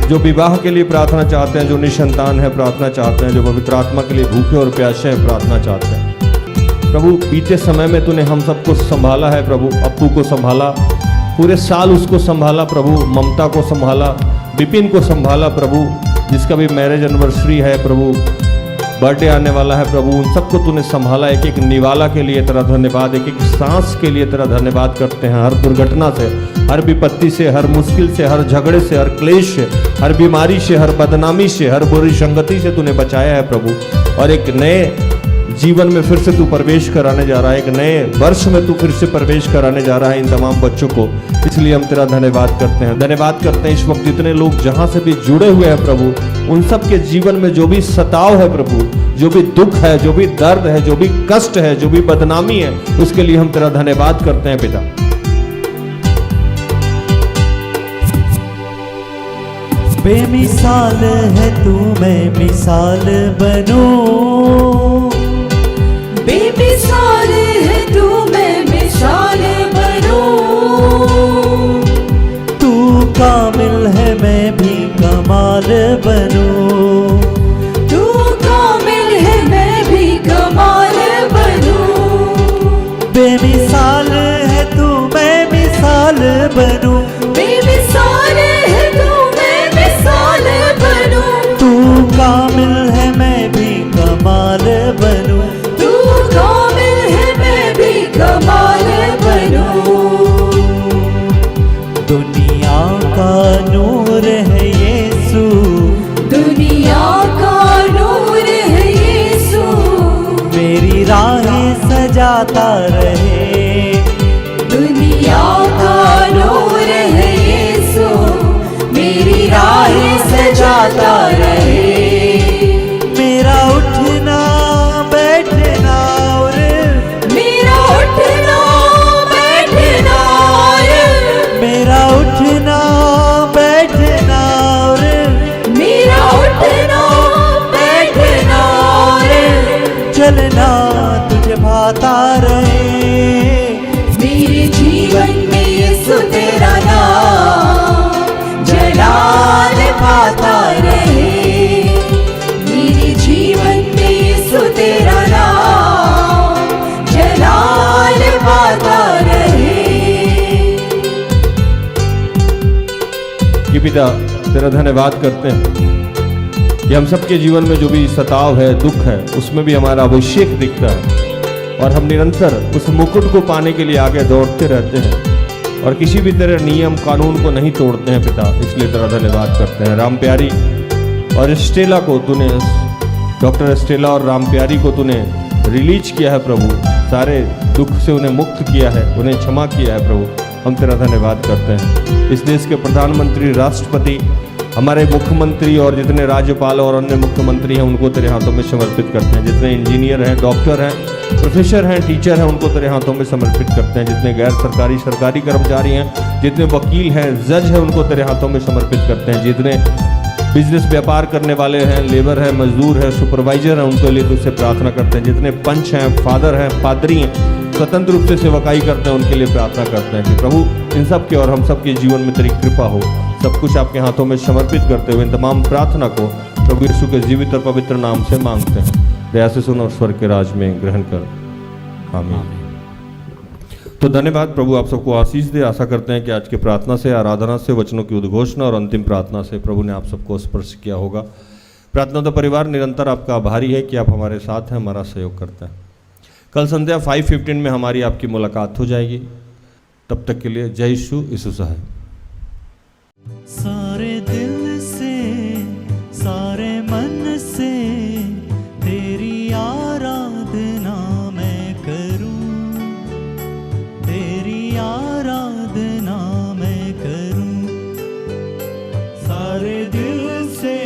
जो विवाह के लिए प्रार्थना चाहते हैं, जो निसंतान है प्रार्थना चाहते हैं, जो पवित्र आत्मा के लिए भूखे और प्यासे हैं प्रार्थना चाहते हैं। प्रभु, बीते समय में तूने हम सबको संभाला है प्रभु, अप्पू को संभाला, पूरे साल उसको संभाला प्रभु, ममता को संभाला, विपिन को संभाला प्रभु, जिसका भी मैरिज एनिवर्सरी है प्रभु, बर्थडे आने वाला है प्रभु, उन सबको तूने संभाला। एक एक निवाला के लिए तेरा धन्यवाद, एक एक सांस के लिए तेरा धन्यवाद करते हैं। हर दुर्घटना से, हर विपत्ति से, हर मुश्किल से, हर झगड़े से, हर क्लेश से, हर बीमारी से, हर बदनामी से, हर बुरी संगति से तूने बचाया है प्रभु। और एक नए जीवन में फिर से तू प्रवेश कराने जा रहा है, एक नए वर्ष में तू फिर से प्रवेश कराने जा रहा है इन तमाम बच्चों को। इसलिए हम तेरा धन्यवाद करते हैं। धन्यवाद करते हैं इस वक्त जितने लोग जहां से भी जुड़े हुए हैं प्रभु, उन सब के जीवन में जो भी सताव है प्रभु, जो भी दुख है, जो भी दर्द है, जो भी कष्ट है, जो भी बदनामी है, उसके लिए हम तेरा धन्यवाद करते हैं पिता। बेमिसाल है तू, मैं मिसाल बनूं। बेमिसाल है तू, मैं मिसाल बनूं। तू कामिल है, मैं भी कमाल बनूं। तू कामिल है, मैं भी कमाल बनूं। बेमिसाल है तू, मैं मिसाल बनूं। बेमिसाल है तू, मैं मिसाल बनूं। तू कामिल है, मैं भी कमाल बनूं। तू कामिल है, मैं भी कमाल बनूं। दुनिया का नूर है यीशु, दुनिया का नूर है यीशु। मेरी राहें सजाता रहे। दुनिया राह सजाता रहे। मेरा उठना बैठना और मेरा उठना बैठना और मेरा उठना बैठना और मेरा उठना बैठना और चलना तुझे भाता रहे। मेरे जीवन में यीशु तेरा नाम जलाल पाता रहे। मेरे जीवन में यीशु तेरा नाम जलाल पाता रहे। कि पिता तेरा धन्यवाद करते हैं कि हम सबके जीवन में जो भी सताव है, दुख है, उसमें भी हमारा अभिषेक दिखता है और हम निरंतर उस मुकुट को पाने के लिए आगे दौड़ते रहते हैं और किसी भी तरह नियम कानून को नहीं तोड़ते हैं पिता। इसलिए तेरा धन्यवाद करते हैं। राम प्यारी और स्टेला को तूने, डॉक्टर स्टेला और राम प्यारी को तूने रिलीज किया है प्रभु, सारे दुख से उन्हें मुक्त किया है, उन्हें क्षमा किया है प्रभु। हम तेरा धन्यवाद करते हैं। इस देश के प्रधानमंत्री, राष्ट्रपति, हमारे मुख्यमंत्री और जितने राज्यपाल और अन्य मुख्यमंत्री हैं उनको तेरे हाथों में समर्पित करते हैं। जितने इंजीनियर हैं, डॉक्टर हैं, प्रोफेसर हैं, टीचर हैं, उनको तेरे हाथों में समर्पित करते हैं। जितने गैर सरकारी, सरकारी कर्मचारी हैं, जितने वकील हैं, जज हैं, उनको तेरे हाथों में समर्पित करते हैं। जितने बिजनेस व्यापार करने वाले हैं, लेबर हैं, मजदूर हैं, सुपरवाइजर हैं, उनके लिए तुझसे प्रार्थना करते हैं। जितने पंच हैं, फादर हैं, पादरी हैं, स्वतंत्र रूप से सेवकाई करते हैं, उनके लिए प्रार्थना करते हैं कि प्रभु इन सब के और हम सब के जीवन में तेरी कृपा हो। सब कुछ आपके हाथों में समर्पित करते हुए इन तमाम प्रार्थना को प्रभु यीशु के जीवित और पवित्र नाम से मांगते हैं। दया से सुन और स्वर्ग के राज में ग्रहण कर, आमीन। तो धन्यवाद प्रभु, आप सबको आशीष दे। आशा करते हैं कि आज की प्रार्थना से, आराधना से, वचनों की उद्घोषणा और अंतिम प्रार्थना से प्रभु ने आप सबको स्पर्श किया होगा। प्रार्थना तो परिवार निरंतर आपका आभारी है कि आप हमारे साथ हैं, हमारा सहयोग करते हैं। कल संध्या 5:15 में हमारी आपकी मुलाकात हो जाएगी। तब तक के लिए जय यीशु, यीशु सहाय। सारे दिल से, सारे मन से तेरी आराधना मैं करूं, तेरी आराधना मैं करूं। सारे दिल से,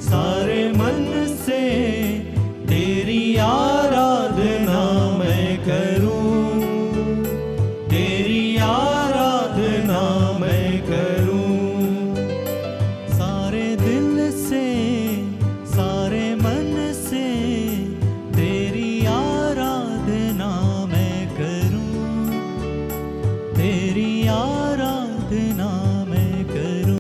सारे मन से तेरी आराधना मैं करूं, तेरी आराधना मैं करूं। सारे दिल से, सारे मन से तेरी आराधना मैं करूं, तेरी